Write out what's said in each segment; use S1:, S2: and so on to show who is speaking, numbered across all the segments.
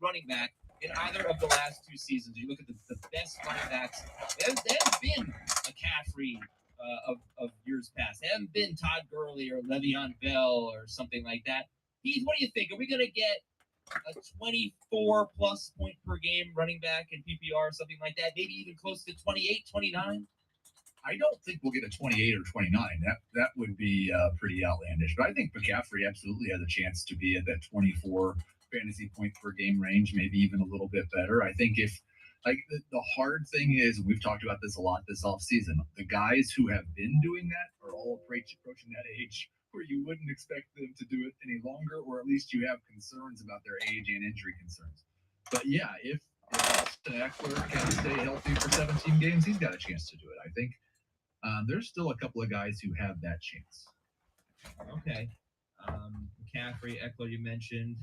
S1: running back in either of the last two seasons. You look at the best running backs. They haven't been McCaffrey of years past. They haven't been Todd Gurley or Le'Veon Bell or something like that. Heath, what do you think? Are we going to get a 24 plus point per game running back in PPR, something like that? Maybe even close to 28, 29?
S2: I don't think we'll get a 28 or 29. That would be pretty outlandish. But I think McCaffrey absolutely has a chance to be at that 24 fantasy point per game range, maybe even a little bit better. I think if like the hard thing is, we've talked about this a lot this offseason, the guys who have been doing that are all approaching that age where you wouldn't expect them to do it any longer, or at least you have concerns about their age and injury concerns. But yeah, if Austin Eckler can stay healthy for 17 games, he's got a chance to do it. I think there's still a couple of guys who have that chance.
S1: Okay. McCaffrey, Eckler, you mentioned.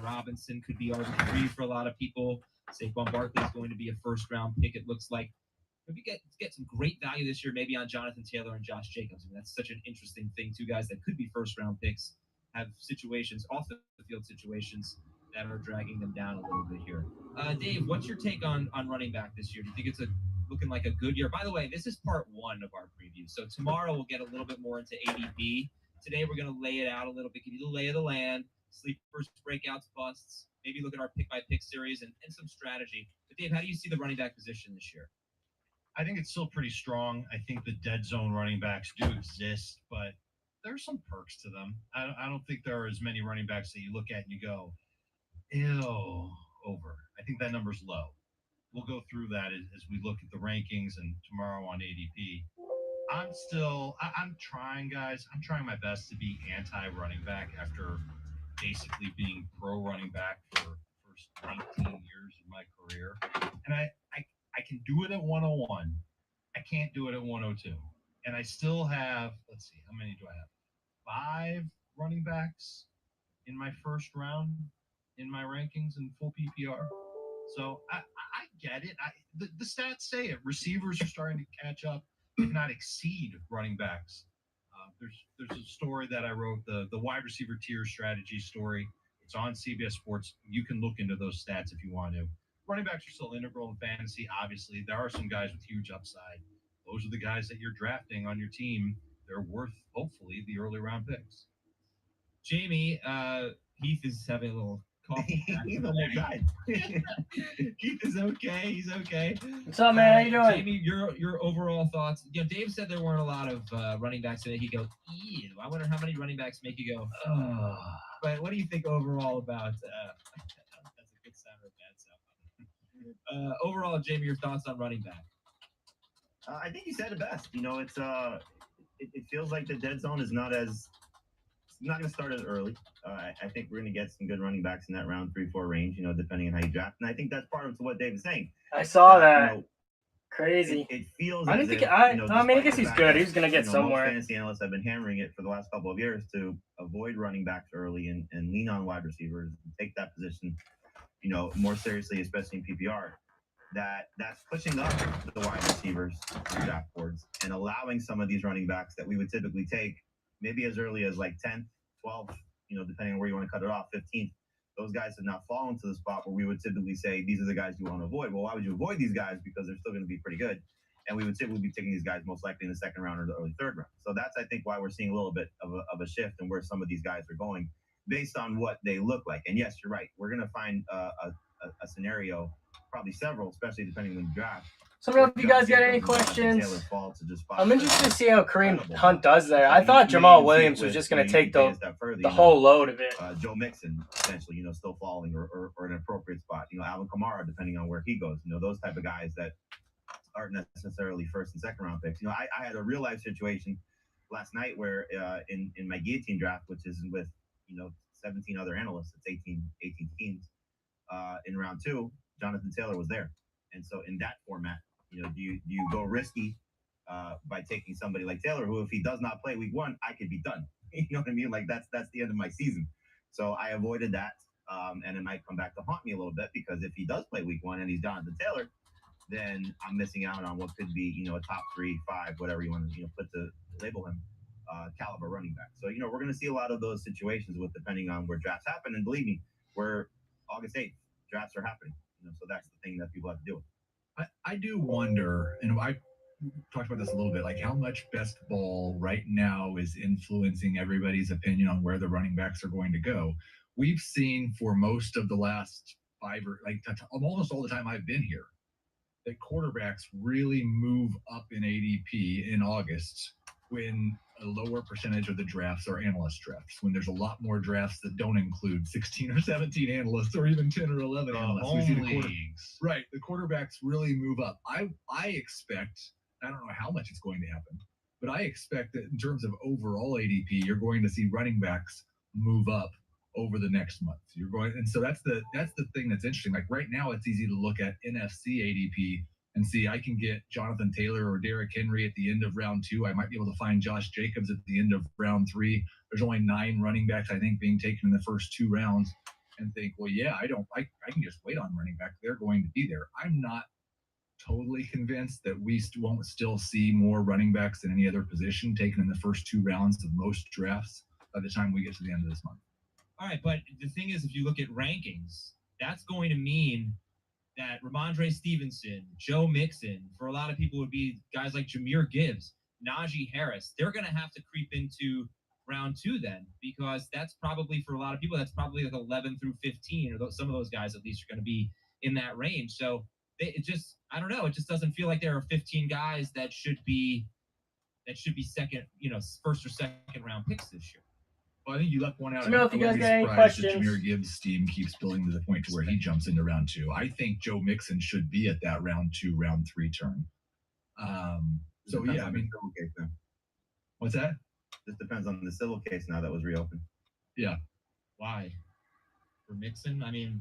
S1: Robinson could be RB3 for a lot of people. Saquon Barkley is going to be a first-round pick, it looks like. If we get some great value this year, maybe on Jonathan Taylor and Josh Jacobs. I mean, that's such an interesting thing. Two guys that could be first-round picks have situations, off-the-field situations, that are dragging them down a little bit here. Dave, what's your take on running back this year? Do you think it's looking like a good year? By the way, this is part one of our preview. So tomorrow we'll get a little bit more into ADP. Today we're going to lay it out a little bit, give you the lay of the land, sleepers, breakouts, busts, maybe look at our pick-by-pick series and some strategy. But Dave, how do you see the running back position this year?
S3: I think it's still pretty strong. I think the dead zone running backs do exist, but there's some perks to them. I don't think there are as many running backs that you look at and you go, ew, over. I think that number's low. We'll go through that as we look at the rankings and tomorrow on ADP. I'm trying, guys. I'm trying my best to be anti-running back after basically being pro-running back for the first 19 years of my career. And I can do it at 101. I can't do it at 102. And I still have, let's see, how many do I have? 5 running backs in my first round in my rankings in full PPR. So I get it. The stats say it. Receivers are starting to catch up, if not exceed running backs. There's a story that I wrote, the wide receiver tier strategy story. It's on CBS Sports. You can look into those stats if you want to. Running backs are still integral in fantasy. Obviously, there are some guys with huge upside. Those are the guys that you're drafting on your team. They're worth, hopefully, the early round picks.
S1: Jamie, Heath is having a little coffee.
S4: He's almost died.
S1: Heath is okay. He's okay.
S5: What's up, man? How you doing?
S1: Jamie, your overall thoughts. Dave said there weren't a lot of running backs that make you go, ew. I wonder how many running backs make you go, oh. But what do you think overall about that's a good sound or a bad sound? Overall, Jamie, your thoughts on running back?
S4: I think you said it best. It's it feels like the dead zone is not going to start as early. I think we're going to get some good running backs in that round 3-4 range, depending on how you draft. And I think that's part of what Dave is saying.
S5: I saw that. Crazy.
S4: It feels.
S5: I didn't think. I mean, I guess he's good. He's going to get somewhere.
S4: Most fantasy analysts have been hammering it for the last couple of years to avoid running backs early and lean on wide receivers and take that position, more seriously, especially in PPR. That's pushing up the wide receivers in draft boards and allowing some of these running backs that we would typically take maybe as early as like 10th, 12th, depending on where you want to cut it off, 15th. Those guys have now fallen to the spot where we would typically say, these are the guys you want to avoid. Well, why would you avoid these guys? Because they're still going to be pretty good. And we would typically be taking these guys most likely in the second round or the early third round. So that's, I think, why we're seeing a little bit of a shift in where some of these guys are going based on what they look like. And yes, you're right. We're going to find a scenario, probably several, especially depending on the draft.
S5: So, if you guys got any questions, I'm interested to see how Kareem Hunt does there. I thought Jamal Williams was just going to take the whole load of it.
S4: Joe Mixon, essentially, still falling or an appropriate spot. Alvin Kamara, depending on where he goes. Those type of guys that aren't necessarily first and second round picks. I had a real life situation last night where in my guillotine draft, which is with 17 other analysts, it's 18 teams. In round 2, Jonathan Taylor was there, and so in that format. Do you go risky by taking somebody like Taylor, who, if he does not play week 1, I could be done. You know what I mean? Like that's the end of my season. So I avoided that, and it might come back to haunt me a little bit because if he does play week 1 and he's Jonathan Taylor, then I'm missing out on what could be a top 3, 5, whatever you want to put to label him, caliber running back. So we're going to see a lot of those situations with depending on where drafts happen, and believe me, we're August 8th. Drafts are happening. So that's the thing that people have to do.
S2: I do wonder, and I talked about this a little bit, like how much best ball right now is influencing everybody's opinion on where the running backs are going to go. We've seen for most of the last almost all the time I've been here, that quarterbacks really move up in ADP in August when a lower percentage of the drafts are analyst drafts, when there's a lot more drafts that don't include 16 or 17 analysts or even 10 or 11 analysts. We see the quarterbacks really move up. I expect, I don't know how much it's going to happen, but I expect that in terms of overall ADP, you're going to see running backs move up over the next month. And so that's the thing that's interesting. Like right now, it's easy to look at NFC ADP and see I can get Jonathan Taylor or Derrick Henry at the end of round 2. I might be able to find Josh Jacobs at the end of round 3. There's only 9 running backs, I think, being taken in the first 2 rounds, and think, well, yeah, I can just wait on running back. They're going to be there. I'm not totally convinced that we won't still see more running backs in any other position taken in the first 2 rounds of most drafts by the time we get to the end of this month.
S1: All right, but the thing is, if you look at rankings, that's going to mean that Ramondre Stevenson, Joe Mixon, for a lot of people would be guys like Jahmyr Gibbs, Najee Harris. They're going to have to creep into round 2 then, because that's probably, for a lot of people, that's probably like 11 through 15, or some of those guys at least are going to be in that range. So I don't know. It just doesn't feel like there are 15 guys that should be second, first or second round picks this year.
S2: Well, I think you left one out.
S5: Let me know if you guys got any questions.
S2: Jahmyr Gibbs' steam keeps building to the point to where he jumps into round 2. I think Joe Mixon should be at that round 2, round 3 turn. So yeah, I mean, what's that?
S4: Just depends on the civil case now that was reopened.
S2: Yeah.
S1: Why? For Mixon, I mean,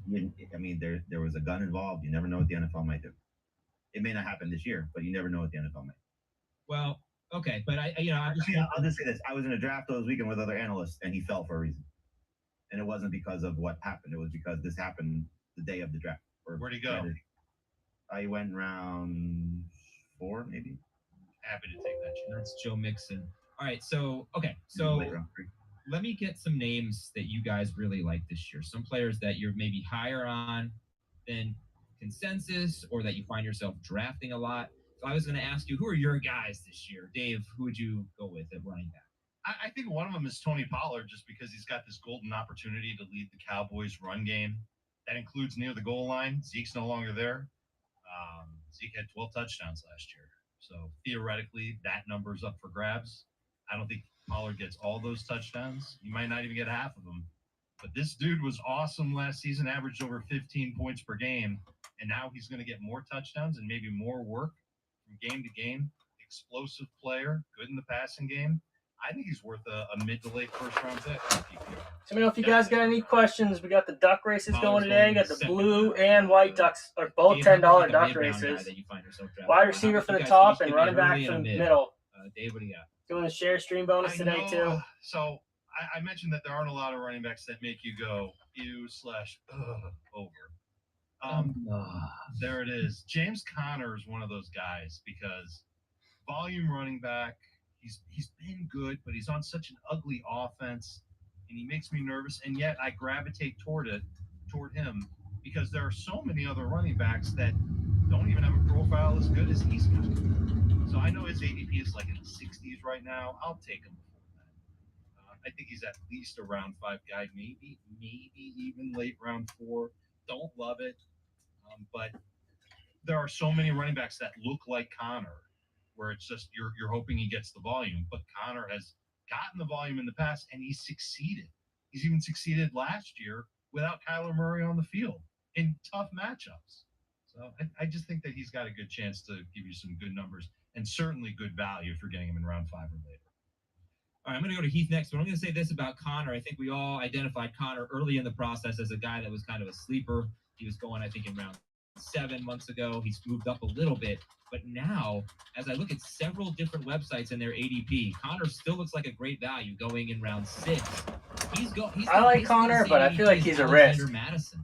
S4: there was a gun involved. You never know what the NFL might do. It may not happen this year, but you never know what the NFL might.
S1: Well, okay, but I'll
S4: just say this: I was in a draft this weekend with other analysts, and he fell for a reason, and it wasn't because of what happened. It was because this happened the day of the draft.
S3: Where'd he go?
S4: I went round 4, maybe.
S3: Happy to take that chance.
S1: That's Joe Mixon. All right, so let me get some names that you guys really like this year. Some players that you're maybe higher on than consensus, or that you find yourself drafting a lot. So I was going to ask you, who are your guys this year? Dave, who would you go with at running back?
S3: I think one of them is Tony Pollard, just because he's got this golden opportunity to lead the Cowboys' run game. That includes near the goal line. Zeke's no longer there. Zeke had 12 touchdowns last year. So theoretically, that number's up for grabs. I don't think Pollard gets all those touchdowns. He might not even get half of them. But this dude was awesome last season, averaged over 15 points per game. And now he's going to get more touchdowns and maybe more work from game to game. Explosive player, good in the passing game. I think he's worth a mid to late first round pick.
S5: So let me know if you guys got any questions. We got the duck races going today. We got the blue and white ducks, or both $10 duck races. Wide receiver for the top and running back for the middle.
S1: Dave, what do you got?
S5: Doing the share stream bonus today too.
S3: So I mentioned that there aren't a lot of running backs that make you go over. There it is. James Conner is one of those guys, because volume running back. He's been good, but he's on such an ugly offense, and he makes me nervous. And yet I gravitate toward him, because there are so many other running backs that don't even have a profile as good as he's got. So I know his ADP is like in the 60s right now. I'll take him before that. I think he's at least a round 5 guy, maybe even late round 4. Don't love it, but there are so many running backs that look like Connor, where it's just you're hoping he gets the volume. But Connor has gotten the volume in the past, and he's succeeded. He's even succeeded last year without Kyler Murray on the field in tough matchups. So I just think that he's got a good chance to give you some good numbers, and certainly good value if you're getting him in round 5 or later.
S1: All right, I'm going to go to Heath next, but I'm going to say this about Connor. I think we all identified Connor early in the process as a guy that was kind of a sleeper. He was going, I think, in round 7 months ago. He's moved up a little bit. But now, as I look at several different websites and their ADP, Connor still looks like a great value going in round 6.
S5: I like Connor, but I feel like he's a risk.
S1: Madison,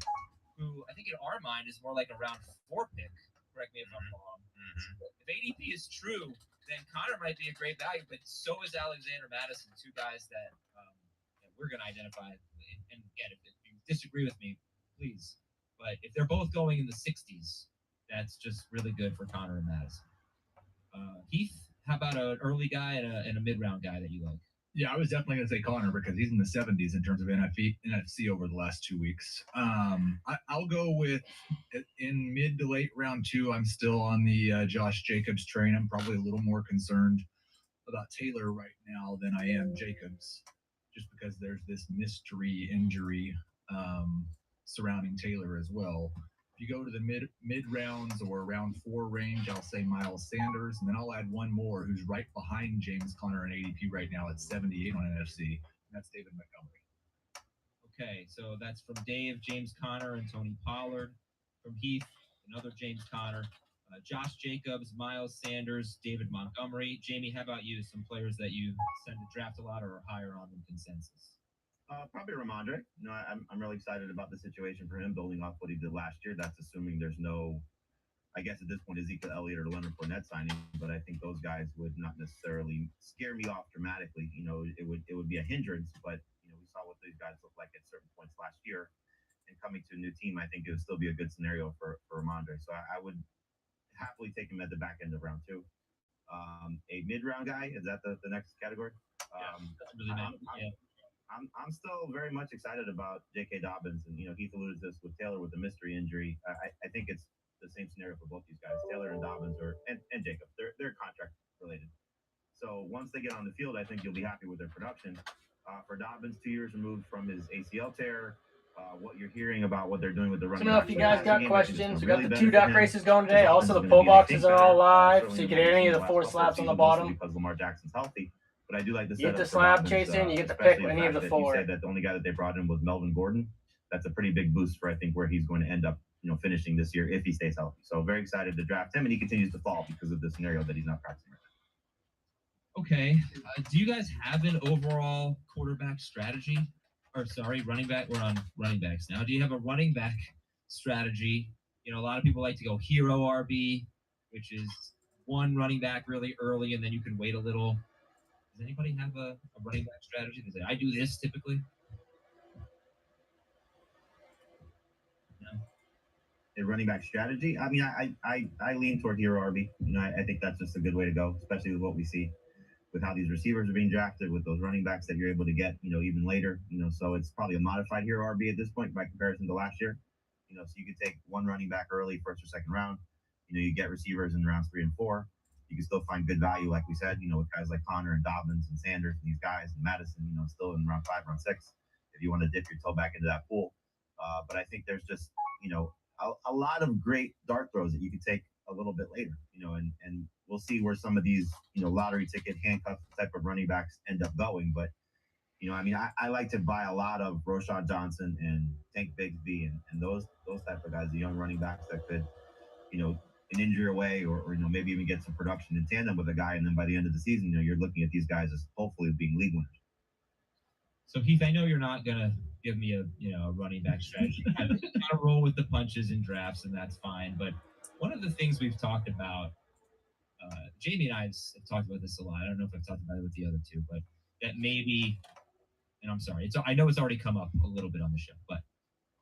S1: who I think in our mind is more like a round 4 pick. Correct me if I'm wrong. If ADP is true, then Connor might be a great value, but so is Alexander Madison, 2 guys that we're going to identify. And again, if you disagree with me, please But if they're both going in the 60s, that's just really good for Connor and Madison. Heath, how about an early guy and a mid-round guy that you like?
S2: Yeah, I was definitely going to say Connor because he's in the 70s in terms of NFC over the last 2 weeks. I'll go with in mid to late round 2. I'm still on the Josh Jacobs train. I'm probably a little more concerned about Taylor right now than I am Jacobs, just because there's this mystery injury surrounding Taylor as well. If you go to the mid rounds or round 4 range, I'll say Miles Sanders, and then I'll add one more who's right behind James Conner in ADP right now at 78 on NFC. And that's David Montgomery.
S1: Okay, so that's from Dave, James Conner, and Tony Pollard. From Heath, another James Conner, Josh Jacobs, Miles Sanders, David Montgomery. Jamie, how about you? Some players that you tend to draft a lot or are higher on than consensus?
S4: Probably Ramondre. I'm really excited about the situation for him, building off what he did last year. That's assuming there's no, I guess at this point, Ezekiel Elliott or Leonard Fournette signing. But I think those guys would not necessarily scare me off dramatically. It would be a hindrance, but we saw what these guys look like at certain points last year. And coming to a new team, I think it would still be a good scenario for Ramondre. So I would happily take him at the back end of round 2. A mid-round guy, is that the next category? I'm still very much excited about J.K. Dobbins, and Heath alluded to this with Taylor with the mystery injury. I think it's the same scenario for both these guys, Taylor and Dobbins, and Jacob. They're contract related. So once they get on the field, I think you'll be happy with their production. For Dobbins, 2 years removed from his ACL tear. What you're hearing about what they're doing with the running
S5: backs. If you guys got questions, we got the 2 duck races going today. Also, the pull boxes are all live, so you can hit any of the 4 slabs on the bottom.
S4: Because Lamar Jackson's healthy. But I do like the
S5: you get the slab chasing, you get to pick any of the 4.
S4: You said that the only guy that they brought in was Melvin Gordon. That's a pretty big boost for I think where he's going to end up, finishing this year if he stays healthy. So very excited to draft him, and he continues to fall because of the scenario that he's not practicing right now.
S1: Okay, do you guys have an overall quarterback strategy? Or sorry, running back. We're on running backs now. Do you have a running back strategy? A lot of people like to go hero RB, which is one running back really early, and then you can wait a little. Does anybody have a running back strategy? They say, I do this typically. No.
S4: A running back strategy? I mean, I lean toward hero RB. I think that's just a good way to go, especially with what we see with how these receivers are being drafted, with those running backs that you're able to get, even later. So it's probably a modified hero RB at this point by comparison to last year. So you could take one running back early, first or second round. You get receivers in rounds 3 and 4. You can still find good value, like we said, with guys like Connor and Dobbins and Sanders and these guys and Madison, still in round 5, round 6, if you want to dip your toe back into that pool. But I think there's just, a lot of great dart throws that you could take a little bit later, and we'll see where some of these, lottery ticket handcuff type of running backs end up going. But, I like to buy a lot of Roshan Johnson and Tank Bigsby and those type of guys, the young running backs that could, an injury away or maybe even get some production in tandem with a guy, and then by the end of the season, you're looking at these guys as hopefully being league winners.
S1: So Heath, I know you're not gonna give me a running back strategy. I kind of roll with the punches in drafts, and that's fine. But one of the things we've talked about, Jamie and I have talked about this a lot. I don't know if I've talked about it with the other 2, but that maybe, and I'm sorry, I know it's already come up a little bit on the show, but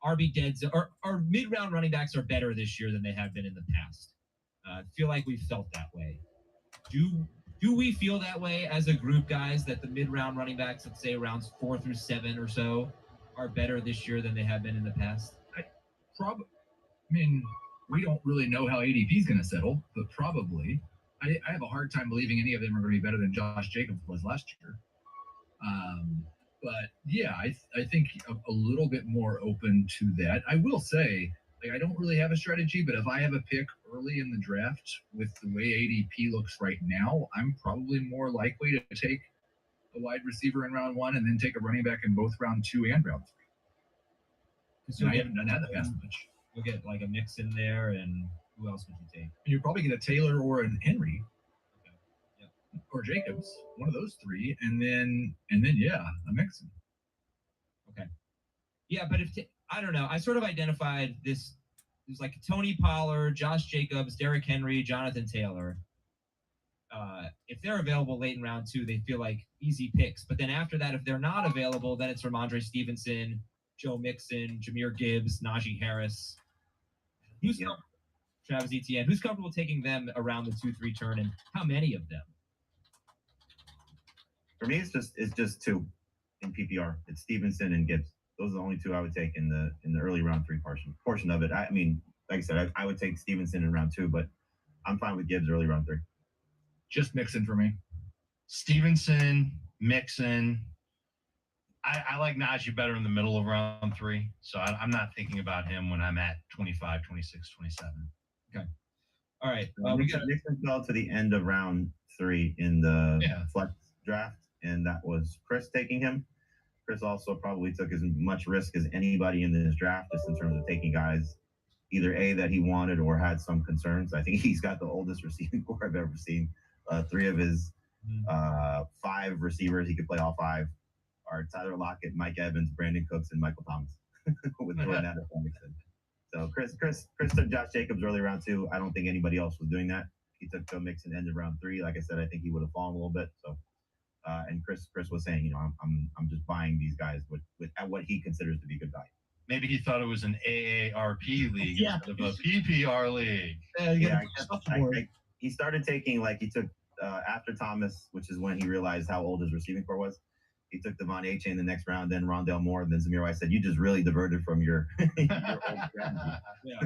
S1: RB deads or mid-round running backs are better this year than they have been in the past. I feel like we've felt that way. Do we feel that way as a group, guys, that the mid-round running backs, let's say rounds 4 through 7 or so, are better this year than they have been in the past?
S2: We don't really know how ADP is going to settle, but probably. I have a hard time believing any of them are going to be better than Josh Jacobs was last year. But yeah, I think a little bit more open to that. I will say, I don't really have a strategy, but if I have a pick early in the draft with the way ADP looks right now, I'm probably more likely to take a wide receiver in round 1 and then take a running back in both round 2 and round 3. So I haven't done that in the past much.
S1: You'll get like a mix in there, and who else would you take?
S2: You'll probably get a Taylor or an Henry.
S1: Okay. Yep.
S2: Or Jacobs, one of those 3, and then yeah, a Mixon.
S1: Okay. Yeah, but I don't know. I sort of identified this. There's like Tony Pollard, Josh Jacobs, Derrick Henry, Jonathan Taylor. If they're available late in round 2, they feel like easy picks. But then after that, if they're not available, then it's Ramondre Stevenson, Joe Mixon, Jahmyr Gibbs, Najee Harris. Who's
S4: Yeah.
S1: Travis Etienne? Who's comfortable taking them around the 2-3 turn, and how many of them?
S4: For me, it's just two in PPR. It's Stevenson and Gibbs. Those are the only two I would take in the early round 3 portion of it. I mean, like I said, I would take Stevenson in round 2, but I'm fine with Gibbs early round 3.
S2: Just Mixon for me.
S3: Stevenson, Mixon. I like Najee better in the middle of round 3, so I'm not thinking about him when I'm at 25, 26, 27.
S1: All right.
S4: Nixon fell to the end of round 3 in the
S3: Yeah.
S4: flex draft, and that was Chris taking him. Chris also probably took as much risk as anybody in this draft, just in terms of taking guys either A, that he wanted or had some concerns. I think he's got the oldest receiving core I've ever seen. 3 of his 5 receivers, he could play all 5, are Tyler Lockett, Mike Evans, Brandon Cooks, and Michael Thomas with Jordan Addison. So Chris took Josh Jacobs early round 2. I don't think anybody else was doing that. He took Joe Mixon end of round 3. Like I said, I think he would have fallen a little bit. So, and Chris was saying, I'm just buying these guys with at what he considers to be good value.
S3: Maybe he thought it was an AARP league
S1: Yeah.
S3: instead of a PPR league.
S4: He started taking, like, he took after Thomas, which is when he realized how old his receiving core was. He took Devon Achane in the next round, then Rondale Moore, then Zamir White. Said, you just really diverted from your old strategy.
S1: Yeah.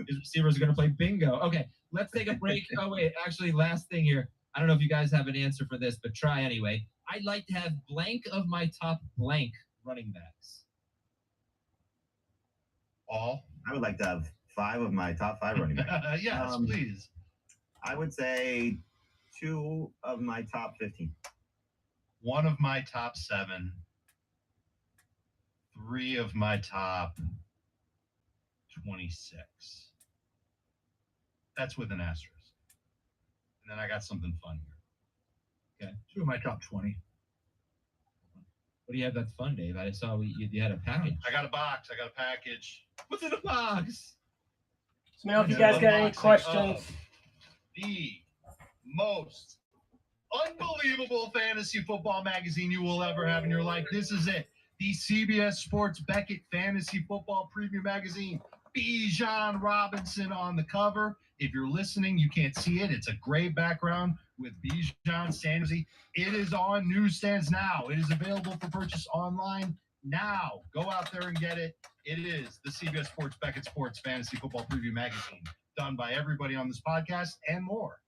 S1: His receivers are going to play bingo. Okay, let's take a break. Oh, wait, actually, last thing here. I don't know if you guys have an answer for this, but try anyway. I'd like to have blank of my top blank running backs.
S3: All?
S4: I would like to have 5 of my top 5 running backs.
S3: Yes, please.
S4: I would say 2 of my top 15.
S3: 1 of my top 7. 3 of my top 26. That's with an asterisk. And then I got something fun here.
S1: Okay.
S2: 2 of my top 20.
S1: What do you have that's fun, Dave? I saw you had a package.
S3: I got a box. I got a package.
S1: What's in the box?
S5: So, if you guys got any
S3: Unboxing
S5: questions,
S3: of the most unbelievable fantasy football magazine you will ever have in your life. This is it. The CBS Sports Beckett Fantasy Football Preview Magazine. Bijan Robinson on the cover. If you're listening, you can't see it. It's a gray background with Bijan Sanderson. It is on newsstands now. It is available for purchase online now. Go out there and get it. It is the CBS Sports Beckett Sports Fantasy Football Preview Magazine, done by everybody on this podcast and more.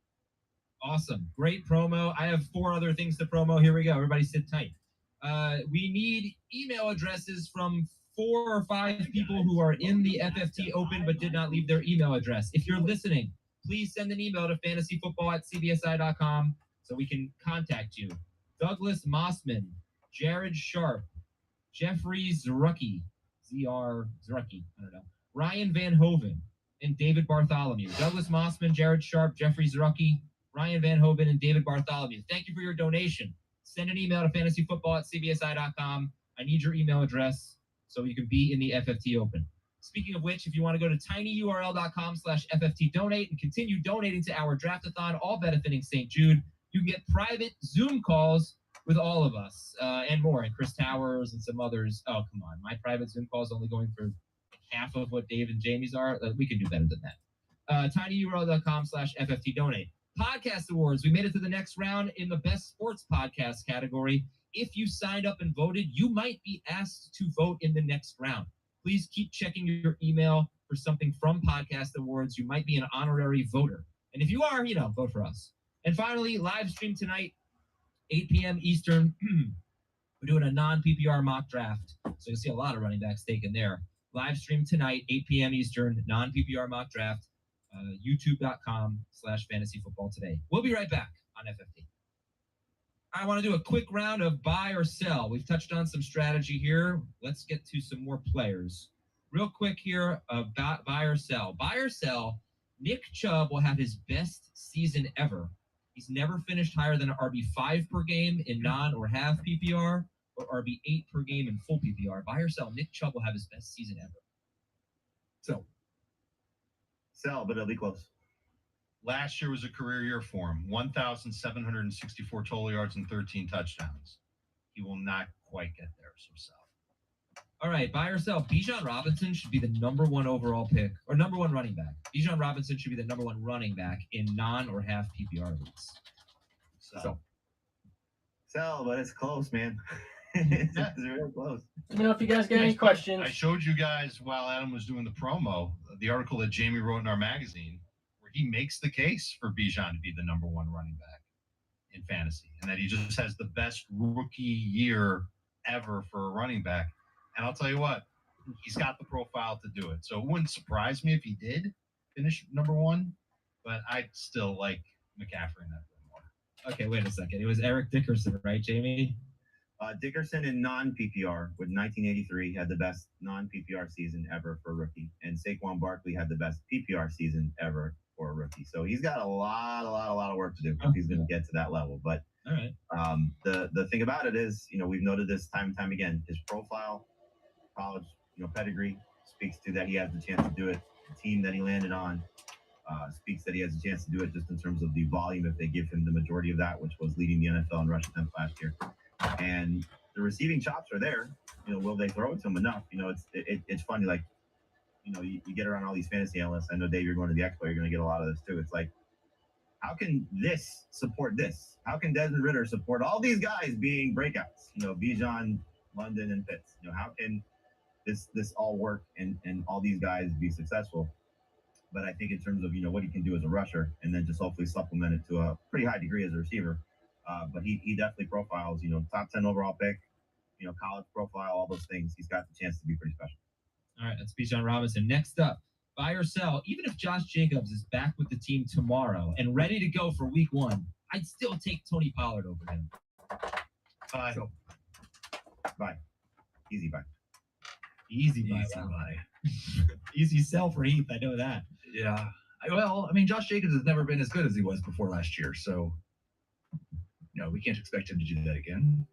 S1: Awesome. Great promo. I have 4 other things to promo. Here we go. Everybody sit tight. We need email addresses from 4 or 5 people who are in the FFT Open but did not leave their email address. If you're listening, please send an email to fantasyfootball@cbsi.com so we can contact you. Douglas Mossman, Jared Sharp, Jeffrey Zrucki, ZR Zrucki, I don't know, Ryan Van Hoven, and David Bartholomew. Douglas Mossman, Jared Sharp, Jeffrey Zrucki, Ryan Van Hoven, and David Bartholomew. Thank you for your donation. Send an email to fantasyfootball@cbsi.com. I need your email address so you can be in the FFT Open. Speaking of which, if you want to go to tinyurl.com/FFT donate and continue donating to our draftathon, all benefiting St. Jude, you can get private Zoom calls with all of us and more, and Chris Towers and some others. Oh, come on. My private Zoom call is only going for half of what Dave and Jamie's are. We can do better than that. tinyurl.com/FFT donate. Podcast awards. We made it to the next round in the best sports podcast category. If you signed up and voted, you might be asked to vote in the next round. Please keep checking your email for something from Podcast Awards. You might be an honorary voter. And if you are, vote for us. And finally, live stream tonight, 8 p.m. Eastern. We're doing a non-PPR mock draft. So you'll see a lot of running backs taken there. Live stream tonight, 8 p.m. Eastern, non-PPR mock draft. YouTube.com/fantasyfootball today. We'll be right back on FFT. I want to do a quick round of buy or sell. We've touched on some strategy here. Let's get to some more players. Real quick here about buy or sell. Buy or sell, Nick Chubb will have his best season ever. He's never finished higher than an RB5 per game in non or half PPR or RB8 per game in full PPR. Buy or sell, Nick Chubb will have his best season ever. So,
S4: Sell, but it'll be close.
S3: Last year was a career year for him. 1,764 total yards and 13 touchdowns. He will not quite get there, so sell.
S1: All right, buy or sell. Bijan Robinson should be the #1 overall pick, or #1 running back. Bijan Robinson should be the #1 running back in non or half PPR leagues.
S4: Sell, but it's close, man. It's real close.
S5: Let me know if you guys got any questions.
S3: I showed you guys while Adam was doing the promo, the article that Jamie wrote in our magazine, where he makes the case for Bijan to be the #1 running back in fantasy, and that he just has the best rookie year ever for a running back. And I'll tell you what, he's got the profile to do it. So it wouldn't surprise me if he did finish #1, but I'd still like McCaffrey in that more.
S1: Okay, wait a second. It was Eric Dickerson, right, Jamie?
S4: Dickerson in non-PPR with 1983 had the best non-PPR season ever for a rookie, and Saquon Barkley had the best PPR season ever for a rookie. So he's got a lot of work to do if he's going to get to that level. But
S1: all right,
S4: the thing about it is, we've noted this time and time again. His profile, college, pedigree speaks to that he has the chance to do it. The team that he landed on speaks that he has a chance to do it just in terms of the volume if they give him the majority of that, which was leading the NFL in rush attempts last year. And the receiving chops are there. Will they throw it to him enough? It's funny. Like, you get around all these fantasy analysts. I know, Dave, you're going to the Expo. You're going to get a lot of this too. It's like, how can this support this? How can Desmond Ridder support all these guys being breakouts? Bijan, London, and Pitts. How can this all work and all these guys be successful? But I think in terms of what he can do as a rusher, and then just hopefully supplement it to a pretty high degree as a receiver. But he definitely profiles, top 10 overall pick, college profile, all those things. He's got the chance to be pretty special.
S1: All right, that's Bijan Robinson. Next up, buy or sell. Even if Josh Jacobs is back with the team tomorrow and ready to go for week 1, I'd still take Tony Pollard over him.
S3: Bye.
S4: Bye. Easy buy.
S1: Easy buy. Easy sell for Heath. I know that.
S2: Yeah. Well, Josh Jacobs has never been as good as he was before last year, so we can't expect him to do that again.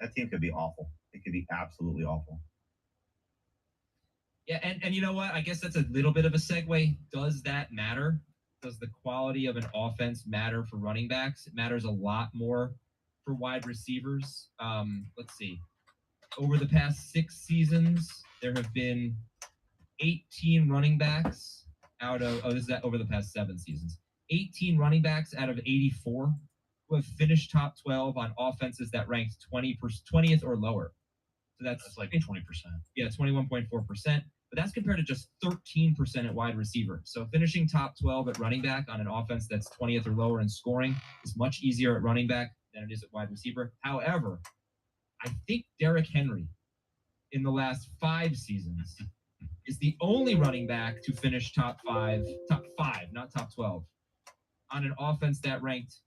S4: That team could be awful. It could be absolutely awful.
S1: Yeah, and you know what? I guess that's a little bit of a segue. Does that matter? Does the quality of an offense matter for running backs? It matters a lot more for wide receivers. Let's see. Over the past 6 seasons, there have been 18 running backs out of, over the past 7 seasons. 18 running backs out of 84 who have finished top 12 on offenses that ranked 20th or lower. So that's
S3: like 20%.
S1: Yeah, 21.4%. But that's compared to just 13% at wide receiver. So finishing top 12 at running back on an offense that's 20th or lower in scoring is much easier at running back than it is at wide receiver. However, I think Derrick Henry in the last 5 seasons is the only running back to finish top five, not top 12, on an offense that ranked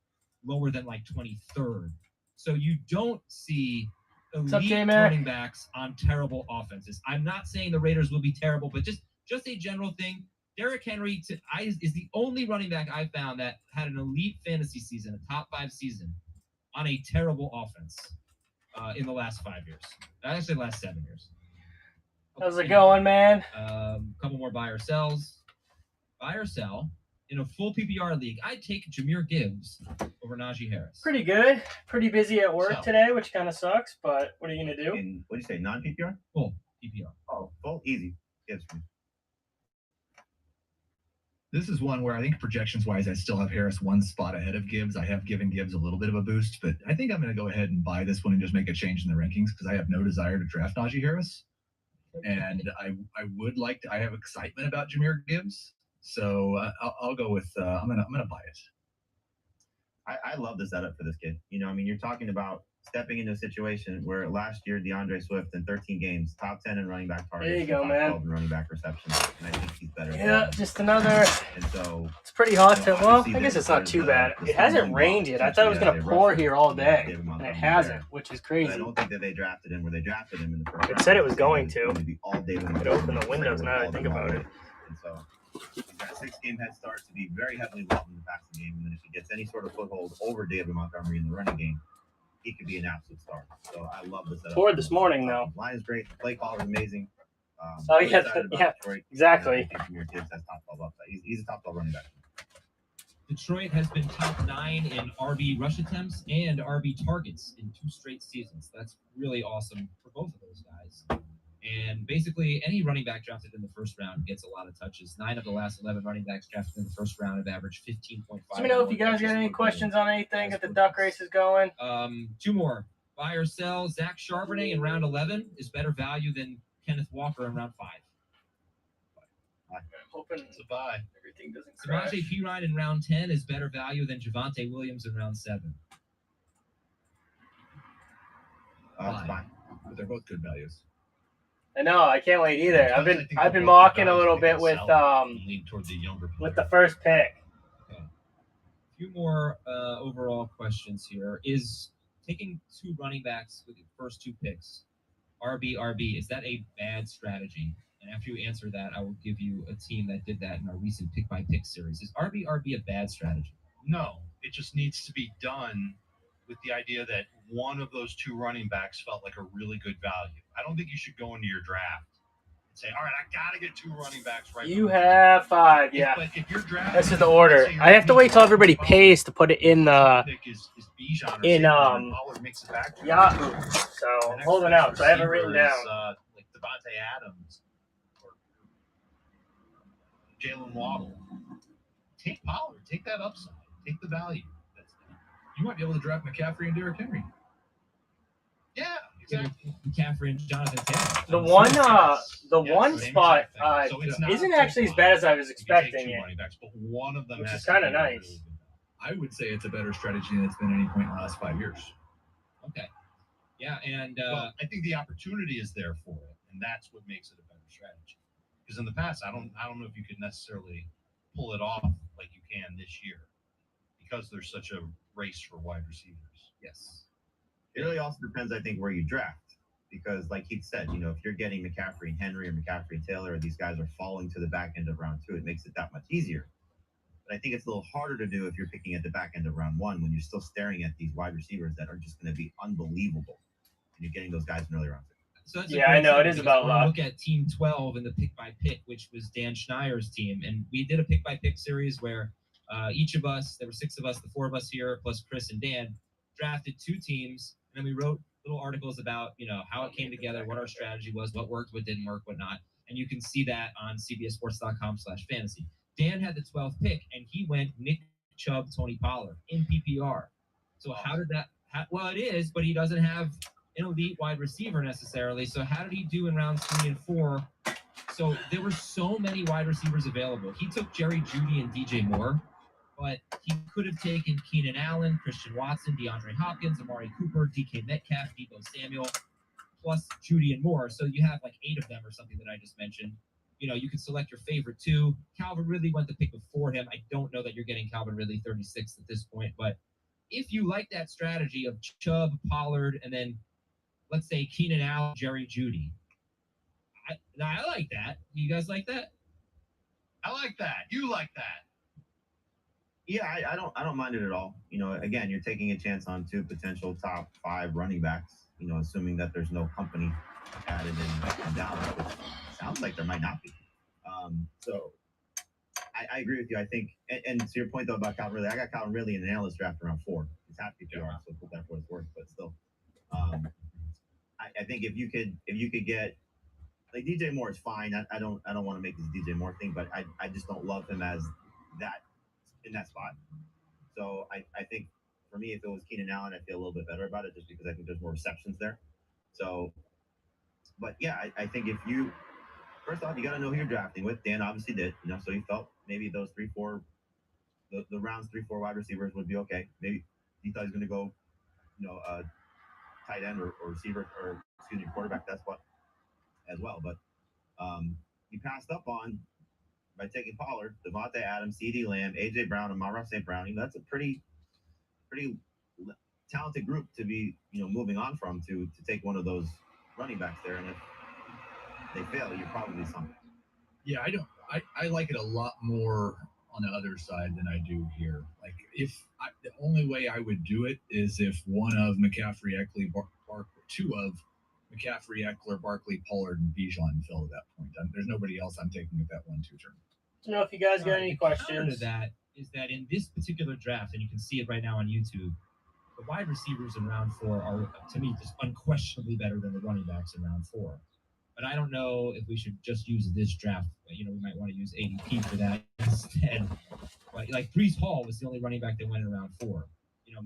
S1: lower than like 23rd. So you don't see elite running backs on terrible offenses. I'm not saying the Raiders will be terrible, but just a general thing. Derrick Henry is the only running back I found that had an elite fantasy season, a top 5 season, on a terrible offense in the last 5 years. Actually, the last 7 years.
S5: How's it going, man?
S1: Couple more buy or sells. Buy or sell. In a full PPR league, I'd take Jahmyr Gibbs over Najee Harris.
S5: Pretty good. Pretty busy at work today, which kind of sucks, but what are you going to do?
S4: What do you say, non-PPR?
S1: Full PPR.
S4: Oh, full? Easy. Gibbs.
S2: This is one where I think projections-wise, I still have Harris 1 spot ahead of Gibbs. I have given Gibbs a little bit of a boost, but I think I'm going to go ahead and buy this one and just make a change in the rankings because I have no desire to draft Najee Harris. And I would like to. I have excitement about Jahmyr Gibbs, so I'll go with. I'm gonna buy it.
S4: I love the setup for this kid. You're talking about stepping into a situation where last year DeAndre Swift in 13 games, top 10 in running back targets.
S5: There you go, man.
S4: 12 in running back receptions, and I think he's better.
S5: Yeah, just another.
S4: And so
S5: it's pretty hot. Well, I guess it's not too bad. It hasn't rained yet. I thought it was gonna pour here all day, and it hasn't, which is crazy.
S4: I don't think that they drafted him where they drafted him in the first round.
S5: It said it was going to.
S4: All day
S5: it opened the windows now that I think about it.
S4: And so he's got a 6-game head start to be very heavily involved in the passing game, and then if he gets any sort of foothold over David Montgomery in the running game, he could be an absolute star. So I love this setup.
S5: Poured this morning, though.
S4: Line is great. The play call is amazing.
S5: Yeah, exactly.
S4: He's a top 12 running back.
S1: Detroit has been top 9 in RB rush attempts and RB targets in 2 straight seasons. That's really awesome for both of those guys. And basically, any running back drafted in the first round gets a lot of touches. 9 of the last 11 running backs drafted in the first round have averaged 15.5.
S5: Let me know if you guys got any questions on anything. Get the duck races going.
S1: 2 more. Buy or sell. Zach Charbonnet in round 11 is better value than Kenneth Walker in round 5.
S5: I'm hoping
S3: It's a buy.
S5: everything doesn't crash.
S1: Samaje Perine in round 10 is better value than Javonte Williams in round 7.
S4: It's fine.
S2: But they're both good values.
S5: I know. I can't wait either.
S3: Sometimes I think
S5: I've been
S3: they're both
S5: mocking
S3: good
S5: a little
S3: values.
S5: bit with
S3: Lean toward the younger
S5: with
S3: player.
S5: the first pick.
S1: A few more overall questions here. Is taking 2 running backs with the first 2 picks, RB, is that a bad strategy? And after you answer that, I will give you a team that did that in our recent pick-by-pick series. Is RB a bad strategy?
S3: No, it just needs to be done with the idea that one of those 2 running backs felt like a really good value. I don't think you should go into your draft and say, all right, I got to get 2 running backs right.
S5: You have 5, yeah.
S3: But if you're drafting,
S5: This is the order. I have to wait till everybody pays to put it in the
S3: Pollard makes it back to you.
S5: Yahoo. So I'm holding out. So I have it written down.
S3: Like Devontae Adams or Jalen Waddle. Take Pollard. Take that upside. Take the value.
S2: You might be able to draft McCaffrey and Derrick Henry.
S3: Yeah, exactly.
S1: McCaffrey and Jonathan Taylor.
S5: The one
S3: Same
S5: spot
S3: exact thing. So it's not
S5: isn't
S3: a
S5: actually as
S3: full
S5: bad as I was
S3: You take
S5: expecting
S3: 2
S5: it.
S3: running backs, but one of them
S5: Which
S3: has
S5: is
S3: to
S5: kinda
S3: be a
S5: nice.
S3: really good value.
S2: I would say it's a better strategy than it's been at any point in the last 5 years.
S1: Okay. Yeah, and
S3: Well, I think the opportunity is there for it, and that's what makes it a better strategy. Because in the past, I don't know if you could necessarily pull it off like you can this year, because there's such a race for wide receivers.
S1: yes.
S4: It really also depends, I think, where you draft. Because, like Keith said, if you're getting McCaffrey and Henry or McCaffrey and Taylor, or these guys are falling to the back end of round 2, it makes it that much easier. But I think it's a little harder to do if you're picking at the back end of round 1 when you're still staring at these wide receivers that are just going to be unbelievable. And you're getting those guys in early rounds.
S1: So that's
S5: Yeah, I know, it is about luck.
S1: Look at Team 12 in the pick-by-pick, which was Dan Schneier's team. And we did a pick-by-pick series where each of us, there were 6 of us, the 4 of us here, plus Chris and Dan, drafted 2 teams. And then we wrote little articles about, how it came together, what our strategy was, what worked, what didn't work, what not. And you can see that on cbsports.com/fantasy. Dan had the 12th pick, and he went Nick Chubb, Tony Pollard in PPR. So how did that well, it is, but he doesn't have an elite wide receiver necessarily. So how did he do in rounds 3 and 4? So there were so many wide receivers available. He took Jerry Jeudy and DJ Moore, but he could have taken Keenan Allen, Christian Watson, DeAndre Hopkins, Amari Cooper, DK Metcalf, Deebo Samuel, plus Jeudy and Moore. So you have like 8 of them or something that I just mentioned. You can select your favorite 2. Calvin Ridley went the pick before him. I don't know that you're getting Calvin Ridley 36th at this point, but if you like that strategy of Chubb, Pollard, and then let's say Keenan Allen, Jerry Jeudy, I like that. You guys like that?
S3: I like that. You like that.
S4: Yeah, I don't mind it at all. Again, you're taking a chance on 2 potential top 5 running backs. Assuming that there's no company added in Dallas, which sounds like there might not be. So I agree with you. I think, and to your point though about Calvin Ridley, I got Calvin Ridley in an analyst draft around 4. It's half PPR, so put that for what it's worth. But still, I think if you could get like DJ Moore is fine. I don't want to make this DJ Moore thing, but I just don't love him as that in that spot. So I think for me, if it was Keenan Allen, I feel a little bit better about it just because I think there's more receptions there. So, but yeah, I think if you first off, you got to know who you're drafting with. Dan obviously did, so he felt maybe those 3-4, the rounds 3-4 wide receivers would be okay. Maybe he thought he was going to go, tight end or receiver or quarterback. That's what as well. But he passed up on by taking Pollard, Devontae Adams, CeeDee Lamb, AJ Brown, and Amon-Ra St. Brown. That's a pretty talented group to be, moving on from to take one of those running backs there. And if they fail, you're probably something.
S2: Yeah, I like it a lot more on the other side than I do here. Like the only way I would do it is if one of McCaffrey, Eckler, two of McCaffrey, Eckler, Barkley, Pollard, and Bijan fell at that point. There's nobody else I'm taking at that 1-2 turn.
S5: If you guys got any
S1: The counter
S5: questions.
S1: to that is that in this particular draft, and you can see it right now on YouTube, the wide receivers in round 4 are, to me, just unquestionably better than the running backs in round 4. But I don't know if we should just use this draft. We might want to use ADP for that instead. But like Brees Hall was the only running back that went in round 4.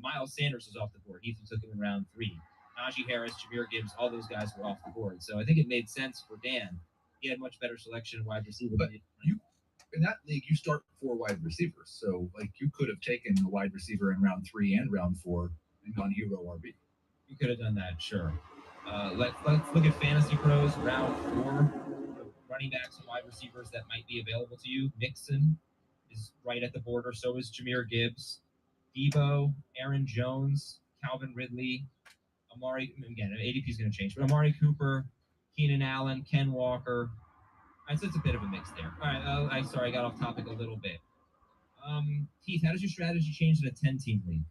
S1: Miles Sanders was off the board. Ethan took him in round 3. Najee Harris, Jameer Gibbs, all those guys were off the board. So I think it made sense for Dan. He had much better selection in wide receiver.
S2: But in that league, you start 4 wide receivers. So like you could have taken a wide receiver in round 3 and round 4 and gone hero RB.
S1: You could have done that, sure. Let's look at Fantasy Pros round 4. Running backs and wide receivers that might be available to you. Mixon is right at the border. So is Jameer Gibbs, Debo, Aaron Jones, Calvin Ridley, Amari. Again, ADP is going to change, but Amari Cooper, Keenan Allen, Ken Walker. All right, so it's a bit of a mix there. All right, I got off topic a little bit. Keith, how does your strategy change in a 10-team league?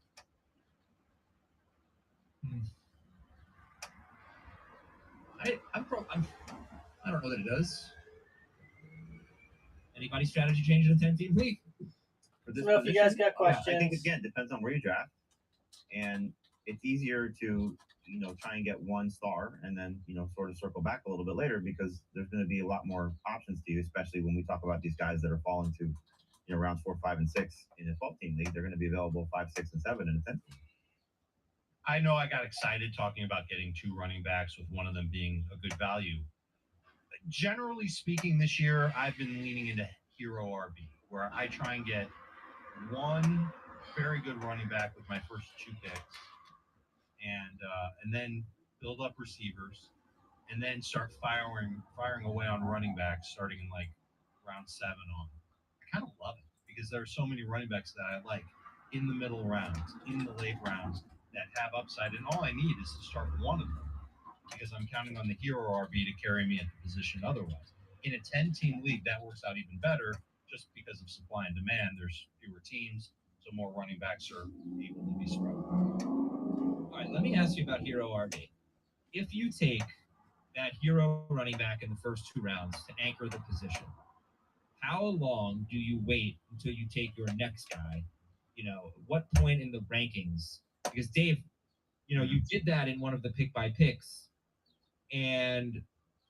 S2: I don't know that it does.
S1: Anybody's strategy change in a 10-team league?
S4: For this
S5: So if you guys got
S4: I
S5: questions,
S4: think again depends on where you draft, and it's easier to try and get 1 star and then sort of circle back a little bit later, because there's going to be a lot more options to you, especially when we talk about these guys that are falling to rounds 4, 5, and 6 in a 12-team league. They're going to be available 5, 6, and 7 in a 10-team.
S3: I know I got excited talking about getting 2 running backs, with one of them being a good value. Generally speaking, this year I've been leaning into hero RB, where I try and get 1 very good running back with my first 2 picks, and then build up receivers, and then start firing away on running backs starting in like round 7 on. I kind of love it because there are so many running backs that I like in the middle rounds, in the late rounds, that have upside, and all I need is to start one of them, because I'm counting on the hero RB to carry me at the position otherwise. In a 10-team league, that works out even better, just because of supply and demand. There's fewer teams, so more running backs are able to be spread.
S1: All right, let me ask you about hero RB. If you take that hero running back in the first 2 rounds to anchor the position, how long do you wait until you take your next guy? What point in the rankings? Because Dave, you did that in one of the pick by picks, and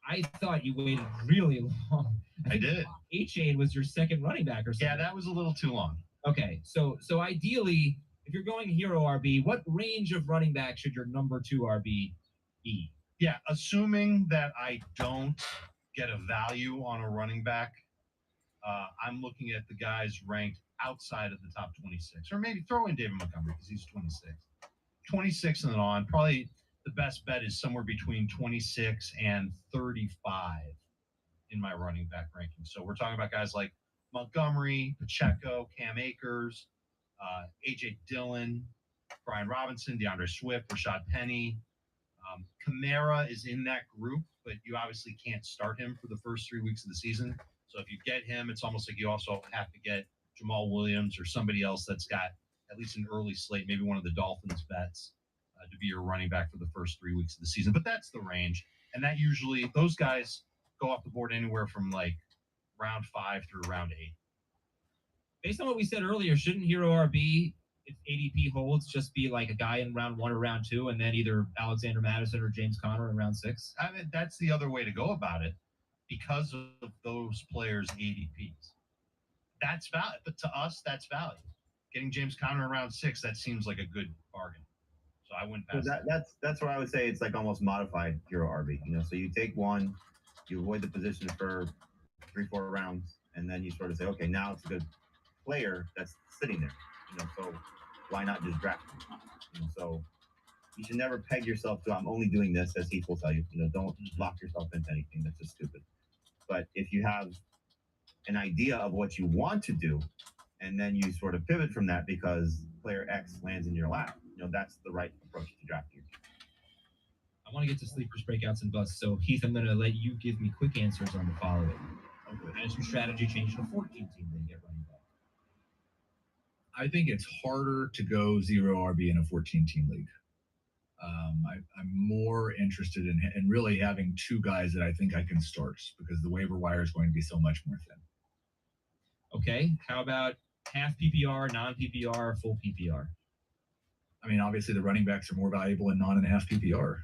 S1: I thought you waited really long.
S3: I did.
S1: A-Chain was your second running back or something.
S3: Yeah, that was a little too long.
S1: Okay, so ideally, if you're going hero RB, what range of running back should your number 2 RB be?
S3: Yeah, assuming that I don't get a value on a running back, I'm looking at the guys ranked outside of the top 26, or maybe throw in David Montgomery because he's 26. 26 and on, probably the best bet is somewhere between 26 and 35 in my running back ranking. So we're talking about guys like Montgomery, Pacheco, Cam Akers, A.J. Dillon, Brian Robinson, DeAndre Swift, Rashad Penny. Kamara is in that group, but you obviously can't start him for the first 3 weeks of the season. So if you get him, it's almost like you also have to get Jamal Williams or somebody else that's got at least an early slate, maybe one of the Dolphins bets, to be your running back for the first 3 weeks of the season. But that's the range. And that usually, those guys go off the board anywhere from like round 5 through round 8.
S1: Based on what we said earlier, shouldn't hero RB, if ADP holds, just be like a guy in round 1 or round 2, and then either Alexander Madison or James Conner in round 6?
S3: I mean, that's the other way to go about it, because of those players' ADPs. That's value. But to us, that's value. Getting James Conner in round 6, that seems like a good bargain. So I went past
S4: That's where I would say it's like almost modified hero RB. So you take 1, you avoid the position for 3, 4 rounds, and then you sort of say, okay, now it's a good player that's sitting there. So why not just draft him? So you should never peg yourself to, I'm only doing this, as Heath will tell you. Don't lock yourself into anything. That's just stupid. But if you have an idea of what you want to do, and then you sort of pivot from that because player X lands in your lap, that's the right approach to drafting.
S1: I want to get to sleepers, breakouts, and busts. So, Heath, I'm going to let you give me quick answers on the following. Okay. How does your strategy change to a 14-team league get running back?
S2: I think it's harder to go 0 RB in a 14-team league. I'm more interested in really having 2 guys that I think I can start, because the waiver wire is going to be so much more thin.
S1: Okay. How about half PPR, non-PPR, full PPR?
S2: I mean, obviously the running backs are more valuable in non and half PPR.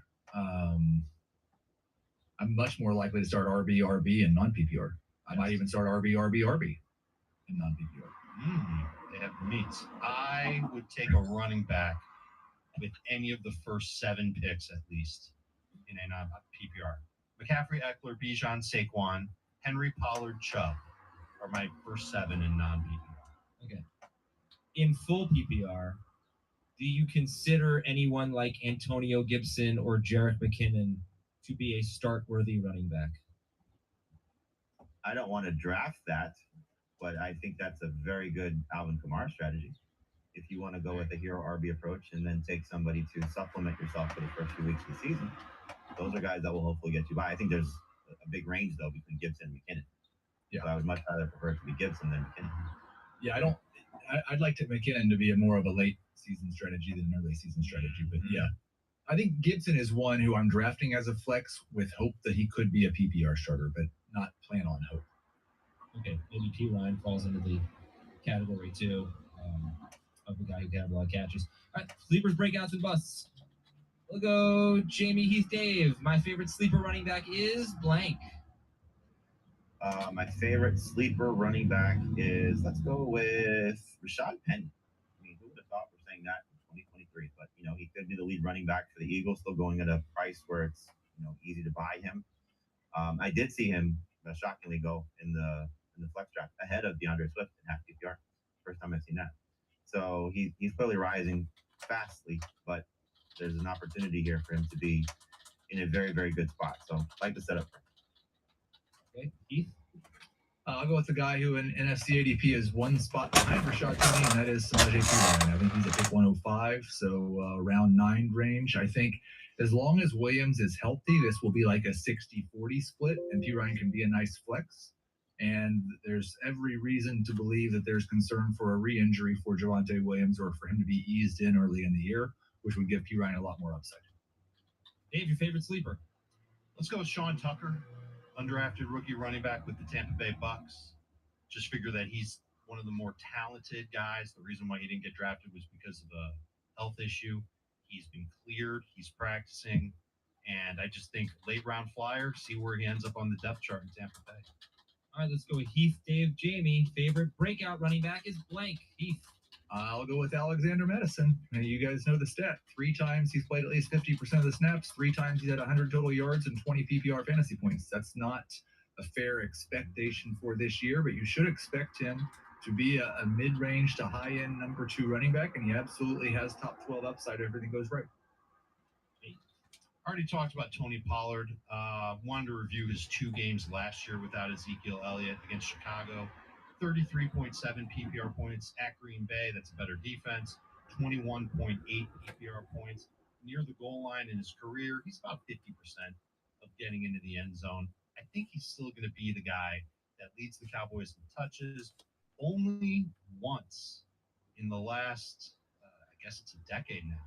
S2: I'm much more likely to start RB, RB, and non-PPR. I might even start RB, RB, RB, and non-PPR.
S3: They have meats. I would take a running back with any of the first 7 picks at least in a non-PPR. McCaffrey, Eckler, Bijan, Saquon, Henry, Pollard, Chubb are my first 7 in non-PPR.
S1: Okay. In full PPR, do you consider anyone like Antonio Gibson or Jerick McKinnon to be a start-worthy running back?
S4: I don't want to draft that, but I think that's a very good Alvin Kamara strategy. If you want to go with a hero RB approach and then take somebody to supplement yourself for the first few weeks of the season, those are guys that will hopefully get you by. I think there's a big range, though, between Gibson and McKinnon.
S2: Yeah.
S4: So I would much rather prefer it to be Gibson than McKinnon.
S2: Yeah, I'd like McKinnon to be more of a late season strategy than an early season strategy. But yeah, I think Gibson is one who I'm drafting as a flex with hope that he could be a PPR starter, but not plan on hope.
S1: Okay, maybe P. Ryan falls into the category too, of the guy who can have a lot of catches. All right, sleepers, breakouts, and busts. We'll go Jamie, Heath, Dave. My favorite sleeper running back is blank.
S4: My favorite sleeper running back is, let's go with Rashad Penny. I mean, who would have thought we're saying that in 2023? But, he could be the lead running back for the Eagles, still going at a price where it's, easy to buy him. I did see him shockingly go in the flex draft ahead of DeAndre Swift in half PPR. First time I've seen that. So he's clearly rising fastly, but there's an opportunity here for him to be in a very, very good spot. So I like to set up for him.
S1: Okay, Heath?
S2: I'll go with the guy who in NFC ADP is one spot behind Rashad Penny, and that is Samaje Perine. I think he's at pick 105, so round 9 range. I think as long as Williams is healthy, this will be like a 60-40 split, and Perine can be a nice flex. And there's every reason to believe that there's concern for a re-injury for Javonte Williams or for him to be eased in early in the year, which would give Perine a lot more upside.
S1: Dave, your favorite sleeper?
S3: Let's go with Sean Tucker, undrafted rookie running back with the Tampa Bay Bucks. Just figure that he's one of the more talented guys. The reason why he didn't get drafted was because of a health issue. He's been cleared. He's practicing. And I just think late round flyer, see where he ends up on the depth chart in Tampa Bay.
S1: All right, let's go with Heath, Dave, Jamie. Favorite breakout running back is blank. Heath?
S2: I'll go with Alexander Madison. You guys know the stat. 3 times he's played at least 50% of the snaps. 3 times he's had 100 total yards and 20 PPR fantasy points. That's not a fair expectation for this year, but you should expect him to be a mid-range to high-end number 2 running back, and he absolutely has top 12 upside if everything goes right.
S3: Already talked about Tony Pollard. Wanted to review his 2 games last year without Ezekiel Elliott against Chicago. 33.7 PPR points at Green Bay. That's a better defense. 21.8 PPR points near the goal line in his career. He's about 50% of getting into the end zone. I think he's still going to be the guy that leads the Cowboys in touches. Only once in the last, I guess it's a decade now,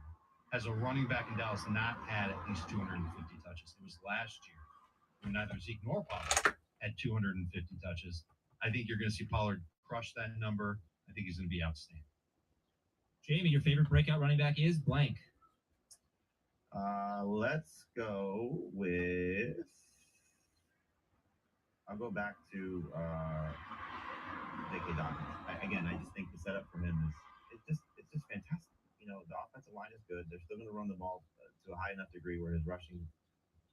S3: has a running back in Dallas not had at least 250 touches. It was last year when neither Zeke nor Pollard had 250 touches. I think you're going to see Pollard crush that number. I think he's going to be outstanding.
S1: Jamie, your favorite breakout running back is blank.
S4: Let's go with. I'll go back to J.K. Dobbins. I just think the setup for him is it's just fantastic. The offensive line is good. They're still going to run the ball to a high enough degree where his rushing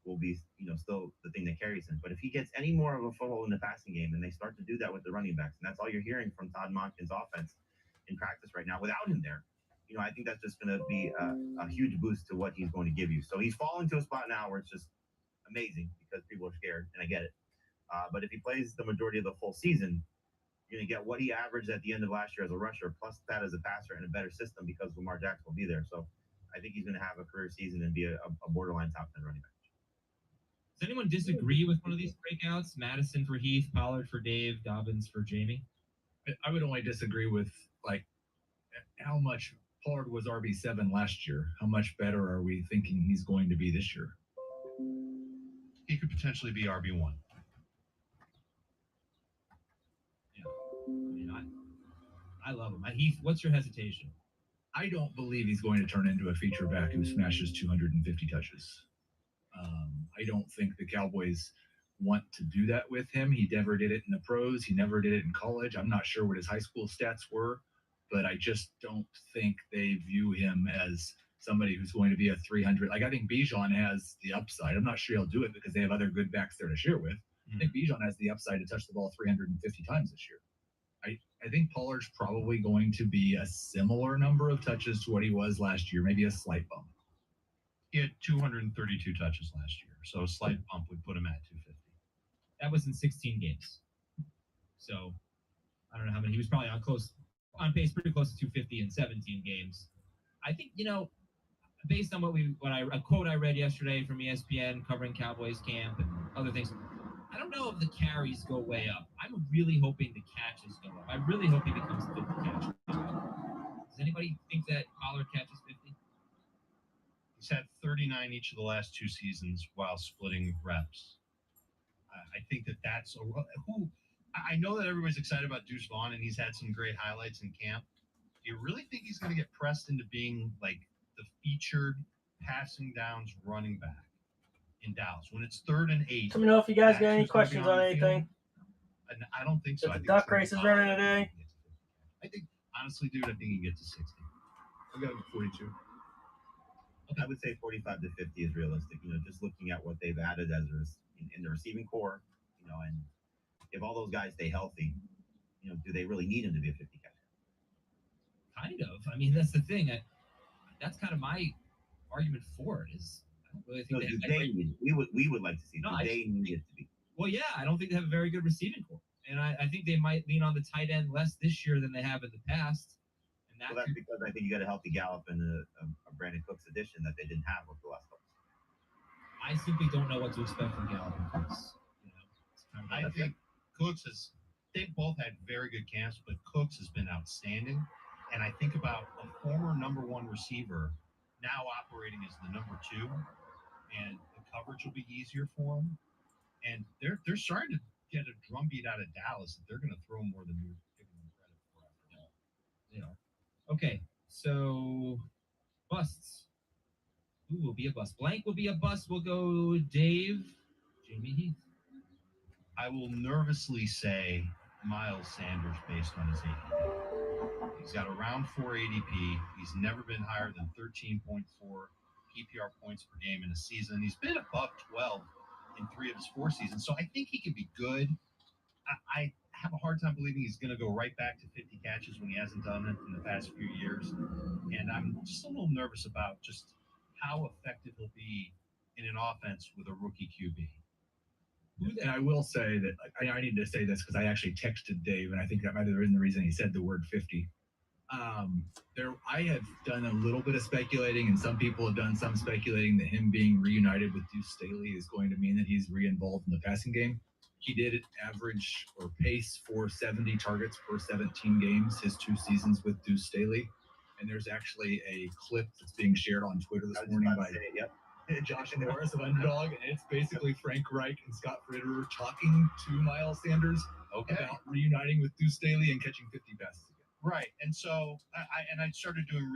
S4: will be, still the thing that carries him. But if he gets any more of a foothold in the passing game, and they start to do that with the running backs, and that's all you're hearing from Todd Monken's offense in practice right now without him there, I think that's just going to be a huge boost to what he's going to give you. So he's falling to a spot now where it's just amazing because people are scared, and I get it. But if he plays the majority of the full season, you're going to get what he averaged at the end of last year as a rusher, plus that as a passer and a better system because Lamar Jackson will be there. So I think he's going to have a career season and be a borderline top 10 running back.
S1: Does anyone disagree with one of these breakouts? Madison for Heath, Pollard for Dave, Dobbins for Jamie?
S2: I would only disagree with how much Pollard was RB7 last year. How much better are we thinking he's going to be this year?
S3: He could potentially be RB1.
S1: I love him. Heath, what's your hesitation?
S2: I don't believe he's going to turn into a feature back who smashes 250 touches. I don't think the Cowboys want to do that with him. He never did it in the pros. He never did it in college. I'm not sure what his high school stats were, but I just don't think they view him as somebody who's going to be a 300. Like, I think Bijan has the upside. I'm not sure he'll do it because they have other good backs there to share with. I think Bijan has the upside to touch the ball 350 times this year. I think Pollard's probably going to be a similar number of touches to what he was last year, maybe a slight bump.
S3: He had 232 touches last year, so a slight bump would put him at 250.
S1: That was in 16 games. So I don't know how many. He was probably on pace, pretty close to 250 in 17 games. I think, based on a quote I read yesterday from ESPN covering Cowboys camp and other things, I don't know if the carries go way up. I'm really hoping the catches go up. I really hope he becomes 50 catches. Does anybody think that Pollard catches 50?
S3: He's had 39 each of the last 2 seasons while splitting reps. I think that's who. I know that everybody's excited about Deuce Vaughn, and he's had some great highlights in camp. Do you really think he's going to get pressed into being like the featured passing downs running back in Dallas when it's 3rd and 8?
S5: Let me know if you guys got any questions on anything.
S3: I don't think so.
S5: The duck race is running today.
S3: I think, honestly, dude, I think he can get to 60.
S2: I've got him at 42.
S4: I would say 45 to 50 is realistic. Just looking at what they've added in the receiving core, and if all those guys stay healthy, do they really need him to be a 50 catcher?
S1: Kind of. I mean, that's the thing. That's kind of my argument for it. Is I don't really think
S4: we would like to see. They need it to be.
S1: Well, yeah, I don't think they have a very good receiving core, and I think they might lean on the tight end less this year than they have in the past. And
S4: that's because I think you got a healthy Gallup and a Brandon Cooks addition that they didn't have over the last couple.
S1: I simply don't know what to expect from Gallup and Cooks.
S3: I think Cooks they've both had very good camps, but Cooks has been outstanding. And I think about a former number 1 receiver now operating as the number 2, and the coverage will be easier for him. And they're starting to get a drumbeat out of Dallas that they're going to throw more than you're giving them credit for after that.
S1: They are. Okay, so busts. Who will be a bust? Blank will be a bust. We'll go Dave, Jamie Heath.
S3: I will nervously say Miles Sanders based on his ADP. He's got around 4 ADP. He's never been higher than 13.4 PPR points per game in a season. He's been above 12 in 3 of his 4 seasons, so I think he can be good. I have a hard time believing he's going to go right back to 50 catches when he hasn't done it in the past few years. And I'm just a little nervous about just how effective he'll be in an offense with a rookie QB.
S2: And I will say that I need to say this because I actually texted Dave, and I think that might have been the reason he said the word 50. I have done a little bit of speculating, and some people have done some speculating that him being reunited with Deuce Staley is going to mean that he's re-involved in the passing game. He did average or pace for 70 targets per 17 games his 2 seasons with Deuce Staley. And there's actually a clip that's being shared on Twitter this morning by Josh Norris of Underdog, and it's basically Frank Reich and Scott Fitterer talking to Miles Sanders about reuniting with Deuce Staley and catching 50 passes again.
S3: Right, and so I started doing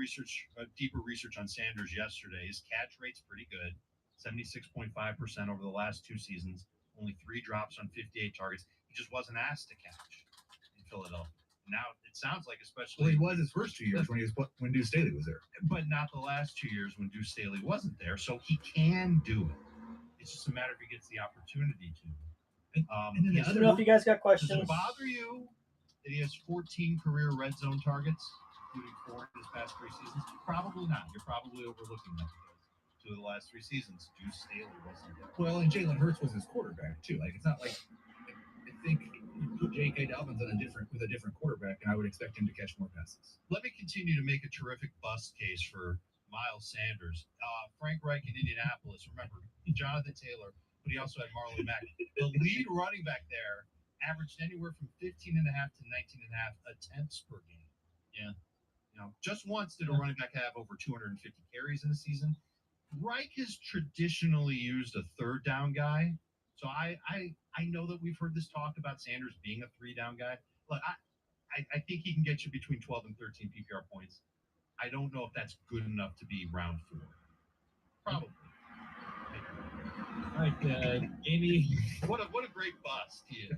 S3: deeper research on Sanders yesterday. His catch rate's pretty good, 76.5% over the last 2 seasons. Only 3 drops on 58 targets. He just wasn't asked to catch in Philadelphia. Now it sounds like, especially
S2: he was his first 2 years when Deuce Staley was there,
S3: but not the last 2 years when Deuce Staley wasn't there. So he can do it. It's just a matter if he gets the opportunity to.
S5: I don't know if you guys got questions.
S3: Does it bother you that he has 14 career red zone targets, including 4 in his past 3 seasons? Probably not. You're probably overlooking that because 2 of the last 3 seasons, Deuce Staley wasn't there.
S2: Well, and Jalen Hurts was his quarterback too. Like, it's not like I think you put J.K. Dobbins with a different quarterback, and I would expect him to catch more passes.
S3: Let me continue to make a terrific bust case for Miles Sanders. Frank Reich in Indianapolis, remember, Jonathan Taylor, but he also had Marlon Mack. The lead running back there averaged anywhere from 15.5 to 19.5 attempts per game. Yeah. Just once did a running back have over 250 carries in a season. Reich has traditionally used a 3rd down guy. So I know that we've heard this talk about Sanders being a 3-down guy. Look, I think he can get you between 12 and 13 PPR points. I don't know if that's good enough to be round 4. Probably.
S1: right, Jamie.
S3: What a great bust he is.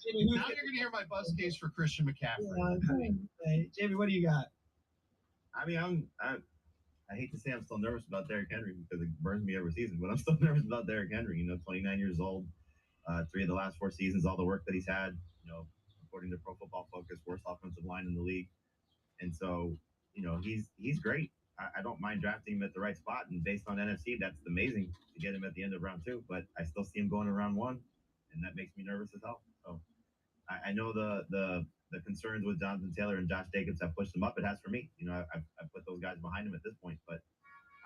S1: Jamie,
S3: Now you're gonna hear my bust case for Christian McCaffrey.
S1: Jamie, what do you got?
S4: I mean, I hate to say I'm still nervous about Derrick Henry because it burns me every season, but I'm still nervous about Derrick Henry. 29 years old, 3 of the last 4 seasons, all the work that he's had, according to Pro Football Focus, worst offensive line in the league. And so, he's great. I don't mind drafting him at the right spot. And based on NFC, that's amazing to get him at the end of round 2. But I still see him going to round 1, and that makes me nervous as hell. So I know the concerns with Jonathan Taylor and Josh Jacobs have pushed him up. It has for me. I've put those guys behind him at this point, but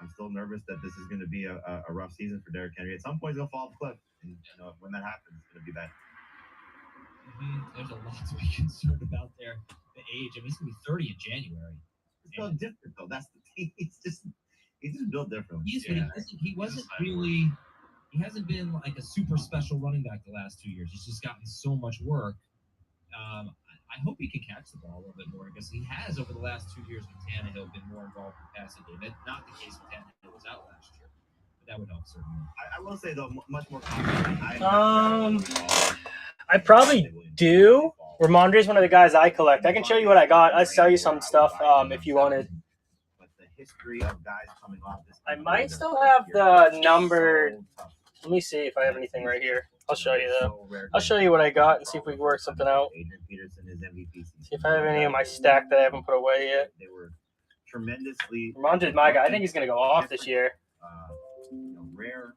S4: I'm still nervous that this is going to be a rough season for Derrick Henry. At some point, he's going to fall off the cliff. And, when that happens, it's going to be bad.
S1: There's a lot to be concerned about there. The age. I mean, he's going to be 30 in January.
S4: It's built different, though. That's the thing. He's just built different.
S1: He hasn't been like a super special running back the last 2 years. He's just gotten so much work. I hope he can catch the ball a little bit more because he has over the last 2 years with Tannehill been more involved in the passing game. Not the case with Tannehill was out last year, but that would help certainly.
S4: I will say though, much more confident.
S5: I probably do. Ramondre's one of the guys I collect. I can show you what I got. I'll sell you some stuff if you wanted.
S4: But the history of guys coming off this,
S5: I might still have the numbered. Let me see if I have anything right here. I'll show you though. I'll show you what I got and see if we can work something out. See if I have any of my stack that I haven't put away yet.
S4: They were tremendously.
S5: Ramondre's my guy. I think he's gonna go off this year.
S4: Rare.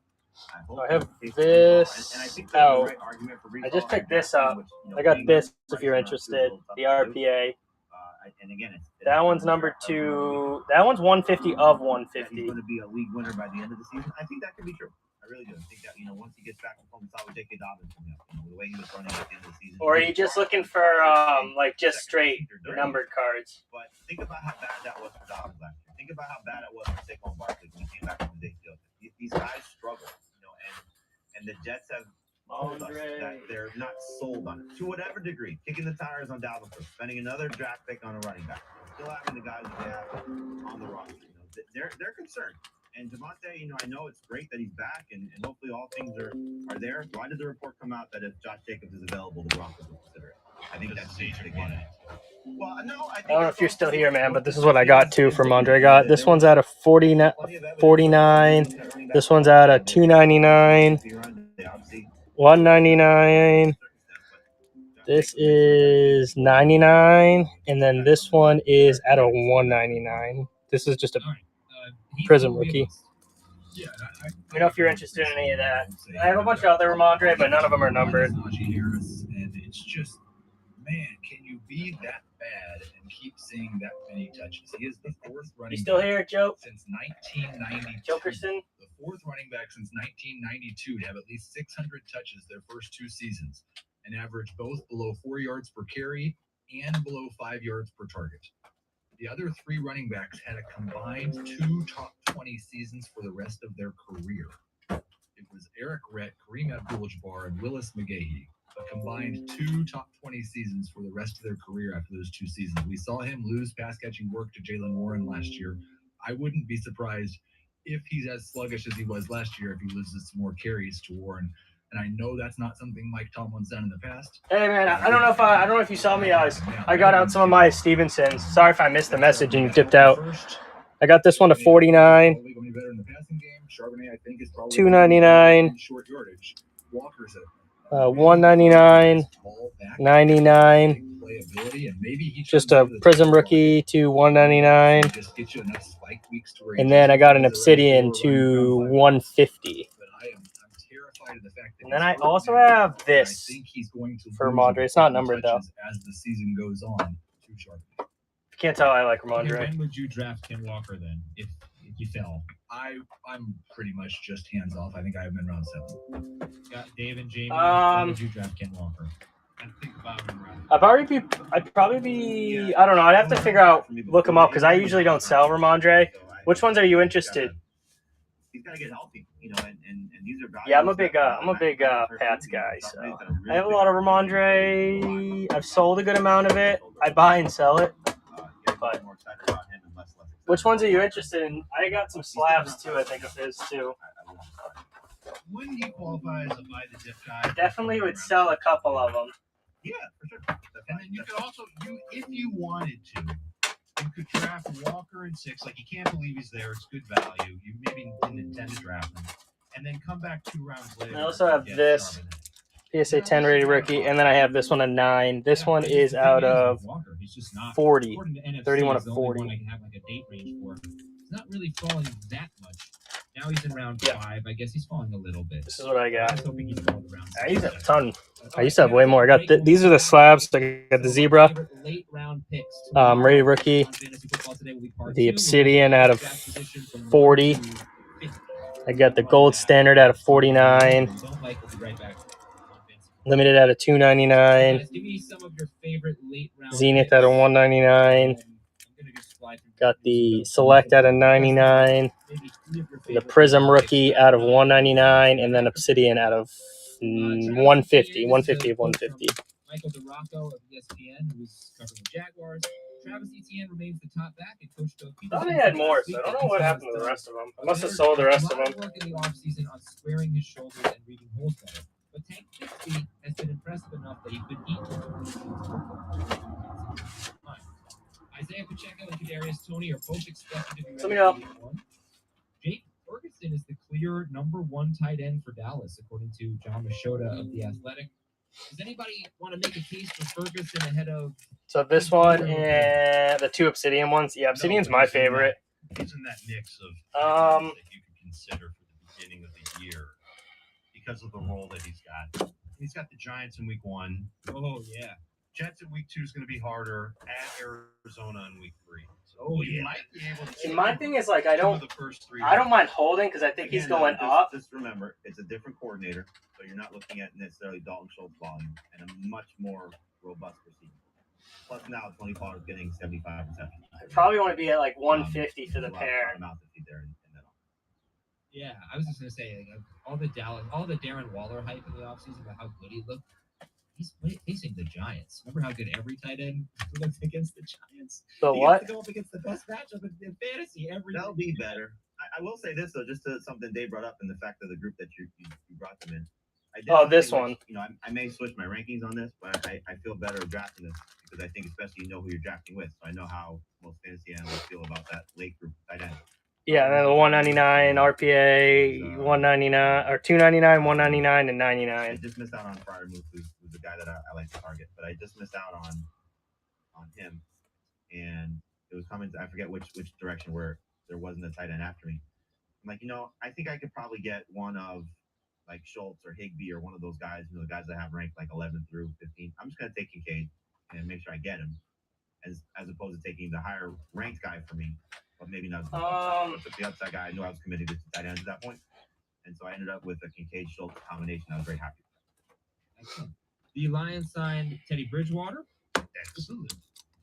S5: I have this. Oh, I just picked this up. I got this if you're interested. The RPA.
S4: And again,
S5: that one's number 2. That one's 150 of 150.
S4: He's going to be a league winner by the end of the season. I think that could be true. I really do. I think that once he gets back from home, with J.K. Dobbins coming up, the way he was running at the end of the season.
S5: Or are you just looking for just straight numbered cards?
S4: But think about how bad that was for Dobbins last year. Think about how bad it was for Saquon Barkley when he came back from the ACL. These guys struggle, and the Jets have told us that they're not sold on it to whatever degree. Kicking the tires on Dalvin Cook, spending another draft pick on a running back, still having the guys that they have on the roster. They're concerned. And Devontae, I know it's great that he's back, and hopefully all things are there. Why did the report come out that if Josh Jacobs is available, the Broncos will consider it? I think that's the beginning. Well, no, I don't know if you're still here, man, but this is what I got too from Andre. I got this one's out of 49. This one's out of 299, 199. This is 99, and then this one is out of 199. This is just a Prism rookie.
S2: Yeah,
S5: Let me know if you're interested in any of that. I have a bunch of other Ramondre, but none of them are numbered.
S2: And it's just, man, can you be that bad and keep seeing that many touches? He is the 4th running back.
S5: You still here, Joe?
S2: Since 1992.
S5: Jokerson?
S2: The 4th running back since 1992 to have at least 600 touches their first 2 seasons and average both below 4 yards per carry and below 5 yards per target. The other 3 running backs had a combined 2 top 20 seasons for the rest of their career. It was Eric Rett, Kareem Abdul-Jabbar, and Willis McGahee. A combined 2 top 20 seasons for the rest of their career after those 2 seasons. We saw him lose pass-catching work to Jaylen Warren last year. I wouldn't be surprised if he's as sluggish as he was last year if he loses some more carries to Warren. And I know that's not something Mike Tomlin's done in the past.
S5: Hey man, I don't know if you saw me. I got out some of my Stevensons. Sorry if I missed the message and you dipped out. I got this one to 49. 299. 199. 99. Just a Prism rookie to 199. And then I got an Obsidian to 150. And then I also have this for Ramondre. It's not numbered though.
S2: As the season goes on, too sharp.
S5: You can't tell I like Ramondre.
S1: When would you draft Ken Walker then, if you fell?
S2: I'm pretty much just hands off. I think I have been round 7.
S1: Got Dave and Jamie. When would you draft Ken Walker?
S3: I think about him.
S5: I'd probably be. I don't know. I'd have to figure out, look him up because I usually don't sell Ramondre. Which ones are you interested?
S4: He's got to get healthy, and these are valuable.
S5: Yeah, I'm a big Pats guy. So I have a lot of Ramondre. I've sold a good amount of it. I buy and sell it. But which ones are you interested in? I got some slabs too. I think of his too.
S3: Wouldn't you qualify as a buy the dip guy?
S5: Definitely would sell a couple of them.
S4: Yeah, for sure.
S3: And then you could also, if you wanted to, you could draft Walker in 6. Like, you can't believe he's there. It's good value. You maybe didn't intend to draft him. And then come back 2 rounds later.
S5: I also have
S3: and get
S5: this
S3: Charbonnet.
S5: PSA 10 rated rookie, and then I have this one a 9. This one is out of
S1: Walker. He's just not
S5: 40.
S1: according to NFC,
S5: 31
S1: he's
S5: of
S1: the only
S5: 40.
S1: one I can have like a date range for. He's not really falling that much. Now he's in round
S5: Yeah.
S1: 5. I guess he's falling a little bit.
S5: This is what I
S1: I
S5: got.
S1: was hoping he'd fall around.
S5: I used to have a ton. I used to have way more. I got these are the slabs. I got the zebra,
S1: Late round picks.
S5: rated rookie,
S1: On Fantasy Football Today will be part
S5: the
S1: 2.
S5: obsidian out of
S1: Draft position from
S5: 40.
S1: 1 to 50.
S5: I got the gold standard out of 49,
S1: If you don't like, we'll be right back.
S5: limited out of 299,
S1: Guys, give me some of your favorite late round
S5: zenith
S1: picks.
S5: out of 199.
S1: I'm gonna just slide through
S5: Got the
S1: these.
S5: select out of 99,
S1: Maybe 3 of your
S5: the
S1: favorite
S5: prism
S1: picks.
S5: rookie out of 199, and then obsidian out of 150. 150 of 150.
S1: Michael DeRocco of ESPN, who's covering the Jaguars. Travis Etienne remains the top back, and Coach Doug
S5: I thought I had more, so I don't know what happened to the rest of them. I must have sold the rest of them.
S1: Work in the offseason on squaring his shoulders and reading holes better. But Tank Bixby has been impressive enough that he could eat. Isaiah Pacheco and Kadarius Toney are both expected to be
S5: Let me
S1: ready
S5: know.
S1: for week 1. Jake Ferguson is the clear number 1 tight end for Dallas, according to John Machota of The Athletic. Does anybody want to make a case for Ferguson ahead of...
S5: So this one and the 2 obsidian ones. Yeah, obsidian's my favorite.
S3: He's in that mix of
S5: Um,
S3: that you could consider for the beginning of the year because of the role that he's got. He's got the Giants in week 1.
S1: Oh, yeah.
S3: Jets in week 2 is going to be harder. At Arizona in week 3. So
S1: Oh,
S3: you
S1: yeah.
S3: might be able to.
S5: See, my thing is like
S3: the first 3.
S5: I don't mind holding because I think he's going up.
S4: Just remember, it's a different coordinator, so you're not looking at necessarily Dalton Schultz volume and a much more robust receiver. Plus now Tony Pollard's getting 75 receptions.
S5: I probably want to be at like 150 for the
S4: There's a lot of
S5: pair.
S4: mouth to feed there in that offense.
S1: Yeah, I was just going to say, like, all the Darren Waller hype in the offseason about how good he looked. He's facing the Giants. Remember how good every tight end looks against the Giants?
S5: The
S1: He
S5: what?
S1: gets to go up against the best matchup in fantasy every
S4: That'll be better. I will say this though, just to something Dave brought up in the fact of the group that you brought them in. I did
S5: Oh, this
S4: something
S5: one.
S4: which, you know, I may switch my rankings on this, but I feel better drafting this because I think especially you know who you're drafting with, so I know how most fantasy analysts feel about that late group tight end.
S5: Yeah, and then the 199 RPA, 199 or 299, 199, and
S4: I
S5: 99.
S4: just missed out on Fryermuth, who's the guy that I like to target, but I just missed out on him, and it was coming. I forget which direction where there wasn't a tight end after me. I'm like, you know, I think I could probably get one of like Schultz or Higbee or one of those guys, you know, the guys that have ranked like 11 through 15. I'm just gonna take Kincaid and make sure I get him, as opposed to taking the higher ranked guy for me, but maybe not. But the upside guy, I knew I was committed to tight ends at that point, and so I ended up with a Kincaid Schultz combination. I was very happy.
S1: Excellent. The Lions signed Teddy Bridgewater.
S3: Excellent.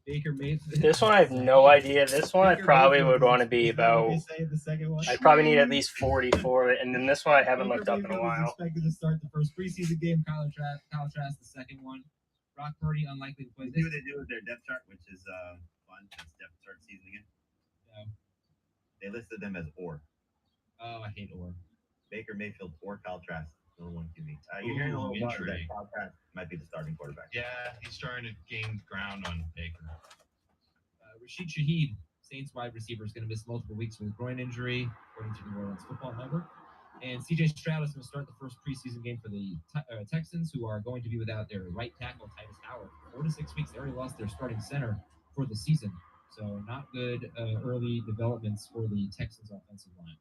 S1: Baker Mayfield.
S5: This one I have no idea. This one I probably would want to be about.
S1: The second one.
S5: I probably need at least 40 for it, and then this one I haven't
S1: Baker
S5: looked up in a
S1: Mayfield is
S5: while.
S1: expected to start the first preseason game. Kyle Trask the second one. Brock Purdy unlikely to play
S4: See
S1: this.
S4: what they do with their depth chart, which is fun. It's depth chart season again.
S1: Yeah.
S4: They listed them as or
S1: Oh, I hate Orr.
S4: Baker Mayfield or Kyle Trask. Number 1 QB. You're hearing a little buzz that
S3: intrigue.
S4: Kyle Trask might be the starting quarterback.
S3: Yeah, he's starting to gain ground on Baker.
S1: Rashid Shaheed, Saints wide receiver, is going to miss multiple weeks with a groin injury, according to the New Orleans Football Network. And C.J. Stroud is going to start the first preseason game for the Texans, who are going to be without their right tackle, Titus Howard. 4 to 6 weeks. They already lost their starting center for the season. So not good early developments for the Texans offensive line.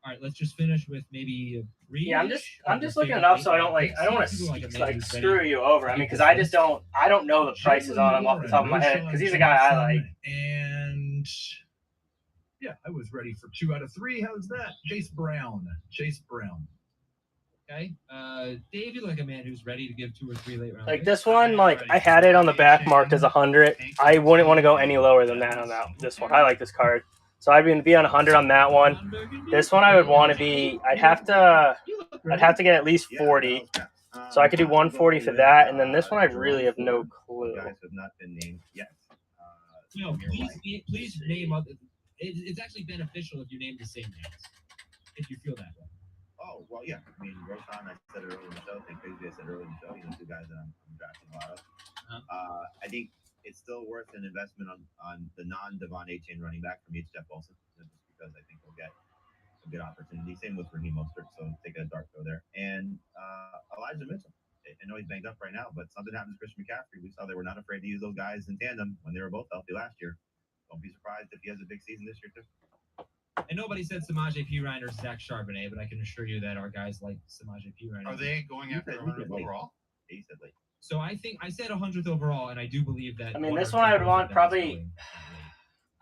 S1: All right, let's just finish with maybe
S5: Yeah, I'm just looking it up so I don't want to like screw you over. I mean, because I don't know the prices on him off the top of my head because he's a guy I like.
S2: And yeah, I was ready for 2 out of 3. How's that? Chase Brown.
S1: Okay. Dave, you look like a man who's ready to give 2 or 3 late round
S5: Like
S1: picks.
S5: this one, like I had it on the back marked as 100. I wouldn't want to go any lower than that on this one. I like this card, so I'd be on 100 on that one. This one I would want to be. I'd have to get at least 40. So I could do 140 for that, and then this one I really have no clue.
S4: Guys have not been named yet.
S1: No, please name other. It's actually beneficial if you name the same names, if you feel that way.
S4: Oh, well, yeah. I mean, Roshan, I said it earlier in the show. I think Bigsby, I said earlier in the show. You know, two guys that I'm drafting a lot of. I think it's still worth an investment on the non-Devon A-Chain running back from each Jeff Wilson, just because I think we'll get a good opportunity. Same with Raheem Mostert, so take a dart throw there. And Elijah Mitchell. I know he's banged up right now, but something happened to Christian McCaffrey. We saw they were not afraid to use those guys in tandem when they were both healthy last year. Don't be surprised if he has a big season this year too.
S1: And nobody said Samaje Perine or Zach Charbonnet, but I can assure you that our guys like Samaje Perine.
S3: Are they going after 100th overall?
S4: He said late.
S1: So I said 100th overall, and I do believe that.
S5: I mean, this one I would want probably,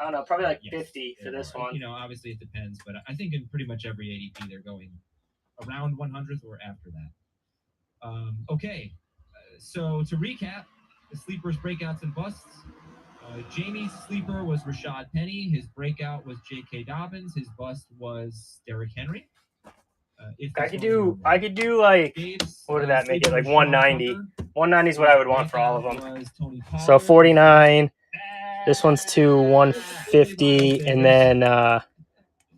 S5: I don't know, probably like 50 for this one.
S1: You know, obviously it depends, but I think in pretty much every ADP they're going around 100th or after that. Okay, so to recap, the sleepers, breakouts, and busts. Jamie's sleeper was Rashad Penny. His breakout was J.K. Dobbins. His bust was Derrick Henry.
S5: I could do like,
S1: Dave's,
S5: what did that make it? Like
S1: sleeper,
S5: 190.
S1: Sean
S5: 190 is what I would want for all of
S1: Breakout
S5: them.
S1: was Tony Pollard.
S5: So 49. This one's to 150, and then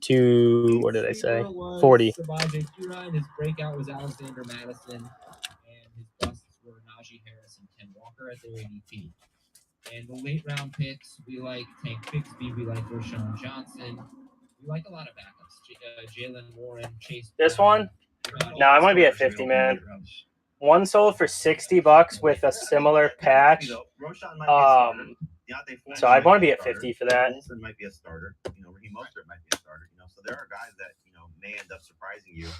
S5: to, what did I say? 40.
S1: Samaje Perine. His breakout was Alexander Madison, and his busts were Najee Harris and Ken Walker at their ADP. And the late round picks, we like Tank Bixby, we like Roshan Johnson, we like a lot of backups. Jalen Warren, Chase.
S5: This
S1: Brown,
S5: one? No, I want to be at 50, man. One sold for $60 with a similar patch.
S4: You know, Roshan might be a starter. Deontay Foreman
S5: So I'd want to be
S4: might
S5: at
S4: a starter.
S5: 50 for that.
S4: Wilson might be a starter. You know, Raheem Mostert might be a starter. You know, so there are guys that may end up surprising you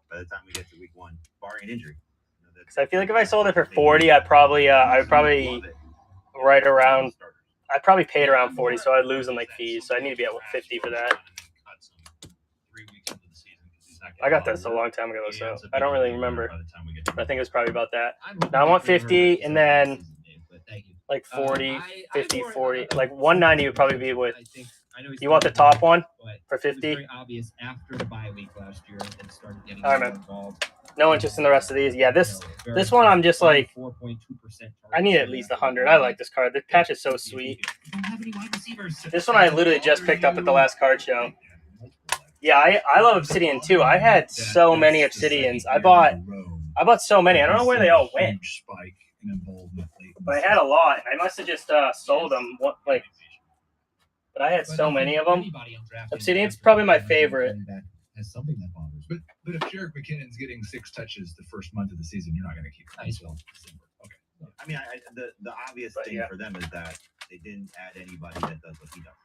S4: by the time we get to week 1, barring injury.
S5: Because I feel like if I sold it for 40, I'd probably right around. I probably paid around 40, so I'd lose in like fees. So I need to be at 50 for that. I got this a long time ago, so I don't really remember. I think it was probably about that. Now I want 50, and then like 40, 50, 40. Like 190 would probably be with. You want the top one for 50?
S1: Very obvious after the bye week last year and started getting
S5: All right,
S1: more
S5: man.
S1: involved.
S5: No interest in the rest of these. Yeah, this one I'm just like,
S1: 4.2%.
S5: I need at least 100. I like this card. The patch is so sweet. This one I literally just picked up at the last card show. Yeah, I love Obsidian too. I had so many Obsidians. I bought so many. I don't know where they all went, but I had a lot. I must have just sold them. But I had so many of them. Obsidian's probably my favorite.
S1: Has something that bothers me.
S2: But if Jerick McKinnon's getting 6 touches the first month of the season, you're not going to keep him.
S1: Nice.
S2: Okay.
S4: I mean, the obvious thing for them is that they didn't add anybody that does what he does.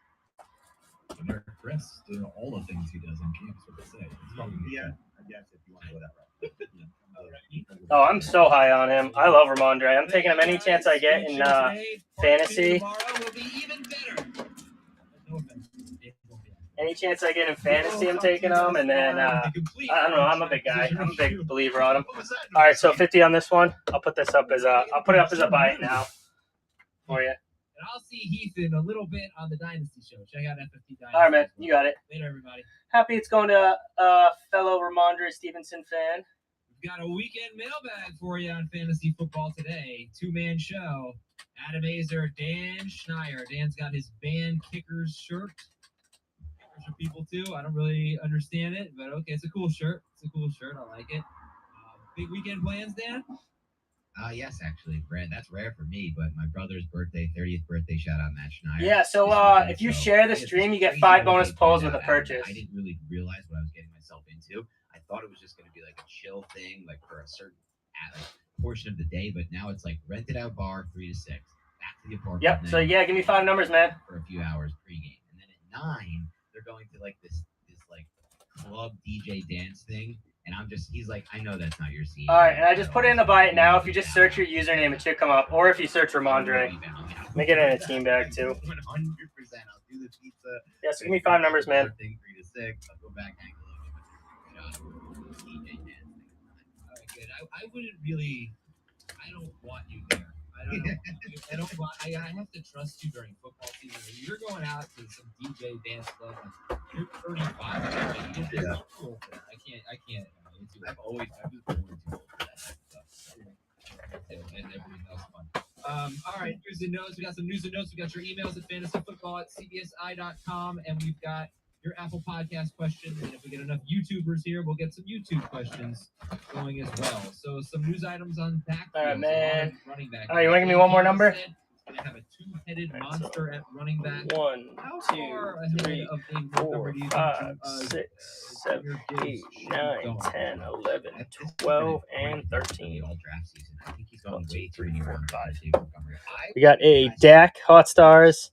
S2: And Eric Chris doing all the things he does on campus, what they say. It's probably
S4: I guess if you want to go that route.
S5: Oh, I'm so high on him. I love Ramondre. I'm taking him any chance I get in fantasy. Any chance I get in fantasy, I'm taking him. And then, I don't know. I'm a big guy. I'm a big believer on him. All right, so 50 on this one. I'll put this up as I'll put it up as a buy it now for you.
S1: And I'll see Heath in a little bit on the Dynasty show. Check out FFT Dynasty.
S5: All right, man. You got it.
S1: Later, everybody.
S5: Happy it's going to a fellow Ramondre Stevenson fan.
S1: We've got a weekend mailbag for you on fantasy football today. 2-man show. Adam Azer, Dan Schneier. Dan's got his band Kickers shirt. Kickers are people too. I don't really understand it, but okay, it's a cool shirt. I like it. Big weekend plans, Dan?
S6: Yes, actually, Brad. That's rare for me, but my brother's birthday, 30th birthday, shout out Matt Schneider.
S5: Yeah, so if you share the stream, you get 5 bonus polls with a purchase.
S6: I didn't really realize what I was getting myself into. I thought it was just going to be like a chill thing, like for a certain portion of the day, but now it's like rented out bar 3 to 6, back to the apartment.
S5: Yep. So yeah, give me 5 numbers, man.
S6: For a few hours pregame, and then at 9 they're going to like this like club DJ dance thing. And he's like, I know that's not your scene.
S5: All right, and I just put it in the buy it now. If you just search your username, it should come up. Or if you search Ramondre. Make it in a team bag, too.
S6: 100%. I'll do the pizza.
S5: Yeah, so give me 5 numbers, man.
S6: 3 to 6. I'll go back and all right, good. I wouldn't really. I don't want you there. I don't want. I have to trust you during football season. If you're going out to some DJ dance club. You're 35. I can't. I've just been too old for that stuff. And everything else fun. All right, news and notes. We got some news and notes. We got your emails at fantasyfootball@cbsi.com, and we've got
S1: your Apple Podcast questions, and if we get enough YouTubers here, we'll get some YouTube questions going as well. So some news items on backfield.
S5: All right, man.
S1: Running back.
S5: All right, you want to give me one more number?
S1: He's going to have a two-headed monster at running back.
S5: 1,
S1: How
S5: 2,
S1: far ahead
S5: 3,
S1: of Dave
S5: 4,
S1: Montgomery do you
S5: 5,
S1: think,
S5: 6, 7,
S1: your
S5: 8,
S1: Gibbs should
S5: 9,
S1: go?
S5: 10, 11,
S6: At this
S5: 12,
S6: point,
S5: and
S6: the
S5: 13.
S6: all draft season. I think he's going
S5: 1, 2,
S6: way too
S5: 3,
S6: many
S5: 4,
S6: rounds
S5: 5.
S6: for Dave Montgomery.
S5: We got a Dak Hot Stars,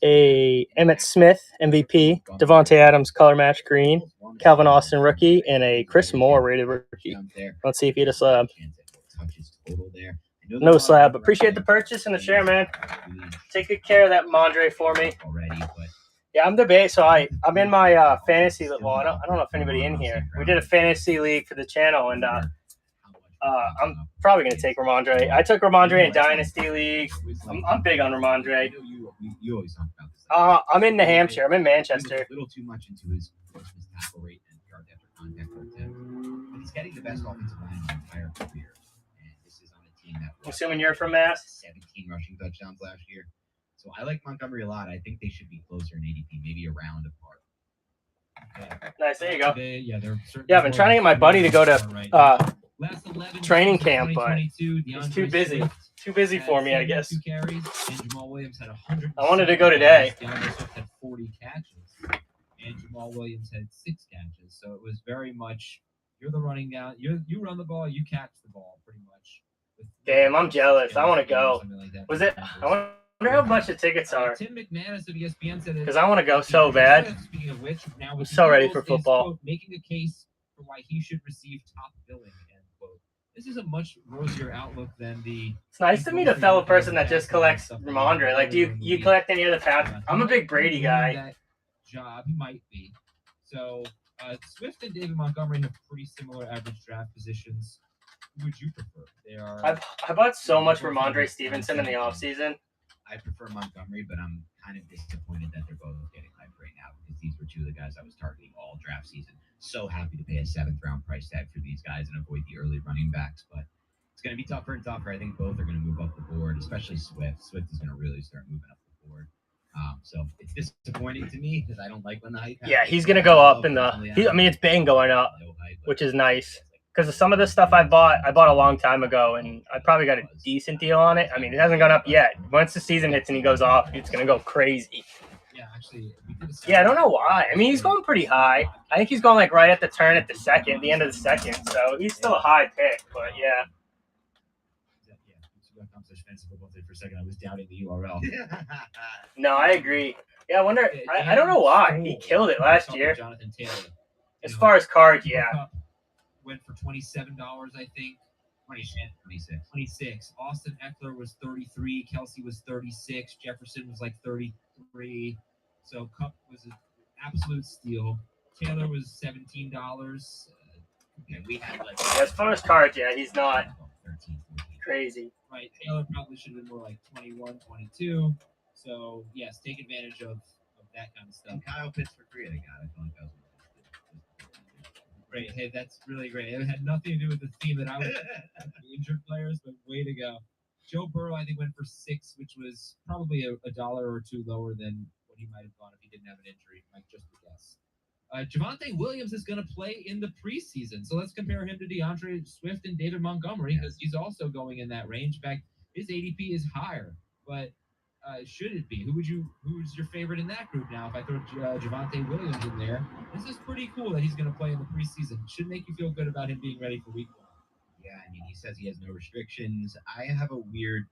S5: a Emmitt Smith MVP, Devontae Adams color match green, Calvin Austin rookie, and a Chris Moore rated rookie. Let's see if he had a slab. No slab. Appreciate the purchase and the share, man. Take good care of that Mondre for me.
S6: Already, but
S5: Yeah, I'm the base. So I'm in my fantasy. Well, I don't know if anybody in here. We did a fantasy league for the channel, and I'm probably gonna take Ramondre. I took Ramondre in Dynasty League. I'm big on Ramondre.
S6: You always talk about this.
S5: I'm in New Hampshire. I'm in Manchester.
S6: A little too much into his tackle rate and yard after contact per attempt. But he's getting the best offensive line in his entire career. And this is on a team that
S5: I'm assuming you're from Mass.
S6: 17 rushing touchdowns last year. So I like Montgomery a lot. I think they should be closer in ADP, maybe a round apart.
S5: Nice. There you go.
S1: Yeah, they're
S5: Yeah, I've been trying to get my buddy to go to
S1: Last 11
S5: training
S1: games
S5: camp,
S1: of
S5: but
S1: 2022,
S5: he's
S1: DeAndre
S5: too busy.
S1: Swift
S5: Too busy
S1: had
S5: for me, I guess.
S1: 72 carries, and Jamal Williams had 100.
S5: I wanted to go today.
S1: DeAndre Swift had 40 catches, and Jamal Williams had 6 catches. So it was very much you're the running down. You run the ball, you catch the ball, pretty much.
S5: Damn, I'm jealous. I want to go.
S1: Something like that.
S5: Was it? I wonder how much the tickets are.
S1: Tim McManus of ESPN said
S5: Because I want to go so bad.
S1: Speaking of which, now
S5: I'm so ready for
S1: is,
S5: football.
S1: quote, making a case for why he should receive top billing. End quote. This is a much rosier outlook than the.
S5: It's nice to meet a fellow person that just collects Ramondre. Like, do you collect any other pads? I'm a big Brady guy.
S1: That job, he might be. So Swift and David Montgomery have pretty similar average draft positions. Who would you prefer? They are.
S5: I bought so much Ramondre Stevenson in the offseason.
S6: I prefer Montgomery, but I'm kind of disappointed that they're both getting hyped right now because these were two of the guys I was targeting all draft season. So happy to pay a 7th round price tag for these guys and avoid the early running backs, but it's going to be tougher and tougher. I think both are going to move up the board, especially Swift. Swift is going to really start moving up the board. So it's disappointing to me because I don't like when the hype.
S5: Yeah, he's going to go up in the. It's been going up, which is nice. Because some of the stuff I bought a long time ago, and I probably got a decent deal on it. I mean, it hasn't gone up yet. Once the season hits and he goes off, it's going to go crazy.
S1: Yeah, actually. We did
S5: Yeah, I don't know why. I mean, he's going pretty high. I think he's going like right at the turn at the end of the second. So he's still a high pick, but yeah.
S1: For a second, I was doubting the URL.
S5: No, I agree. Yeah, I wonder. I don't know why. He killed it last year.
S1: Jonathan Taylor.
S5: As far as cards, yeah.
S1: Went for $27, I think. 26. Austin Eckler was 33. Kelsey was 36. Jefferson was like 33. So Cup was an absolute steal. Taylor was $17.
S6: We had
S5: as far as cards, yeah, he's not
S6: 13, 14.
S5: crazy.
S1: Right. Taylor probably should have been more like 21, 22. So yes, take advantage of that kind of stuff.
S6: And Kyle Pitts for free, I got. I feel like that was
S1: great. Hey, that's really great. It had nothing to do with the theme that I was the injured players, but way to go. Joe Burrow, I think, went for 6, which was probably a dollar or two lower than what he might have gone if he didn't have an injury. Like just a guess. Javonte Williams is going to play in the preseason, so let's compare him to DeAndre Swift and David Montgomery because he's also going in that range. In fact, his ADP is higher, but should it be? Who's your favorite in that group now? If I throw Javonte Williams in there, this is pretty cool that he's going to play in the preseason. Should make you feel good about him being ready for week 1.
S6: Yeah, I mean, he says he has no restrictions. I have a weird.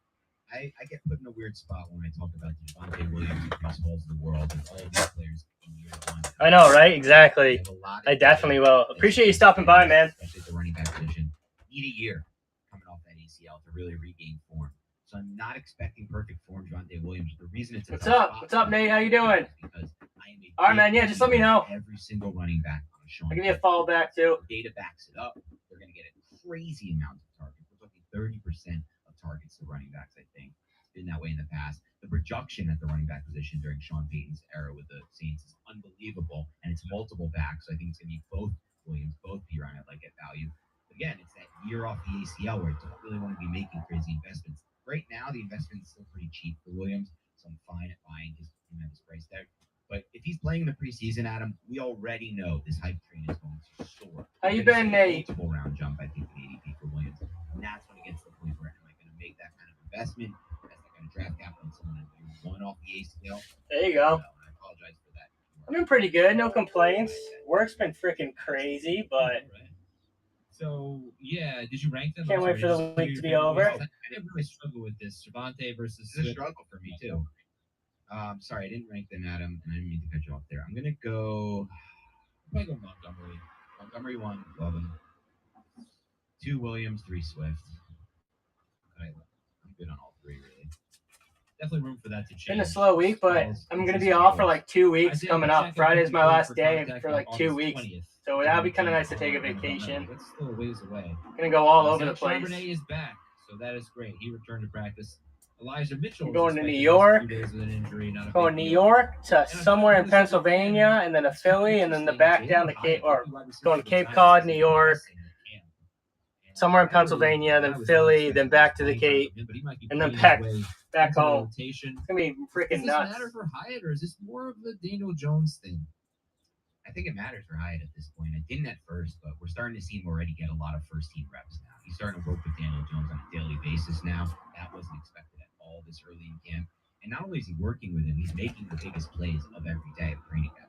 S6: I get put in a weird spot when I talk about Javonte Williams and Chris Paul's of the world and all of these players in year 1.
S5: I know, right? Exactly. I definitely will. Appreciate you stopping by, man.
S6: Especially at the running back position. Need a year coming off that ACL to really regain form. So I'm not expecting perfect form, Javonte Williams. The reason it's
S5: What's up? What's up, Nate? How you doing?
S6: Because I am
S5: all right, man. Yeah, just let me know.
S6: Every single running back on Sean.
S5: I'll give you a follow back too.
S6: Data backs it up. They're going to get a crazy amount of targets. We're talking 30% of targets to running backs. I think it's been that way in the past. The projection at the running back position during Sean Payton's era with the Saints is unbelievable, and it's multiple backs. So I think it's going to be both Williams, both Piran at like at value. But again, it's that year off the ACL where you don't really want to be making crazy investments. Right now, the investment is still pretty cheap for Williams, so I'm fine at buying his tremendous price tag. But if he's playing in the preseason, Adam, we already know this hype train is going to soar.
S5: How you
S6: We're gonna
S5: been,
S6: see a
S5: Nate?
S6: multiple round jump, I think, in ADP for Williams, and that's when it gets to the point where am I going to make that kind of investment? That's not going to draft capital on someone in year one off the ACL.
S5: There you go.
S6: I apologize for that.
S5: I've been pretty good. No complaints. Work's been freaking crazy, but
S1: So yeah, did you rank them?
S5: Can't
S1: I'm
S5: wait for the
S1: just
S5: week to be
S1: curious.
S5: over.
S1: I didn't really struggle with this. Cervante versus
S6: This is a
S1: Swift.
S6: struggle for me too. Sorry, I didn't rank them, Adam, and I didn't mean to cut you off there. I'm gonna go.
S1: I'm gonna go Montgomery.
S6: Montgomery 1, love him. 2 Williams, 3 Swift. I'm good on all 3 really.
S1: Definitely room for that to change.
S5: been a slow week, but I'm gonna be off for like 2 weeks coming up. Friday's my last day for like 2 weeks, so that'll be kind of nice to take a vacation.
S1: That's still a ways away.
S5: Gonna go all over the place.
S1: Charbonnet is back, so that is great. He returned to practice. Elijah Mitchell
S5: I'm going to New
S1: expected
S5: York.
S1: 2 days with an injury, not a
S5: Going
S1: big
S5: New
S1: deal.
S5: York to somewhere in Pennsylvania, and then a Philly, and then the back down to Cape, or going to Cape Cod, New York, somewhere in Pennsylvania, then Philly, then back to the Cape, and then back home. It's gonna be
S1: Does
S5: freaking
S1: this
S5: nuts.
S1: matter for Hyatt, or is this more of the Daniel Jones thing?
S6: I think it matters for Hyatt at this point. It didn't at first, but we're starting to see him already get a lot of first team reps now. He's starting to work with Daniel Jones on a daily basis now. That wasn't expected at all this early in camp. And not only is he working with him, he's making the biggest plays of every day of training camp.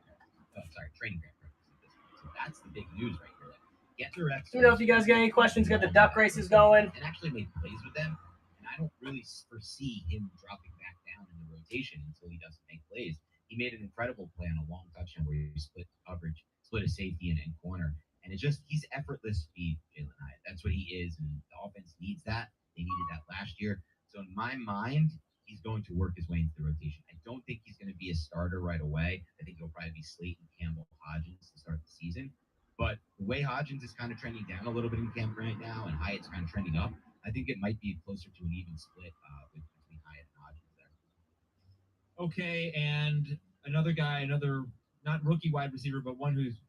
S6: Training camp practice at this point. So that's the big news right here. Get the reps.
S5: Let me know if you guys got any questions. Got the duck races going.
S6: And actually make plays with them. And I don't really foresee him dropping back down in the rotation until he doesn't make plays. He made an incredible play on a long touchdown where he split coverage, split a safety and corner. And it's just, he's effortless speed, Jalen Hyatt. That's what he is. And the offense needs that. They needed that last year. So in my mind, he's going to work his way into the rotation. I don't think he's going to be a starter right away. I think he'll probably be Slayton, Campbell, Hodgins to start the season. But the way Hodgins is kind of trending down a little bit in camp right now, and Hyatt's kind of trending up, I think it might be closer to an even split between Hyatt and Hodgins there.
S1: Okay, and another guy, another not rookie wide receiver, but one who's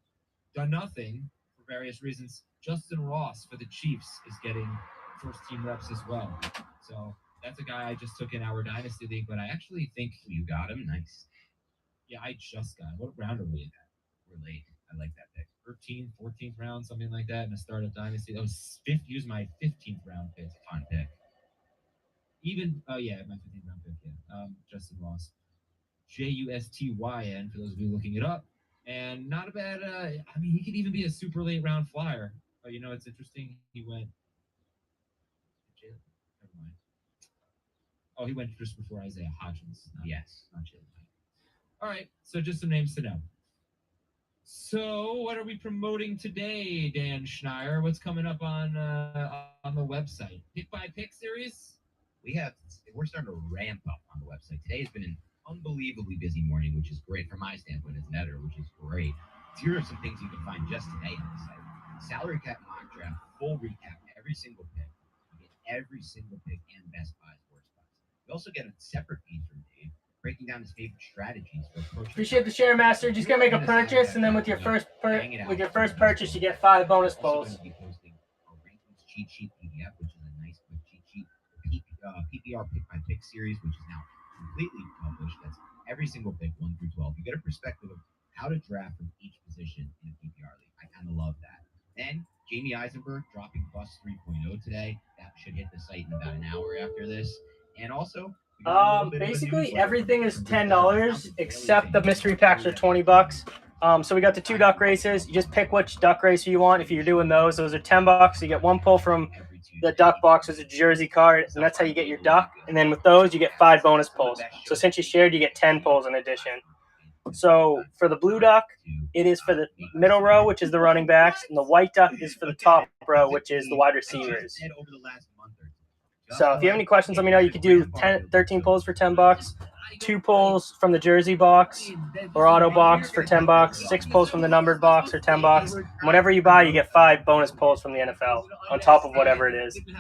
S1: done nothing for various reasons. Justin Ross for the Chiefs is getting first team reps as well. So that's a guy I just took in our dynasty league, but I actually think
S6: You got him. Nice.
S1: yeah, I just got him. What round are we in?
S6: We're late. I like that pick.
S1: 13th, 14th round, something like that in a startup dynasty. That was use my 15th round pick.
S6: Fun pick.
S1: Even my 15th round pick, yeah. Justin Ross. Justyn for those of you looking it up. And not a bad he could even be a super late round flyer. But you know it's interesting? He went never mind. Oh, he went just before Isaiah Hodgins.
S6: Yes.
S1: Not Jalen. All right, so just some names to know. So, what are we promoting today, Dan Schneier? What's coming up on the website? Pick by pick series?
S6: We're starting to ramp up on the website. Today has been an unbelievably busy morning, which is great from my standpoint as an editor, which is great. Here are some things you can find just today on the site. Salary cap mock draft, full recap, every single pick. You get every single pick and best buys, worst buys. You also get a separate feed from Dave, breaking down his favorite strategies for approaching.
S5: Appreciate the share, Master. Just gonna make a purchase, and then with your first purchase, you get 5 bonus
S6: Also
S5: pulls.
S6: going to be posting a rankings cheat sheet PDF, which is a nice quick cheat sheet. PPR pick by pick series, which is now completely published. That's every single pick, 1 through 12. You get a perspective of how to draft from each position in a PPR league. I kind of love that. Then Jamie Eisenberg dropping plus 3.0 today. That should hit the site in about an hour after this. And also, we got a little bit of a
S5: Basically
S6: newsletter
S5: everything is
S6: from
S5: $10 except the mystery packs are $20. So we got the 2 duck races. You just pick which duck racer you want. If you're doing those are $10. You get 1 pull from
S6: every Tuesday.
S5: the duck box as a jersey card, and that's how you get your duck. And then with those, you get 5 bonus pulls. So since you shared, you get 10 pulls in addition. So for the blue duck, it is for the middle row, which is the running backs, and the white duck is for the top row, which is the wide receivers.
S6: Over the last month or two.
S5: So if you have any questions, let me know. You could do 13 pulls for $10, 2 pulls from the jersey box or auto box for $10, 6 pulls from the numbered box for $10. And whatever you buy, you get 5 bonus pulls from the NFL on top of whatever it is. Let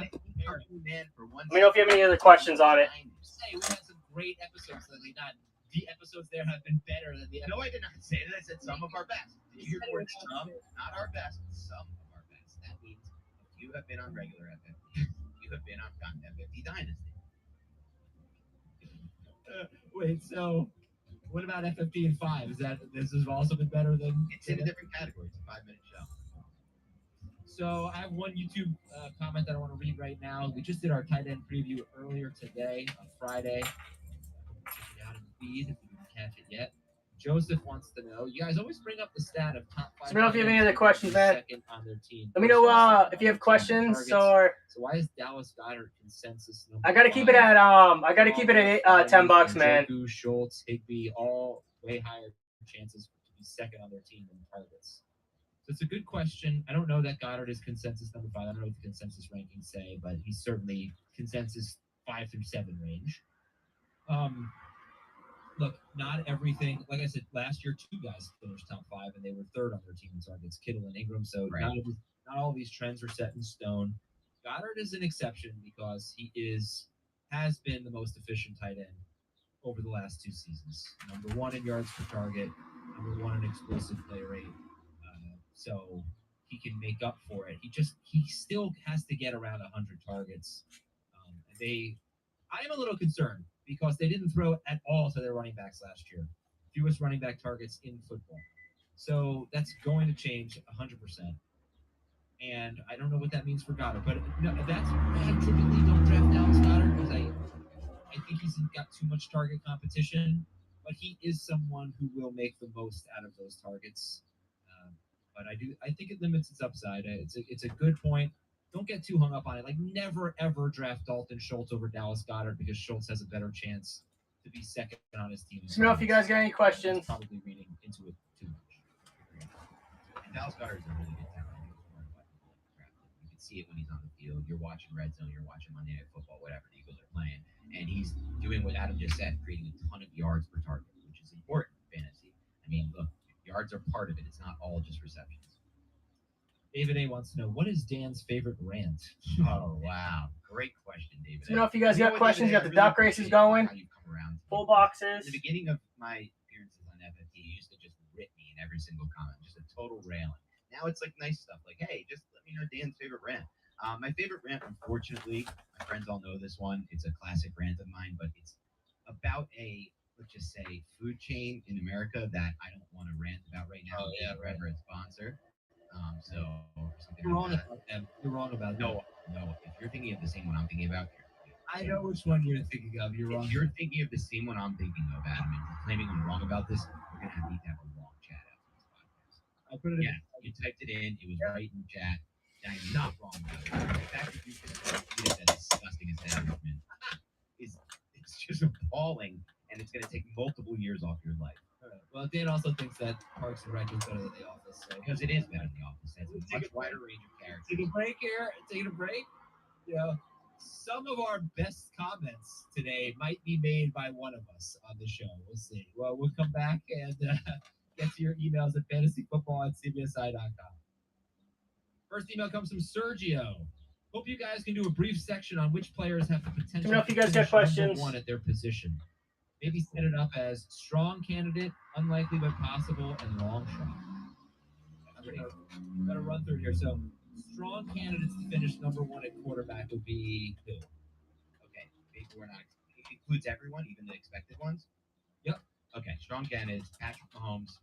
S5: me know if you have any other questions on it.
S1: Say we had some great episodes lately. Not the episodes there have been better than the.
S6: No, I did not say that. I said some of our best. Did you hear the word some? Not our best, some of our best. That means if you have been on regular FFP, you have been on Content 50 Dynasty.
S1: Wait, so what about FFP and 5? This has also been better than
S6: It's in a different category. It's a 5-minute show.
S1: So I have one YouTube comment that I want to read right now. We just did our tight end preview earlier today on Friday. Check it out in the feed if you didn't catch it yet. Joseph wants to know. You guys always bring up the stat of top 5.
S5: Let me know if you have any other questions, man.
S1: Second on their team.
S5: Let me know if you have questions or.
S1: So why is Dallas Goddard consensus number
S5: I gotta keep it
S1: 5?
S5: at $10, man.
S1: Taccoo, Schultz, Higbee, all way higher chances to be second on their team than targets. So it's a good question. I don't know that Goddard is consensus number 5. I don't know what the consensus rankings say, but he's certainly consensus 5 through 7 range. Look, not everything. Like I said, last year 2 guys finished top 5, and they were third on their team in targets, Kittle and Ingram. So
S6: Right.
S1: not all these trends are set in stone. Goddard is an exception because he has been the most efficient tight end over the last 2 seasons. Number 1 in yards per target, number 1 in explosive play rate. So he can make up for it. He still has to get around 100 targets. I am a little concerned because they didn't throw at all to their running backs last year. Fewest running back targets in football. So that's going to change 100%. And I don't know what that means for Goddard, but that's why I typically don't draft Dallas Goddard because I think he's got too much target competition. But he is someone who will make the most out of those targets. But I think it limits its upside. It's a good point. Don't get too hung up on it. Like, never, ever draft Dalton Schultz over Dallas Goddard because Schultz has a better chance to be second on his team.
S5: Let me know if you guys got any questions.
S1: Probably reading into it too much.
S6: And Dallas Goddard is a really good talent. I think it's more about you can see it when he's on the field. You're watching Red Zone, you're watching Monday Night Football, whatever the Eagles are playing, and he's doing what Adam just said, creating a ton of yards per target, which is important in fantasy. I mean, look, yards are part of it. It's not all just receptions.
S1: David A wants to know, what is Dan's favorite rant?
S6: Oh, wow. Great question, David.
S5: Let me know if you guys
S6: You know
S5: got
S6: what,
S5: questions.
S6: David,
S5: You got
S6: I
S5: the
S6: really
S5: duck races
S6: appreciate
S5: going.
S6: how you've come around.
S5: Full
S6: In
S5: boxes.
S6: the beginning of my appearances on FFT, you used to just rip me in every single comment, just a total railing. Now it's like nice stuff, like, hey, just let me know Dan's favorite rant. My favorite rant, unfortunately, my friends all know this one. It's a classic rant of mine, but it's about let's just say, food chain in America that I don't want to rant about right now. Forever a sponsor. So something
S1: You're wrong
S6: like that.
S1: about them. You're wrong about
S6: No. If you're thinking of the same one I'm thinking about,
S1: I know which one you're thinking of. You're wrong.
S6: if you're thinking of the same one I'm thinking of, Adam, and you're claiming I'm wrong about this, we're gonna need to have a long chat after this podcast.
S1: I put it in.
S6: Yeah, you typed it in. It was right in the chat. I'm not wrong about it. The fact that you can read it that disgusting establishment is it's just appalling, and it's gonna take multiple years off your life.
S1: All right. Well, Dan also thinks that Parks and Rec is better than The Office. So
S6: Because it is better than The Office. It has a much wider range of characters.
S1: Taking a break here. Taking a break. You know, some of our best comments today might be made by one of us on the show. We'll see. Well, we'll come back and get to your emails at fantasyfootball@cbsi.com. First email comes from Sergio. Hope you guys can do a brief section on which players have the potential.
S5: Let me know if you guys
S1: to
S5: got
S1: finish number
S5: questions.
S1: 1 at their position. Maybe set it up as strong candidate, unlikely but possible, and long shot. I'm gonna run through here. So, strong candidates to finish number 1 at quarterback would be who?
S6: Okay, maybe we're not. It includes everyone, even the expected ones.
S1: Yep.
S6: Okay, strong candidates: Patrick Mahomes,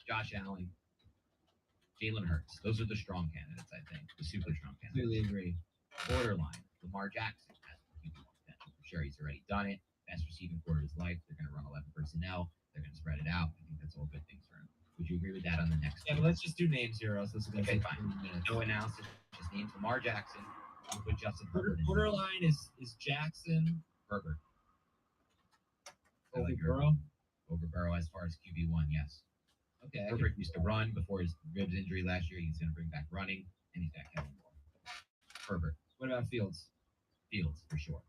S6: Josh Allen, Jalen Hurts. Those are the strong candidates, I think. The super strong candidates.
S1: Completely agree.
S6: Borderline: Lamar Jackson has the QB1 potential for sure. He's already done it. Best receiving quarter of his life. They're going to run 11 personnel. They're going to spread it out. I think that's all good things for him. Would you agree with that on the next?
S1: Yeah, but let's just do names here. Else this is gonna
S6: Okay,
S1: take
S6: fine.
S1: 30 minutes.
S6: No analysis. Just names: Lamar Jackson. We'll put Justin Herbert in.
S1: Borderline is Jackson
S6: Herbert. I
S1: over
S6: like
S1: Burrow.
S6: Over Burrow as far as QB1, yes.
S1: Okay.
S6: Herbert used to run before his ribs injury last year. He's going to bring back running, and he's got Kevin Moore. Herbert.
S1: What about Fields?
S6: Fields, for sure.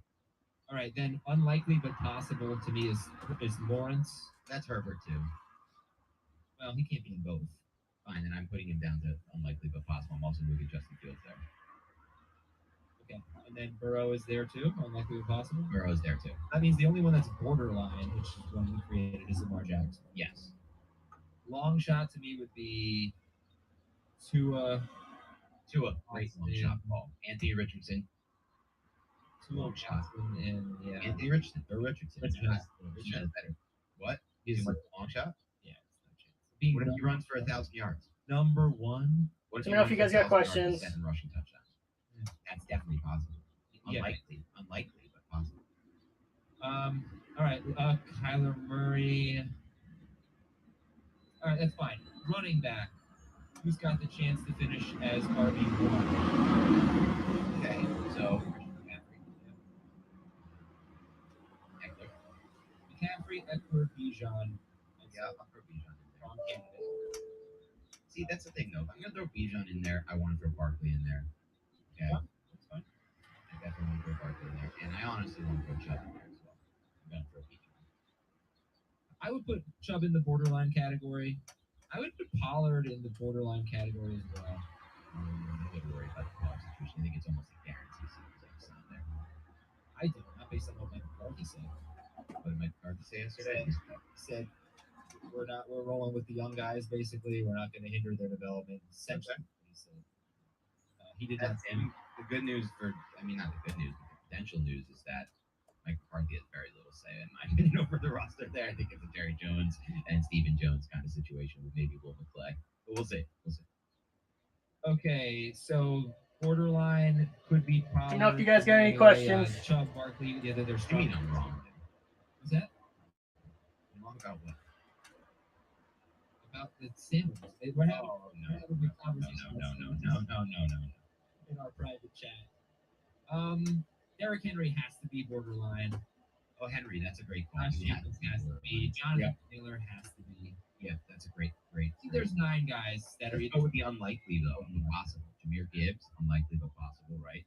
S1: All right, then unlikely but possible to me is Lawrence.
S6: That's Herbert, too.
S1: Well, he can't be in both.
S6: Fine, and I'm putting him down to unlikely but possible. I'm also moving Justin Fields there.
S1: Okay, and then Burrow is there too. Unlikely but possible.
S6: Burrow's there, too.
S1: That means the only one that's borderline, which is one we created, is Lamar Jackson.
S6: Yes.
S1: Long shot to me would be Tua.
S6: Tua, great long shot ball. Anthony Richardson. long shot.
S1: And yeah,
S6: Anthony Richardson or Richardson.
S1: Richardson.
S6: Richardson is better. What?
S1: He's
S6: Too much long shot?
S1: yeah. No chance. Being
S6: What if he runs for 1,000 yards?
S1: number one?
S6: What if
S5: Let me know if
S6: runs
S5: you
S6: for
S5: guys got
S6: 1,000 yards and
S5: questions.
S6: 7 rushing touchdowns? That's definitely possible.
S1: Yeah.
S6: Unlikely, but possible.
S1: All right. Kyler Murray. All right, that's fine. Running back. Who's got the chance to finish as RB1?
S6: Okay, so McCaffrey. Eckler.
S1: McCaffrey, Eckler, Bijan.
S6: Yeah, I'll throw Bijan in there.
S1: Strong candidate.
S6: See, that's the thing though. If I'm gonna throw Bijan in there, I want to throw Barkley in there. Okay.
S1: Yeah, that's fine.
S6: I definitely want to throw Barkley in there, and I honestly want to throw Chubb in there as well. I'm gonna throw Bijan.
S1: I would put Chubb in the borderline category. I would put Pollard in the borderline category as well.
S6: I'm a little worried about the Pollard situation. I think it's almost a guarantee he's not there.
S1: I do, not based on what Mike McCarthy said.
S6: What did Mike McCarthy say yesterday?
S1: Said we're rolling with the young guys. Basically, we're not going to hinder their development. Essentially, he said. He did not.
S6: That's him. The good news not the good news, but the potential news is that Mike McCarthy has very little say, in my opinion, over the roster there. I think it's a Jerry Jones and Stephen Jones kind of situation with maybe Will McClay. But we'll see.
S1: Okay, so borderline could be Pollard.
S5: Let me know if you guys got any questions.
S1: Chubb, Barkley, they're
S6: I
S1: strong.
S6: mean, I'm wrong.
S1: What's that?
S6: I'm wrong about what?
S1: About the Sims. We're having,
S6: Oh,
S1: we're having a good conversation.
S6: no.
S1: In our private chat. Derrick Henry has to be borderline.
S6: Oh, Henry, that's a great call.
S1: Josh Jacobs has to be. Jonathan Taylor has to be.
S6: Yeah, that's a great.
S1: See, there's 9 guys that are
S6: It would be unlikely though, but possible. Jameer Gibbs, unlikely but possible, right?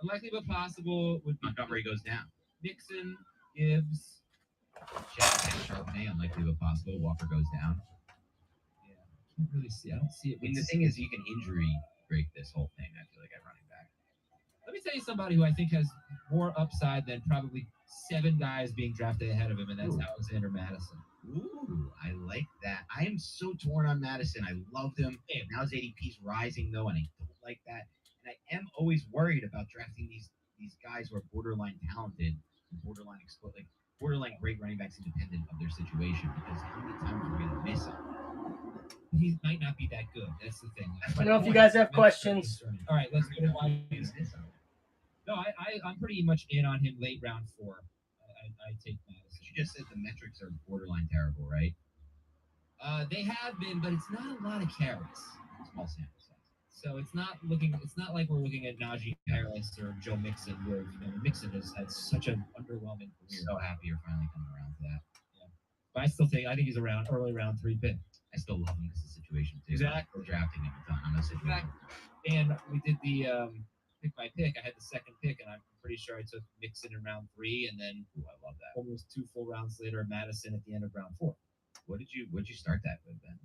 S1: unlikely but possible. Would be
S6: Montgomery goes down.
S1: Nixon, Gibbs.
S6: Charbonnet, unlikely but possible. Walker goes down.
S1: Yeah, can't really see. I don't see it.
S6: I mean, the thing is, you can injury break this whole thing. I feel like at running back.
S1: Let me tell you somebody who I think has more upside than probably 7 guys being drafted ahead of him, and that's
S6: Ooh.
S1: Alexander Madison.
S6: Ooh, I like that. I am so torn on Madison. I loved him. Now his ADP's rising though, and I don't like that. And I am always worried about drafting these guys who are borderline talented, borderline great running backs independent of their situation. Because how many times are we gonna miss him?
S1: He might not be that good. That's the thing.
S5: I know if you guys have questions.
S1: All right, let's go to wide.
S6: Miss him.
S1: No, I'm pretty much in on him late round 4. I take Madison.
S6: You just said the metrics are borderline terrible, right?
S1: They have been, but it's not a lot of carries.
S6: Small sample size.
S1: So it's not like we're looking at Najee Harris or Joe Mixon, where Mixon has had such an underwhelming career.
S6: So happy you're finally coming around to that.
S1: But I think he's around early round 3 pick.
S6: I still love him as a situation too.
S1: Exactly.
S6: I'm drafting him a ton. I'm a situation.
S1: And we did the pick by pick. I had the second pick, and I'm pretty sure I took Mixon in round 3, and then
S6: I love that.
S1: almost 2 full rounds later, Madison at the end of round 4.
S6: What'd you start that with then?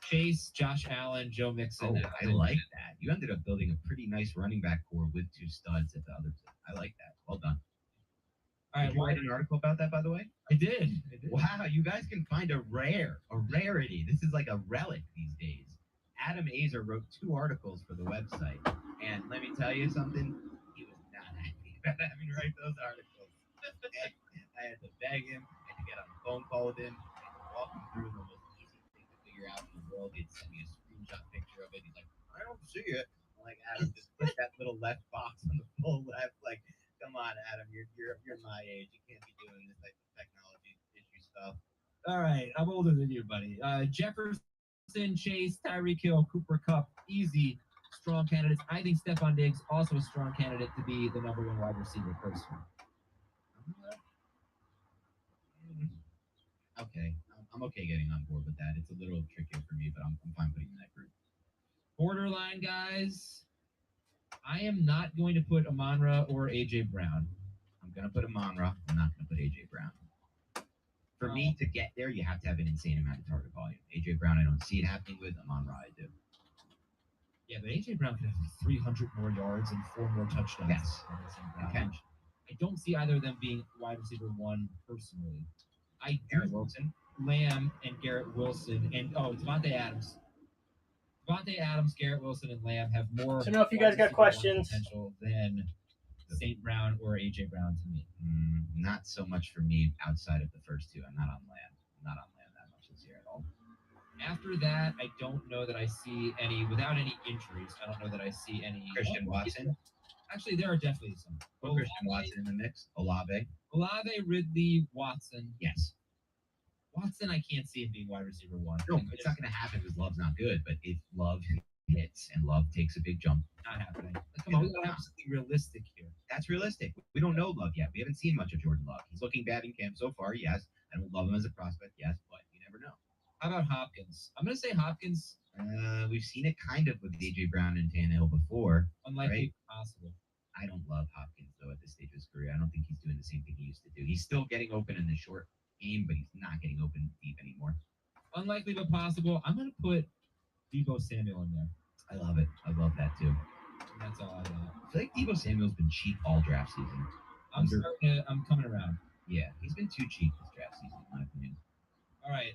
S1: Chase, Josh Allen, Joe Mixon.
S6: Oh, I like that. You ended up building a pretty nice running back core with 2 studs at the other two. I like that. Well done.
S1: All right,
S6: Did you write an article about that, by the way?
S1: I did.
S6: Wow, you guys can find a rarity. This is like a relic these days. Adam Azer wrote 2 articles for the website, and let me tell you something. He was not happy about having to write those articles. I had to beg him. I had to get on a phone call with him. I had to walk him through the most easy thing to figure out in the world. He'd send me a screenshot picture of it. He's like, I don't see it. I'm like, Adam, just put that little left box on the full left. Like, come on, Adam, you're my age. You can't be doing this type of technology issue stuff.
S1: All right, I'm older than you, buddy. Jefferson, Chase, Tyreek Hill, Cooper Kupp, easy, strong candidates. I think Stephon Diggs also a strong candidate to be the number 1 wide receiver personally.
S6: Okay, I'm okay getting on board with that. It's a little trickier for me, but I'm fine putting in that group.
S1: Borderline guys, I am not going to put Amon-Ra or AJ Brown.
S6: I'm gonna put Amon-Ra. I'm not gonna put AJ Brown. For me to get there, you have to have an insane amount of target volume. AJ Brown, I don't see it happening with. Amon-Ra, I do.
S1: Yeah, but AJ Brown could have 300 more yards and 4 more touchdowns.
S6: Yes. Okay.
S1: I don't see either of them being wide receiver 1 personally. I
S6: Garrett
S1: do
S6: Wilson.
S1: Lamb and Garrett Wilson and Devontae Adams. Devontae Adams, Garrett Wilson, and Lamb have more.
S5: So know if you guys got
S1: wide receiver 1
S5: questions.
S1: potential than St. Brown or AJ Brown to me.
S6: Not so much for me outside of the first two. I'm not on land. I'm not on land that much this year at all.
S1: After that, I don't know that I see any, without any injuries, I don't know that I see any.
S6: Christian Watson.
S1: Actually, there are definitely some.
S6: Put Christian Watson in the mix. Olave.
S1: Ridley, Watson.
S6: Yes.
S1: Watson, I can't see him being wide receiver one.
S6: No, it's not going to happen because Love's not good. But if Love hits and Love takes a big jump,
S1: Not happening. Come on, we gotta have something realistic here.
S6: that's realistic. We don't know Love yet. We haven't seen much of Jordan Love. He's looking bad in camp so far, yes. I don't love him as a prospect, yes, but you never know.
S1: How about Hopkins? I'm gonna say Hopkins,
S6: We've seen it kind of with AJ Brown and Tannehill before.
S1: unlikely possible.
S6: I don't love Hopkins though at this stage of his career. I don't think he's doing the same thing he used to do. He's still getting open in the short game, but he's not getting open deep anymore.
S1: Unlikely but possible. I'm gonna put Debo Samuel in there.
S6: I love it. I love that too.
S1: And that's all I got.
S6: I feel like Debo Samuel's been cheap all draft season.
S1: I'm coming around.
S6: Yeah, he's been too cheap this draft season, in my opinion.
S1: All right.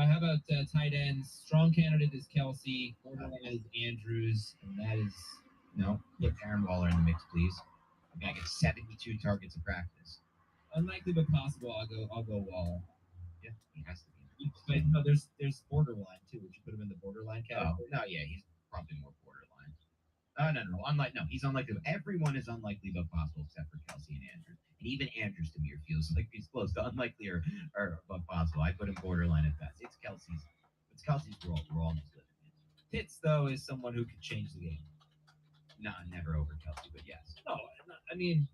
S1: How about tight ends? Strong candidate is Kelsey. Borderline is Andrews, and that is
S6: No, put Aaron Waller in the mix, please. I'm gonna get 72 targets of practice.
S1: unlikely but possible. I'll go Waller.
S6: Yeah, he has to be.
S1: But no, there's borderline too. Would you put him in the borderline
S6: Oh,
S1: category?
S6: no, yeah, he's probably more borderline. No. He's unlikely. Everyone is unlikely but possible except for Kelsey and Andrews. And even Andrews to me feels like he's close to unlikely or but possible. I put him borderline at best. It's Kelsey's world. We're all just living in.
S1: Pitts though is someone who could change the game.
S6: No, never over Kelsey, but yes.
S1: No, I mean,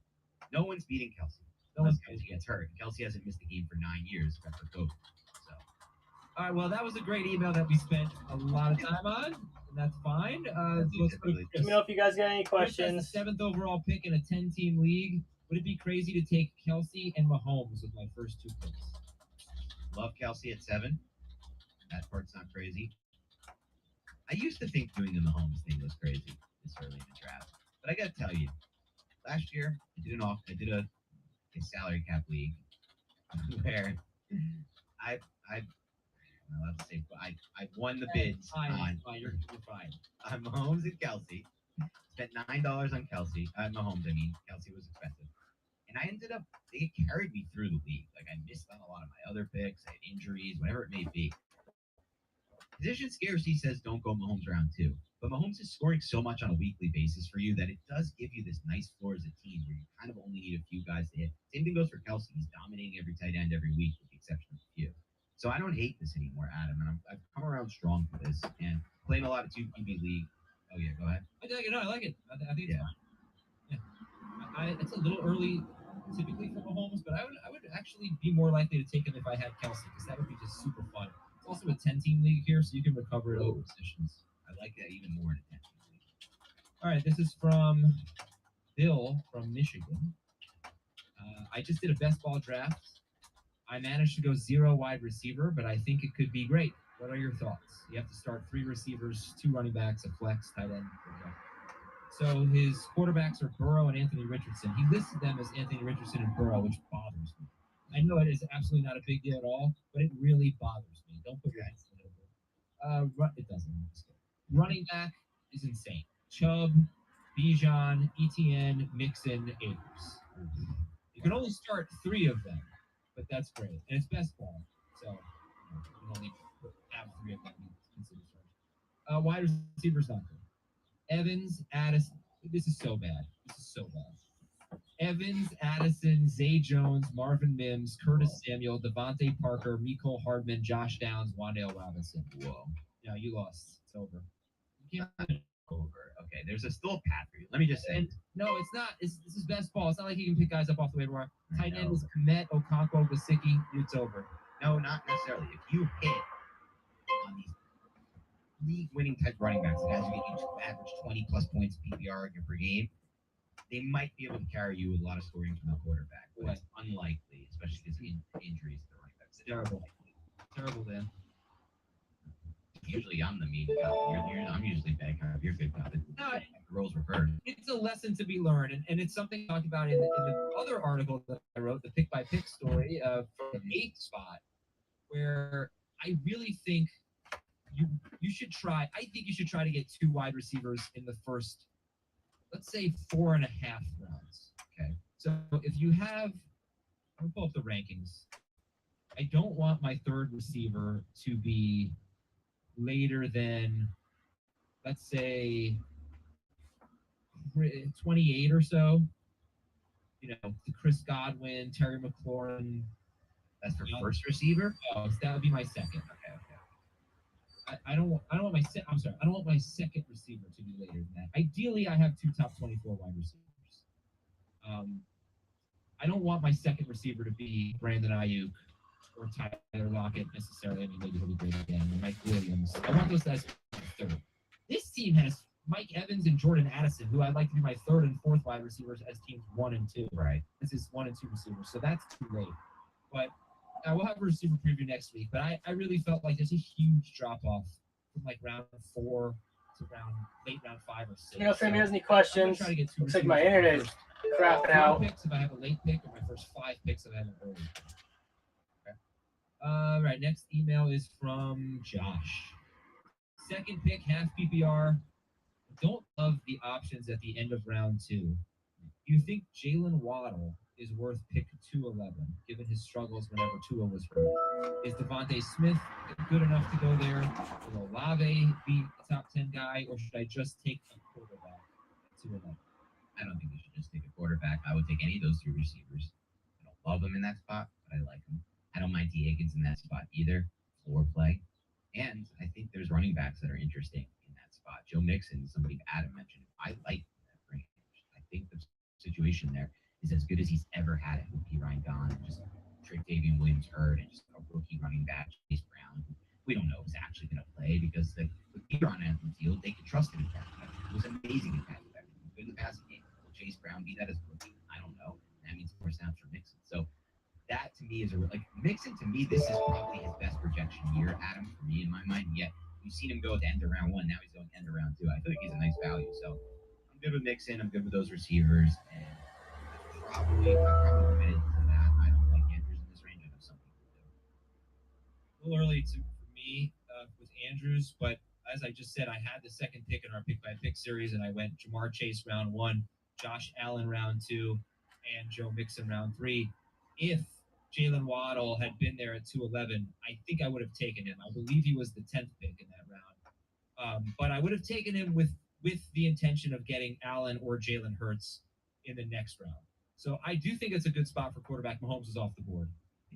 S6: No one's beating Kelsey.
S1: no one's.
S6: Kelsey gets hurt. Kelsey hasn't missed the game for 9 years except for COVID. So
S1: All right. Well, that was a great email that we spent a lot of time on, and that's fine. Let's go to
S5: Let
S1: Chris.
S5: me know if you guys got any
S1: Chris has the
S5: questions.
S1: 7th overall pick in a 10-team league. Would it be crazy to take Kelsey and Mahomes with my first 2 picks?
S6: love Kelsey at 7. That part's not crazy. I used to think doing the Mahomes thing was crazy this early in the draft, but I gotta tell you, last year I did a salary cap league where I I'm allowed to say I won the bids on
S1: You're fine.
S6: Mahomes and Kelsey. Spent $9 on Kelsey. Mahomes, I mean. Kelsey was expensive. And I ended up, they carried me through the league. Like, I missed on a lot of my other picks. I had injuries, whatever it may be. Position scarcity says don't go Mahomes round 2. But Mahomes is scoring so much on a weekly basis for you that it does give you this nice floor as a team where you kind of only need a few guys to hit. Same thing goes for Kelsey. He's dominating every tight end every week with the exception of a few. So I don't hate this anymore, Adam. And I've come around strong for this. And playing a lot of 2 QB league. Oh, yeah, go ahead.
S1: I like it. No, I like it. I think it's
S6: Yeah.
S1: fine. Yeah. It's a little early typically for Mahomes, but I would actually be more likely to take him if I had Kelsey because that would be just super fun. It's also a 10-team league here, so you can recover at all positions.
S6: I like that even more in a 10-team league.
S1: All right, this is from Bill from Michigan. I just did a best ball draft. I managed to go 0 wide receiver, but I think it could be great. What are your thoughts? You have to start 3 receivers, 2 running backs, a flex, tight end. So his quarterbacks are Burrow and Anthony Richardson. He listed them as Anthony Richardson and Burrow, which bothers me. I know it is absolutely not a big deal at all, but it really bothers me. Don't put your hands in it. It doesn't. I'm just kidding. Running back is insane. Chubb, Bijan, Etienne, Mixon, Akers. You can only start 3 of them, but that's great. And it's best ball, so you can only have 3 of them. Wide receivers not good. Evans, Addison. This is so bad. Evans, Addison, Zay Jones, Marvin Mims, Curtis Samuel, Devontae Parker, Mecole Hardman, Josh Downs, Wan'Dale Robinson.
S6: Whoa.
S1: Yeah, you lost. It's over. You
S6: Over. Okay, there's still a path for you. Let me just say.
S1: And no, it's not. This is best ball. It's not like you can pick guys up off the waiver wire.
S6: I
S1: Tight end
S6: know.
S1: is Komet, Okonkwo, Gesicki. It's over.
S6: No, not necessarily. If you hit on these league-winning type running backs, the guys who get you average 20-plus points PPR per game, they might be able to carry you with a lot of scoring from the quarterback. But it's unlikely, especially because of injuries to the running backs.
S1: Terrible, Dan.
S6: Usually I'm the mean cop. I'm usually bad cop. You're good cop.
S1: No,
S6: Roles reversed.
S1: it's a lesson to be learned, and it's something talked about in the other article that I wrote, the pick by pick story from the 8th spot, where I really think you should try. I think you should try to get 2 wide receivers in the first, let's say 4.5 rounds. Okay. So if you have, I'll pull up the rankings. I don't want my third receiver to be later than, let's say, 28 or so. You know, the Chris Godwin, Terry McLaurin.
S6: That's for
S1: Yeah.
S6: first receiver.
S1: Oh, so that would be my second. I don't want my I'm sorry. I don't want my second receiver to be later than that. Ideally, I have two top 24 wide receivers. I don't want my second receiver to be Brandon Ayuk or Tyler Lockett necessarily. I mean, maybe he'll be great again. Or Mike Williams. I want those guys third. This team has Mike Evans and Jordan Addison, who I'd like to be my third and fourth wide receivers as teams 1 and 2.
S6: Right.
S1: This is 1 and 2 receivers, so that's too late. But we'll have a receiver preview next week. But I really felt like there's a huge drop off from like round 4 to late round 5 or 6.
S5: You know, if anyone has any
S1: I'm gonna
S5: questions,
S1: try to get 2
S5: looks like my
S1: receivers
S5: internet
S1: in
S5: is
S1: my
S5: crapping
S1: first
S5: out.
S1: 4 picks if I have a late pick, or my first 5 picks if I have an early. Okay. Right. Next email is from Josh. Second pick, half PPR. Don't love the options at the end of round 2. You think Jalen Waddle is worth pick 211, given his struggles whenever Tua was hurt? Is Devontae Smith good enough to go there? Will Olave be a top 10 guy, or should I just take a quarterback at 211?
S6: I don't think you should just take a quarterback. I would take any of those 3 receivers. I don't love them in that spot, but I like them. I don't mind T. Higgins in that spot either. Floor play. And I think there's running backs that are interesting in that spot. Joe Mixon, somebody Adam mentioned. I like that range. I think the situation there is as good as he's ever had it with P. Ryan gone, and just Davian Williams hurt, and just a rookie running back, Chase Brown. We don't know if he's actually going to play because with P. Ryan on the field, they could trust him in pass protection. It was amazing in pass protection. Good in the passing game. Will Chase Brown be that as a rookie? I don't know. That means more snaps for Mixon. So that to me is Mixon. To me, this is probably his best projection year, Adam, for me in my mind. Yet we've seen him go to end of round 1. Now he's going to end of round 2. I feel like he's a nice value. So I'm good with Mixon. I'm good with those receivers, and I'm probably committed to that. I don't like Andrews in this range. I have something to do.
S1: A little early for me with Andrews, but as I just said, I had the second pick in our pick by pick series, and I went Jamar Chase round 1, Josh Allen round 2, and Joe Mixon round 3. If Jalen Waddle had been there at 211, I think I would have taken him. I believe he was the 10th pick in that round. But I would have taken him with the intention of getting Allen or Jalen Hurts in the next round. So I do think it's a good spot for quarterback. Mahomes is off the board.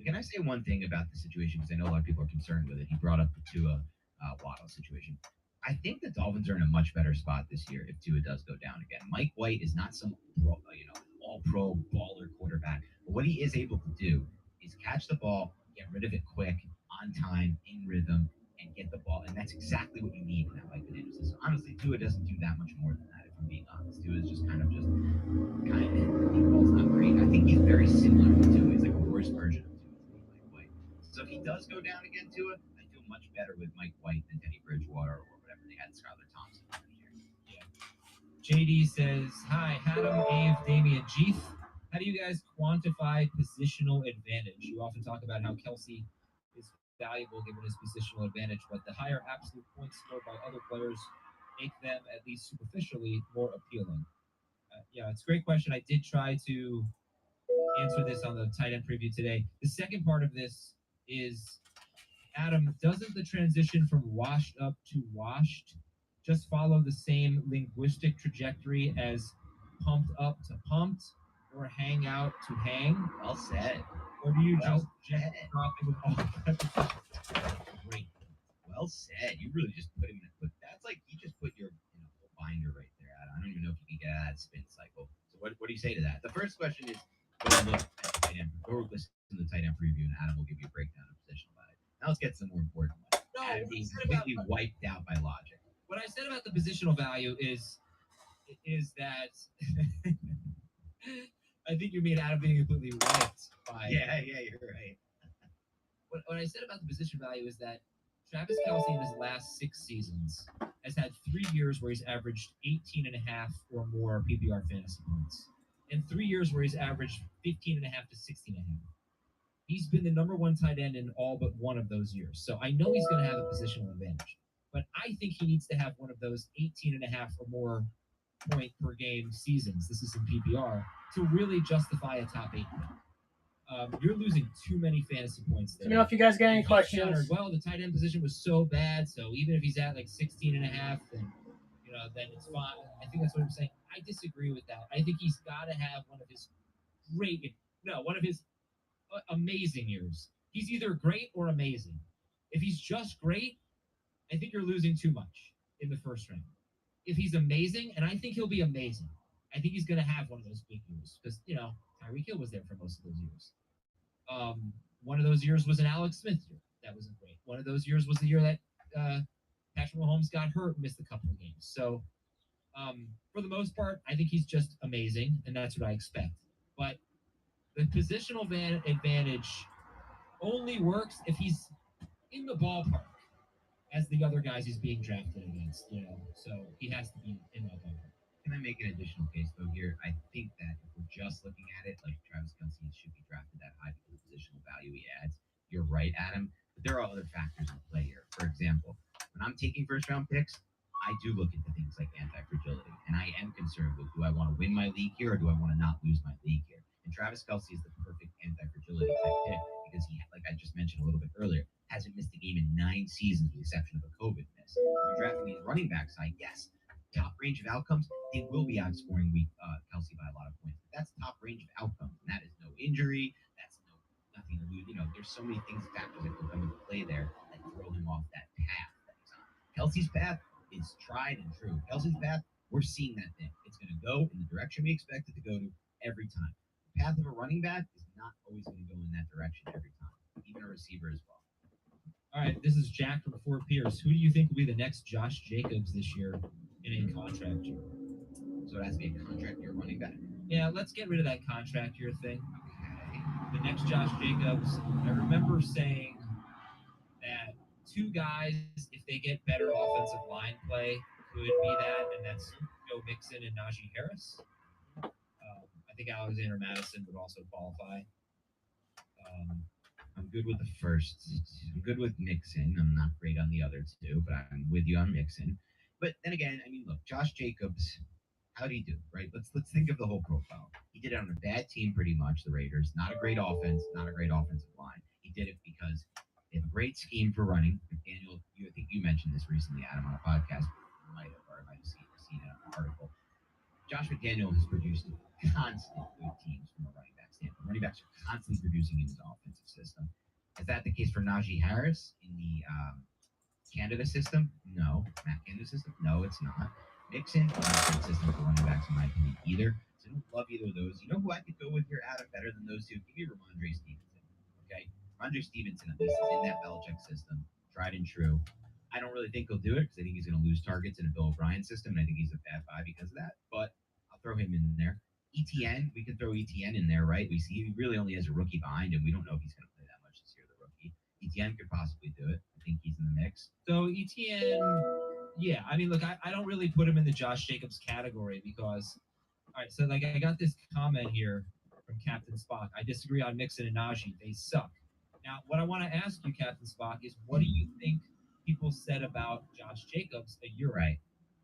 S6: Can I say one thing about the situation? Because I know a lot of people are concerned with it. He brought up the Tua Waddle situation. I think the Dolphins are in a much better spot this year if Tua does go down again. Mike White is not some all-pro baller quarterback, but what he is able to do is catch the ball, get rid of it quick, on time, in rhythm, and get the ball. And that's exactly what you need in that Mike White system. Honestly, Tua doesn't do that much more than that, if I'm being honest. Tua is just kind of the ball's not great. I think he's very similar to Tua. He's like a worse version of Tua to me, Mike White. So if he does go down again, Tua, I feel much better with Mike White than Teddy Bridgewater or whatever they had Skylar Thompson last year.
S1: Yeah. JD says, hi, Adam, Ave, Damian, Jeef. How do you guys quantify positional advantage? You often talk about how Kelsey is valuable given his positional advantage, but the higher absolute points scored by other players make them, at least superficially, more appealing. Yeah, it's a great question. I did try to answer this on the tight end preview today. The second part of this is, Adam, doesn't the transition from washed up to washed just follow the same linguistic trajectory as pumped up to pumped, or hang out to hang?
S6: Well said.
S1: Or do you
S6: Well
S1: just drop it with all
S6: Great. Well said. You really just put him in a that's like you just put your binder right there. I don't even know if you can get out of that spin cycle. So what do you say to that? The first question is go look at the tight end, go listen to the tight end preview, and Adam will give you a breakdown of positional value. Now let's get to the more important one.
S1: No,
S6: Adam being completely wiped out by logic.
S1: What I said about the positional value is that I think you mean Adam being completely wiped by.
S6: Yeah, you're right.
S1: What I said about the position value is that Travis Kelce in his last 6 seasons has had 3 years where he's averaged 18.5 or more PPR fantasy points, and 3 years where he's averaged 15.5 to 16.5. He's been the number 1 tight end in all but one of those years. So I know he's going to have a positional advantage, but I think he needs to have one of those 18.5 or more point per game seasons, this is in PPR, to really justify a top 8 pick. You're losing too many fantasy points there.
S5: Let me know if you guys got any
S1: If he countered,
S5: questions.
S1: well, the tight end position was so bad, so even if he's at like 16 and a half, then then it's fine. I think that's what I'm saying. I disagree with that. I think he's got to have one of his amazing years. He's either great or amazing. If he's just great, I think you're losing too much in the first round. If he's amazing, and I think he'll be amazing, I think he's going to have one of those big years because Tyreek Hill was there for most of those years. One of those years was an Alex Smith year. That wasn't great. One of those years was the year that Patrick Mahomes got hurt and missed a couple of games. So for the most part, I think he's just amazing, and that's what I expect. But the positional advantage only works if he's in the ballpark as the other guys he's being drafted against. So he has to be in that ballpark.
S6: Can I make an additional case though here? I think that if we're just looking at it, like Travis Kelce should be drafted that high because of the positional value he adds. You're right, Adam. But there are other factors in play here. For example, when I'm taking first round picks, I do look into things like anti-fragility, and I am concerned with, do I want to win my league here or do I want to not lose my league here? And Travis Kelce is the perfect anti-fragility type pick because he, like I just mentioned a little bit earlier, hasn't missed a game in 9 seasons with the exception of a COVID miss. When you're drafting these running back side, yes, top range of outcomes, they will be outscoring Kelce by a lot of points. But that's top range of outcomes, and that is no injury. That's nothing to lose. There's so many things, factors that will come into play there that throw him off that path that he's on. Kelce's path is tried and true. Kelce's path, we're seeing that thing. It's going to go in the direction we expect it to go to every time. The path of a running back is not always going to go in that direction every time, even a receiver as well.
S1: All right, this is Jack from Fort Pierce. Who do you think will be the next Josh Jacobs this year in a contract year?
S6: So it has to be a contract year running back.
S1: Yeah, let's get rid of that contract year thing.
S6: Okay.
S1: The next Josh Jacobs, I remember saying that 2 guys, if they get better offensive line play, could be that, and that's Joe Mixon and Najee Harris. I think Alexander Madison would also qualify.
S6: I'm good with the first. I'm good with Mixon. I'm not great on the other 2, but I'm with you on Mixon. But then again, look, Josh Jacobs, how did he do? Right? Let's think of the whole profile. He did it on a bad team, pretty much. The Raiders, not a great offense, not a great offensive line. He did it because they have a great scheme for running. McDaniel, I think you mentioned this recently, Adam, on a podcast. You might have seen an article. Josh McDaniel has produced constant good teams from a running back standpoint. Running backs are constantly producing in his offensive system. Is that the case for Najee Harris in the Canada system? No. Matt Canada system? No, it's not. Mixon, not a good system for running backs in my opinion either. So I don't love either of those. You know who I could go with here, Adam, better than those 2? Give me Ramondre Stevenson. Okay? Ramondre Stevenson at least is in that Belichick system. Tried and true. I don't really think he'll do it because I think he's going to lose targets in a Bill O'Brien system, and I think he's a bad buy because of that. But I'll throw him in there. ETN, we can throw ETN in there, right? We see he really only has a rookie behind him. We don't know if he's going to play that much this year, the rookie. ETN could possibly do it. I think he's in the mix.
S1: So ETN, yeah. Look, I don't really put him in the Josh Jacobs category because, all right, so like I got this comment here from Captain Spock. I disagree on Mixon and Najee. They suck. Now, what I want to ask you, Captain Spock, is what do you think people said about Josh Jacobs a year ago?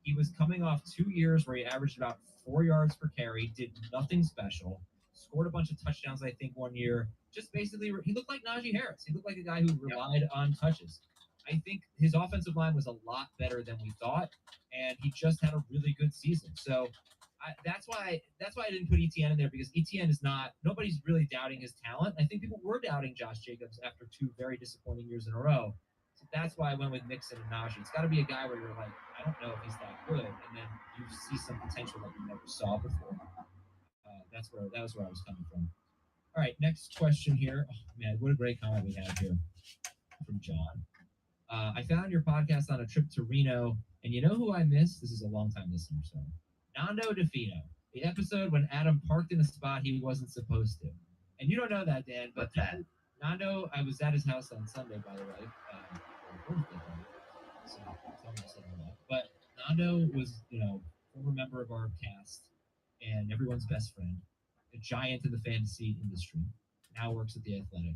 S1: He was coming off 2 years where he averaged about 4 yards per carry, did nothing special, scored a bunch of touchdowns, I think, 1 year. Just basically, he looked like Najee Harris. He looked like a guy who relied on touches. I think his offensive line was a lot better than we thought, and he just had a really good season. So that's why I didn't put ETN in there, because ETN is not, nobody's really doubting his talent. I think people were doubting Josh Jacobs after 2 very disappointing years in a row. So that's why I went with Mixon and Najee. It's got to be a guy where you're like, I don't know if he's that good, and then you see some potential that you never saw before. That was where I was coming from. All right, next question here. Oh, man, what a great comment we have here from John. I found your podcast on a trip to Reno, and you know who I missed? This is a long-time listener, so Nando DeFino. The episode when Adam parked in a spot he wasn't supposed to. And you don't know that, Dan, but Nando, I was at his house on Sunday, by the way. So tell him I said hello. But Nando was, former member of our cast and everyone's best friend, a giant in the fantasy industry, now works at the Athletic.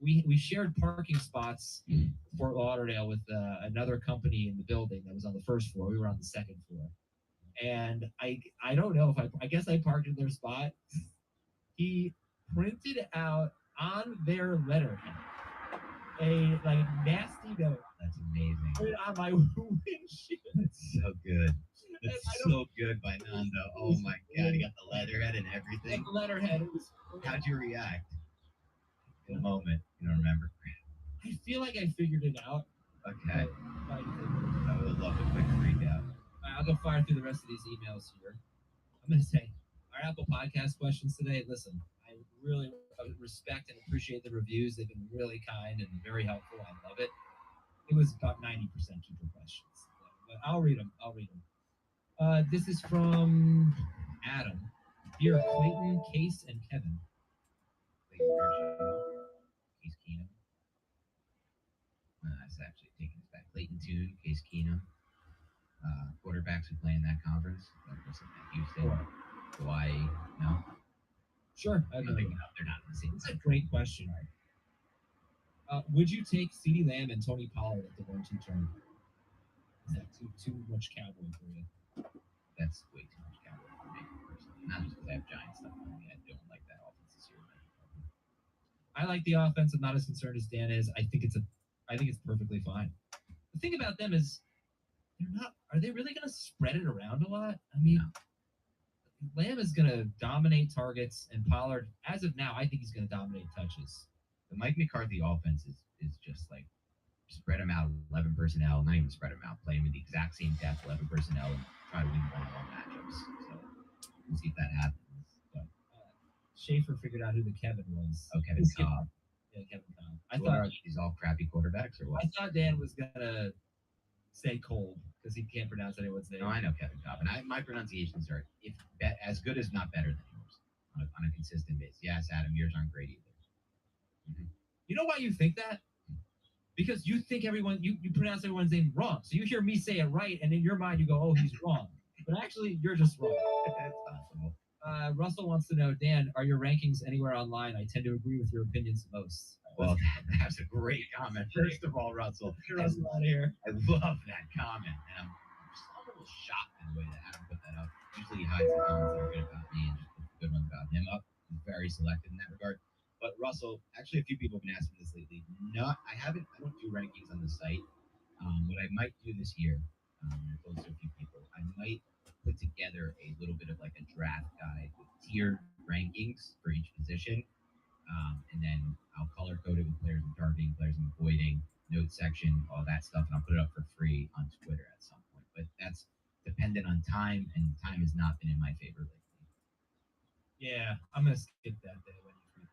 S1: We shared parking spots in Fort Lauderdale with another company in the building that was on the first floor. We were on the second floor. and I don't know if I guess I parked in their spot. He printed out on their letterhead a like nasty note.
S6: That's amazing.
S1: Put it on my windshield.
S6: That's so good.
S1: And
S6: That's
S1: I don't-
S6: so good by Nando. Oh my god, he got the letterhead and everything.
S1: The letterhead. It was.
S6: How'd you react in the moment? You don't remember?
S1: I feel like I figured it out.
S6: Okay.
S1: But
S6: I would love a quick freak out.
S1: I'll go fire through the rest of these emails here. I'm going to say our Apple Podcast questions today. Listen, I really respect and appreciate the reviews. They've been really kind and very helpful. I love it. It was about 90% keeper questions, but I'll read them. This is from Adam. Dear Clayton, Case, and Kevin.
S6: Case Keenum. That's actually taking us back. Clayton Tune, Case Keenum. Quarterbacks who play in that conference. Like Houston, Hawaii. No,
S1: Sure.
S6: they're not in the same.
S1: That's a great question. Would you take CeeDee Lamb and Tony Pollard at the 1-2 turn? Is that too much Cowboy for you?
S6: That's way too much Cowboy for me personally. Not just because I have Giants stuff on me. I don't like that offense this year.
S1: I like the offense. I'm not as concerned as Dan is. I think it's perfectly fine. The thing about them is they're not. Are they really going to spread it around a lot? I mean, Lamb is going to dominate targets, and Pollard, as of now, I think he's going to dominate touches.
S6: The Mike McCarthy offense is just like spread them out, 11 personnel, not even spread them out, play them in the exact same depth, 11 personnel, and try to win one-on-one matchups. So we'll see if that happens. But
S1: Schaefer figured out who the Kevin was.
S6: oh, Kevin Cobb.
S1: Yeah, Kevin Cobb.
S6: Are these all crappy quarterbacks or what?
S1: I thought Dan was going to say Cole because he can't pronounce anyone's name.
S6: No, I know Kevin Cobb, and my pronunciations are as good as not better than yours on a consistent basis. Yes, Adam, yours aren't great either.
S1: You know why you think that? Because you think you pronounce everyone's name wrong. So you hear me say it right, and in your mind you go, "Oh, he's wrong," but actually you're just wrong.
S6: That's possible.
S1: Russell wants to know, Dan, are your rankings anywhere online? I tend to agree with your opinions most.
S6: Well, that's a great comment. First of all, Russell,
S1: Get Russell out of here.
S6: I love that comment, and I'm just a little shocked in the way that Adam put that up. Usually he hides the comments that are good about me and just puts the good ones about him up. He's very selective in that regard. But Russell, actually, a few people have been asking this lately. I don't do rankings on the site. What I might do this year, close to a few people, I might put together a little bit of like a draft guide with tiered rankings for each position. And then I'll color code it with players I'm targeting, players I'm avoiding, note section, all that stuff, and I'll put it up for free on Twitter at some point. But that's dependent on time, and time has not been in my favor lately.
S1: Yeah, I'm gonna skip that day when you tweet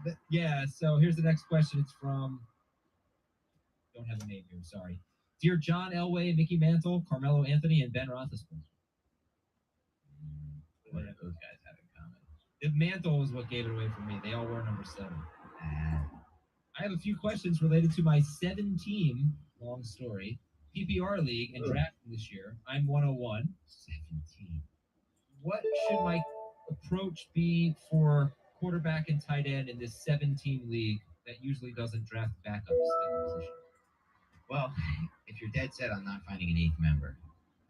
S1: that. Yeah. So here's the next question. It's from. Don't have a name here. Sorry. Dear John Elway, Mickey Mantle, Carmelo Anthony, and Ben Roethlisberger.
S6: What do those guys have in common?
S1: The Mantle is what gave it away for me. They all were number 7. I have a few questions related to my 7-team, long story, PPR league and drafting this year. I'm 101.
S6: 17.
S1: What should my approach be for quarterback and tight end in this 7-team league that usually doesn't draft backups at the position?
S6: Well, if you're dead set on not finding an 8th member,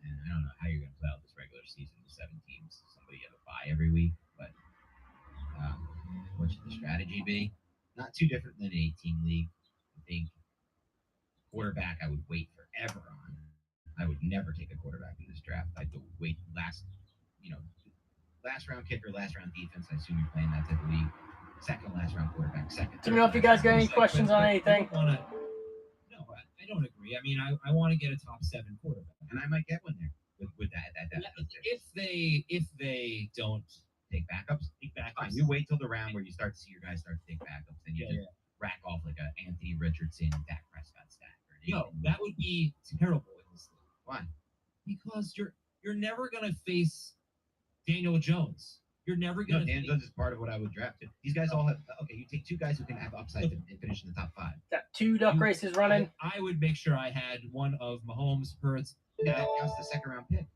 S6: and I don't know how you're going to play out this regular season with 7 teams, somebody have a bye every week, but what should the strategy be? Not too different than an 8-team league. I think quarterback I would wait forever on. I would never take a quarterback in this draft. I'd go wait last round kicker, last round defense. I assume you're playing that type of league. Second last round quarterback, second.
S5: Let me know if you guys got any questions on anything.
S1: No, I don't agree. I mean, I want to get a top 7 quarterback,
S6: And I might get one there with that.
S1: If they don't
S6: Take backups. Fine. You wait till the round where you start to see your guys start to take backups, then you just rack off like a Anthony Richardson, Dak Prescott stack.
S1: No, that would be terrible in this league.
S6: Why?
S1: Because you're never gonna face Daniel Jones. You're never
S6: No,
S1: gonna.
S6: Dan Jones is part of what I would draft. These guys all have. Okay, you take 2 guys who can have upside and finish in the top 5.
S5: Got 2 duck races running.
S1: I would make sure I had one of Mahomes, Hurts.
S6: That counts the 2nd round pick.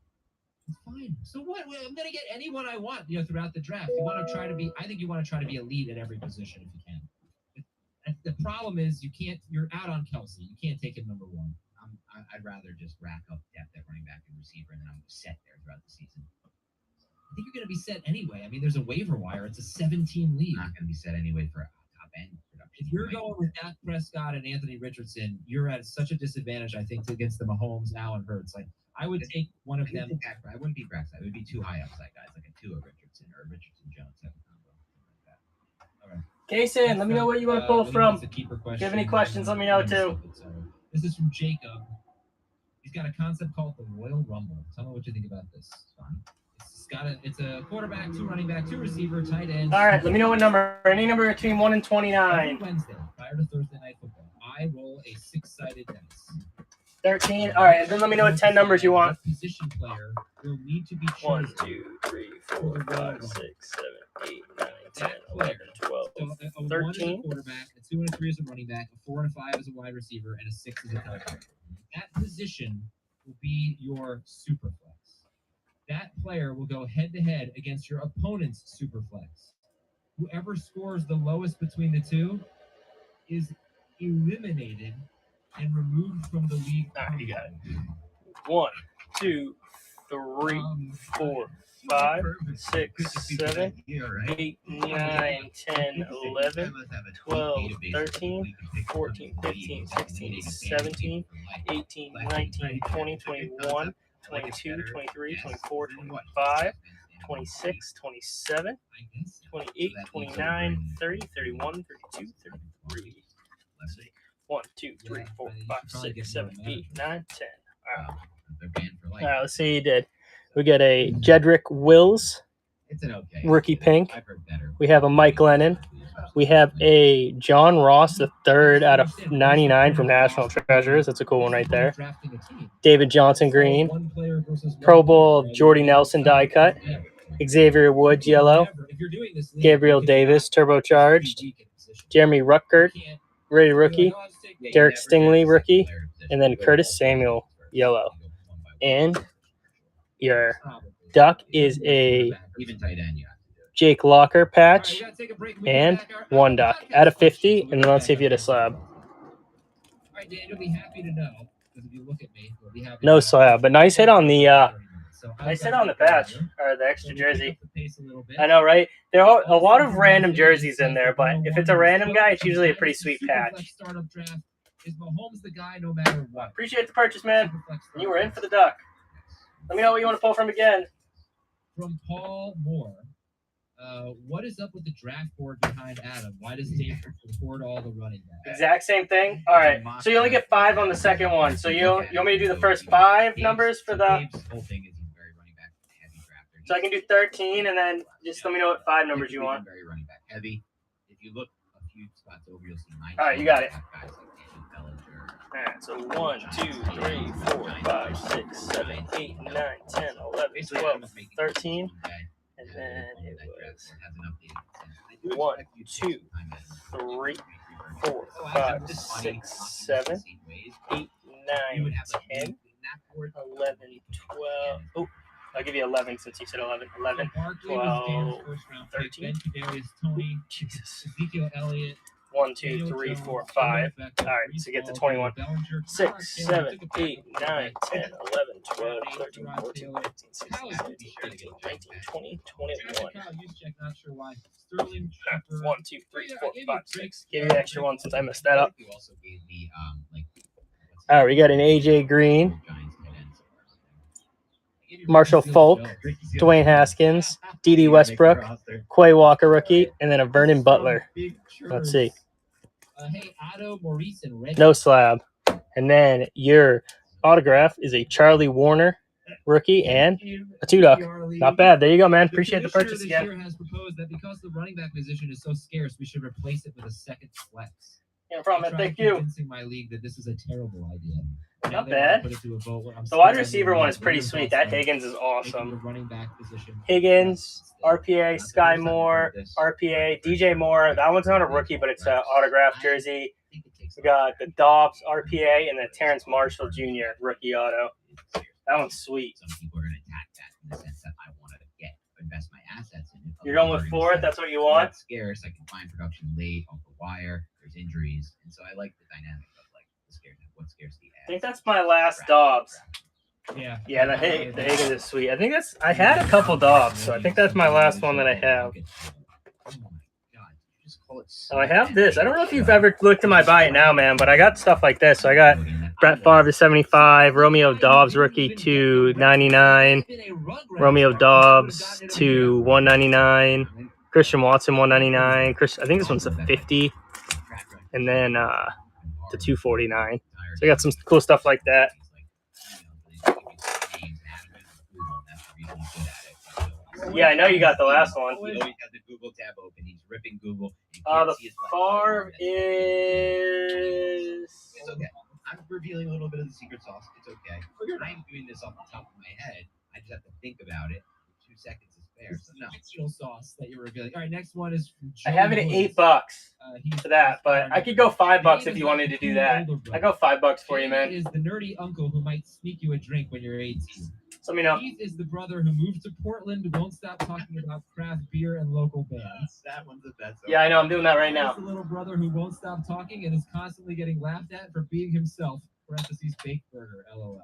S1: It's fine. So what? Well, I'm gonna get anyone I want. Throughout the draft. You want to try to be. I think you want to try to be elite at every position if you can. The problem is you can't. You're out on Kelsey. You can't take him number 1.
S6: I'd rather just rack up depth at running back and receiver, and then I'm set there throughout the season.
S1: I think you're going to be set anyway. I mean, there's a waiver wire. It's a 17 league.
S6: I'm not going to be set anyway for top end production.
S1: If you're going with Dak Prescott and Anthony Richardson, you're at such a disadvantage, I think, against the Mahomes, Allen, Hurts. Like, I would take one of them.
S6: I wouldn't be Prescott. It would be too high upside guys, like a Tua Richardson or a Richardson Jones type of combo. Like that.
S1: All right.
S5: Kason, let me know what you want to pull from.
S1: It's a keeper question.
S5: If you have any questions, let me know too.
S1: So, this is from Jacob. He's got a concept called the Royal Rumble. Tell me what you think about this. It's a quarterback, 2 running back, 2 receiver, tight end.
S5: All right, let me know what number. Any number between 1 and 29.
S1: Wednesday, prior to Thursday Night Football, I roll a 6-sided dice.
S5: 13. All right, and then let me know what 10 numbers you want.
S1: Position player will need to be
S5: 1,
S1: chosen.
S5: 2, 3, 4, 5, 6, 7, 8, 9, 10, 11, 12,
S1: So a 1 is a
S5: 13.
S1: quarterback, a 2 and a 3 is a running back, a 4 and a 5 is a wide receiver, and a 6 is a tight end. That position will be your super flex. That player will go head-to-head against your opponent's super flex. Whoever scores the lowest between the two is eliminated and removed from the league.
S5: You got it. 1, 2, 3, 4, 5, 6, 7, 8, 9, 10, 11, 12, 13, 14, 15, 16, 17, 18, 19, 20, 21, 22, 23, 24, 25, 26, 27, 28, 29, 30, 31, 32, 33. Let's see. 1, 2, 3, 4, 5, 6, 7, 8, 9, 10. All right.
S6: They're banned for life.
S5: All right, let's see. You did. We got a Jedrick Wills,
S6: It's an okay.
S5: rookie pink.
S6: I've heard better.
S5: We have a Mike Lennon. We have a John Ross, the 3rd out of 99 from National Treasures. That's a cool one right there. David Johnson green. Pro Bowl Jordy Nelson die cut. Xavier Woods yellow. Gabriel Davis turbocharged. Jeremy Ruckert, rated rookie. Derek Stingley rookie. And then Curtis Samuel yellow. And your duck is a
S6: Even tight end, yeah.
S5: Jake Locker patch and 1 duck out of 50, and then let's see if you had a slab.
S1: All right, Dan, you'll be happy to know, because if you look at me, you'll be happy.
S5: No slab, but nice hit on the
S1: So
S5: nice hit on the patch or the extra jersey. I know, right? There are a lot of random jerseys in there, but if it's a random guy, it's usually a pretty sweet patch.
S1: Startup draft is Mahomes the guy no matter what.
S5: Appreciate the purchase, man. You were in for the duck. Let me know what you want to pull from again.
S1: From Paul Moore. What is up with the draft board behind Adam? Why does Dave record all the running backs?
S5: Exact same thing. All right. So you only get 5 on the second one. So you want me to do the first 5 numbers for the?
S6: Dave's whole thing is he's very running back heavy drafter.
S5: So I can do 13, and then just let me know what 5 numbers you want.
S6: Very running back heavy. If you look a few spots over, you'll see 9.
S5: All right, you got it.
S6: Guys like Daniel Bellinger.
S5: All right. So 1, 2, 3, 4, 5, 6, 7, 8, 9, 10, 11, 12, 13. And then it was 1, 2, 3, 4, 5, 6, 7, 8, 9, 10, 11, 12. Oh, I'll give you 11 since you said 11. 11, 12, 13. Jesus.
S1: Ezekiel Elliott.
S5: 1, 2, 3, 4, 5. All right, so get to 21. 6, 7, 8, 9, 10, 11, 12, 13, 14, 15, 16, 17, 18, 19, 20, 21. 1, 2, 3, 4, 5, 6. Give you the extra one since I messed that up. All right, we got an AJ Green, Marshall Falk, Dwayne Haskins, D.D. Westbrook, Quay Walker rookie, and then a Vernon Butler. Let's see. No slab. And then your autograph is a Charlie Warner rookie and a 2-duck. Not bad. There you go, man. Appreciate the purchase again.
S1: This year has proposed that because the running back position is so scarce, we should replace it with a second flex.
S5: No problem, man. Thank you.
S1: Convincing my league that this is a terrible idea.
S5: Not bad.
S1: Put it to a vote.
S5: The wide receiver one is pretty sweet. That Higgins is awesome.
S1: Running back position.
S5: Higgins, RPA, Sky Moore, RPA, DJ Moore. That one's not a rookie, but it's an autographed jersey. We got the Dobbs, RPA, and the Terrence Marshall Jr. rookie auto. That one's sweet.
S6: Some people are going to attack that in the sense that I want to invest my assets in it.
S5: You're going with 4th? That's what you want?
S6: It's scarce. I can find production late off the wire. There's injuries. And so I like the dynamic of like what scares the
S5: I think that's my last Dobbs.
S1: Yeah.
S5: Yeah, the Higgins is sweet. I think that's. I had a couple Dobbs, so I think that's my last one that I have.
S6: Oh my god! You just call it.
S5: So I have this. I don't know if you've ever looked at my buy it now, man, but I got stuff like this. So I got Brett Favre to 75, Romeo Dobbs rookie to 99, Romeo Dobbs to 199, Christian Watson 199. I think this one's a 50, and then to 249. So I got some cool stuff like that. Yeah, I know you got the last one.
S6: He always has the Google tab open. He's ripping Google.
S5: The Favre is.
S6: It's okay. I'm revealing a little bit of the secret sauce. It's okay. I'm doing this off the top of my head. I just have to think about it. 2 seconds to spare. So no.
S1: Fictional sauce that you're revealing. All right, next one is. From
S5: I have it at
S1: Joey
S5: $8
S1: Woods.
S5: for that, but I could go $5 if you wanted to do that. I go $5 for you, man.
S1: Is the nerdy uncle who might sneak you a drink when you're 18.
S5: So let me know.
S1: Keith is the brother who moved to Portland, won't stop talking about craft beer and local bands.
S6: That one's the best.
S5: Yeah, I know. I'm doing that right now.
S1: He's the little brother who won't stop talking and is constantly getting laughed at for being himself. Parentheses baked burger. LOL.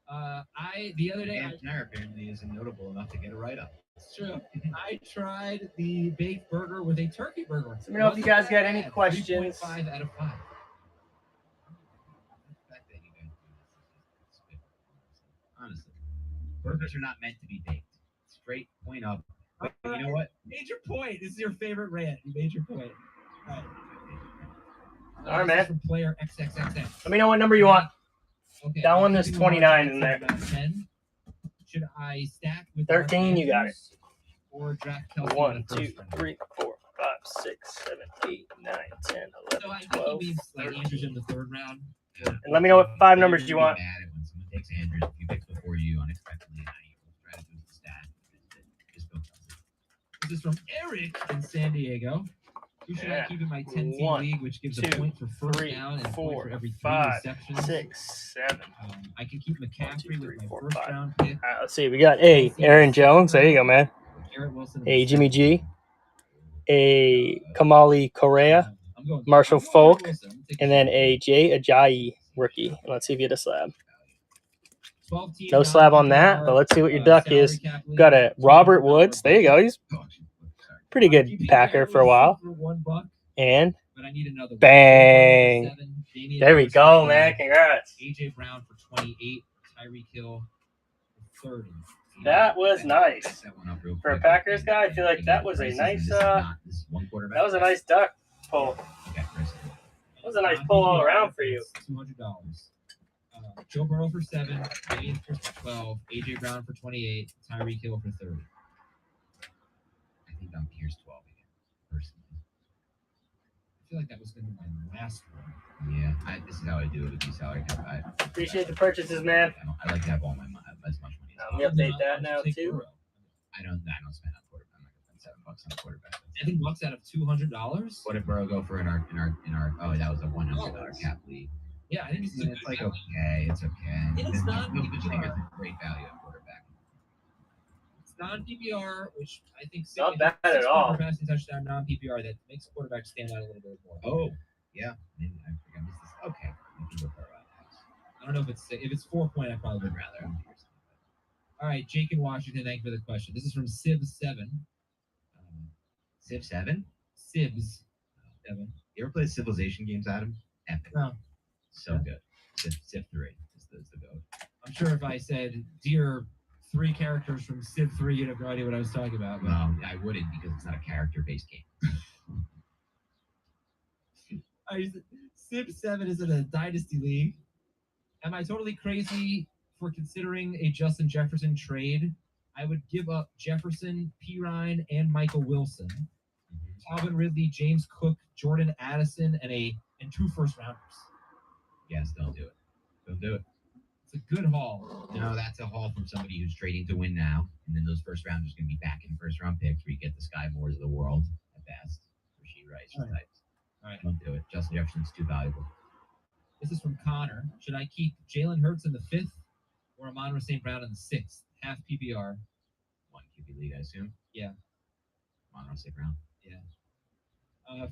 S1: The other day,
S6: Schneider apparently isn't notable enough to get a write-up.
S1: it's true. I tried the baked burger with a turkey burger.
S5: Let me know if you guys got any questions.
S1: 3.5 out of 5.
S6: Honestly, burgers are not meant to be baked. Straight point up. But you know what?
S1: Major point. This is your favorite rant. You made your point. All right.
S5: All right, man.
S1: From player XXXX.
S5: Let me know what number you want.
S1: Okay.
S5: That one, there's 29 in there.
S1: 10. Should I stack with
S5: 13, you got it.
S1: Or draft Kelsey?
S5: 1,
S1: in the
S5: 2,
S1: first round?
S5: 3, 4, 5, 6, 7, 8, 9, 10, 11,
S1: So I think
S5: 12.
S1: he means like Andrews in the third round.
S5: And let me know what 5 numbers you want.
S6: Mad at when someone takes Andrews a few picks before you unexpectedly, and you try to do the stat. Just go Kelsey.
S1: This is from Eric in San Diego. Who should I
S5: Yeah.
S1: keep in my 10-team
S5: 1,
S1: league, which gives
S5: 2,
S1: a point for first
S5: 3,
S1: down and a
S5: 4,
S1: point for every 3
S5: 5,
S1: receptions?
S5: 6, 7.
S1: I can keep McCaffrey
S5: 3,
S1: with my
S5: 4,
S1: first
S5: 5.
S1: round pick.
S5: All right, let's see. We got Aaron Jones. There you go, man.
S1: Garrett Wilson. in
S5: A
S1: the
S5: Jimmy
S1: second.
S5: G. A Kamali Correa.
S1: I'm going
S5: Marshall
S1: I'm going
S5: Falk,
S1: Garrett Wilson. I'm taking
S5: And then
S1: Garrett
S5: a Jay Ajayi rookie. And let's see if you get a slab.
S1: 12-team
S5: No slab on that,
S1: non-PPR,
S5: but let's see what your duck
S1: salary
S5: is.
S1: cap league.
S5: Got a Robert Woods. There you go. He's
S6: Oh, sorry.
S5: pretty good
S1: PPR
S5: Packer for a while.
S1: for $1,
S5: And
S1: but I need another one.
S5: Bang.
S1: Joe Burrow for 7, Damian
S5: there we
S1: Harris
S5: go,
S1: for
S5: man.
S1: 12,
S5: Congrats.
S1: AJ Brown for 28, Tyreek Hill for 30.
S5: That was nice.
S6: Set that one up real
S5: For a
S6: quick.
S5: Packers guy, I feel like that was a
S6: Prices,
S5: nice,
S6: and this is not- this is one quarterback.
S5: That was a nice duck pull.
S6: Okay, prices.
S5: That was a nice pull all around for you.
S1: $200. Joe Burrow for 7, Damian Harris for 12, AJ Brown for 28, Tyreek Hill for 30.
S6: I think I'm Pierce 12 again, personally.
S1: I feel like that was going to be my last one.
S6: Yeah, this is how I do it with these salary cap.
S5: Appreciate the purchases, man.
S6: I like to have all my as much money as
S5: Let me
S6: possible.
S5: update that now,
S1: Take
S5: too.
S1: Burrow.
S6: I don't spend on quarterback. I'm not gonna spend $7 on a quarterback.
S1: $7 out of $200.
S6: What did Burrow go for in our? Oh, that was a $100 cap league.
S1: Yeah, I think this is a
S6: It's
S1: good
S6: like
S1: value.
S6: okay, it's okay.
S1: It's not
S6: No such thing as
S1: PPR.
S6: a great value on quarterback.
S1: It's non-PPR, which I think
S5: Not bad at all.
S1: Passing touchdown non-PPR that makes quarterback stand out a little bit more.
S6: Oh, yeah. Maybe I think I missed this. Okay, we can go Burrow out of house.
S1: I don't know if it's 4 point. I probably
S6: I would
S1: would
S6: rather.
S1: rather. All right, Jake in Washington. Thank you for the question. This is from Civ7.
S6: Civ 7.
S1: Civs 7.
S6: You ever play Civilization games, Adam? Epic.
S1: No.
S6: So good. Civ 3 is the goat.
S1: I'm sure if I said dear 3 characters from Civ 3, you'd have no idea what I was talking about. But
S6: I wouldn't because it's not a character-based game.
S1: Civ 7 is in a dynasty league. Am I totally crazy for considering a Justin Jefferson trade? I would give up Jefferson, Pirine, and Michael Wilson, Calvin Ridley, James Cook, Jordan Addison, and 2 first rounders.
S6: Yes, don't do it. Don't do it.
S1: It's a good haul.
S6: No, that's a haul from somebody who's trading to win now, and then those first rounders are going to be back in first round picks where you get the Sky Moores of the world at best. Rasheed Rice
S1: All right.
S6: types.
S1: All right.
S6: Don't do it. Justin Jefferson's too valuable.
S1: This is from Connor. Should I keep Jalen Hurts in the 5th or Amon St. Brown in the 6th? Half PPR.
S6: 1 QB league, I assume.
S1: Yeah.
S6: Monroe St. Brown.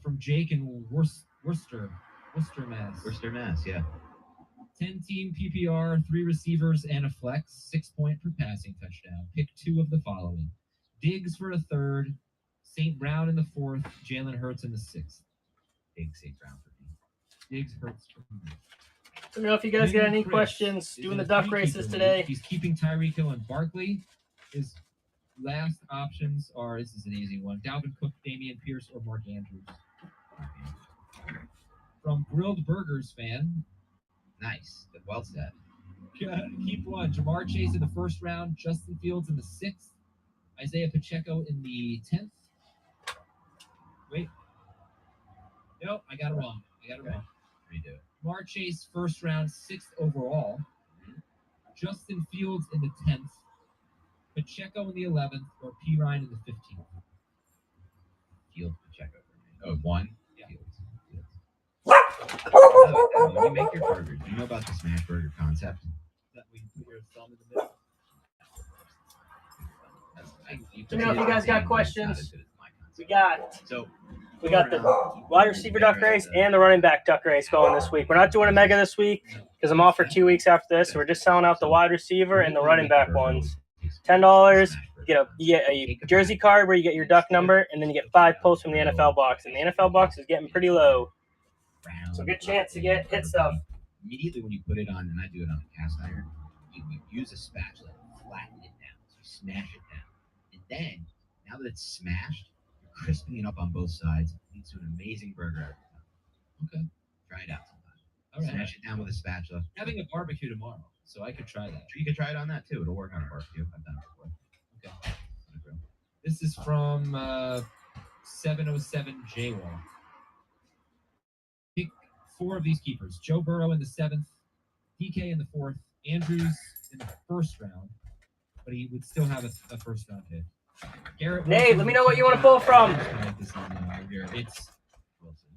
S1: From Jake in Worcester. Worcester, Mass.
S4: Worcester, Mass. Yeah.
S1: 10-team PPR, 3 receivers and a flex, 6 point per passing touchdown. Pick 2 of the following: Diggs for a 3rd, St. Brown in the 4th, Jalen Hurts in the 6th.
S4: Big St. Brown for me.
S1: Diggs, Hurts for me.
S5: Let me know if you guys got
S1: Mini
S5: any
S1: Chris
S5: questions.
S1: is
S5: Doing
S1: in
S5: the
S1: a
S5: duck
S1: 3-keeper
S5: races
S1: league.
S5: today.
S1: He's keeping Tyreek Hill and Barkley. His last options are, this is an easy one: Dalvin Cook, Damian Pierce, or Mark Andrews. From Grilled Burgers fan,
S4: Nice. Well said.
S1: keep one: Jamar Chase in the 1st round, Justin Fields in the 6th, Isaiah Pacheco in the 10th. Wait. Nope, I got it wrong.
S4: Redo it.
S1: Jamar Chase, 1st round, 6th overall. Justin Fields in the 10th. Pacheco in the 11th, or P. Ryan in the 15th.
S4: Fields, Pacheco for me. Oh, 1.
S1: Yeah.
S4: Fields. When you make your burgers, do you know about the smash burger concept?
S1: That we put your thumb in the middle.
S5: Let me know if you guys got questions. We
S4: So
S5: got the wide receiver duck race and the running back duck race going this week. We're not doing a mega this week because I'm off for 2 weeks after this. So we're just selling out the wide receiver and the running back ones. $10. You get a jersey card where you get your duck number, and then you get 5 pulls from the NFL box. And the NFL box is getting pretty low, so good chance to hit stuff.
S4: Immediately when you put it on, and I do it on a cast iron, you use a spatula and flatten it down. So you smash it down. And then, now that it's smashed, you're crisping it up on both sides. It leads to an amazing burger every time.
S1: Okay.
S4: Try it out sometime.
S1: All right.
S4: Smash it down with a spatula.
S1: Having a barbecue tomorrow, so I could try that.
S4: You can try it on that too. It'll work on a barbecue. I've done it before.
S1: Okay.
S4: On a grill.
S1: This is from 707 Jaywall. Pick 4 of these keepers: Joe Burrow in the 7th, DK in the 4th, Andrews in the 1st round, but he would still have a 1st round pick. Garrett
S5: Nate,
S1: Wilson,
S5: let me know what you want to pull from.
S1: It's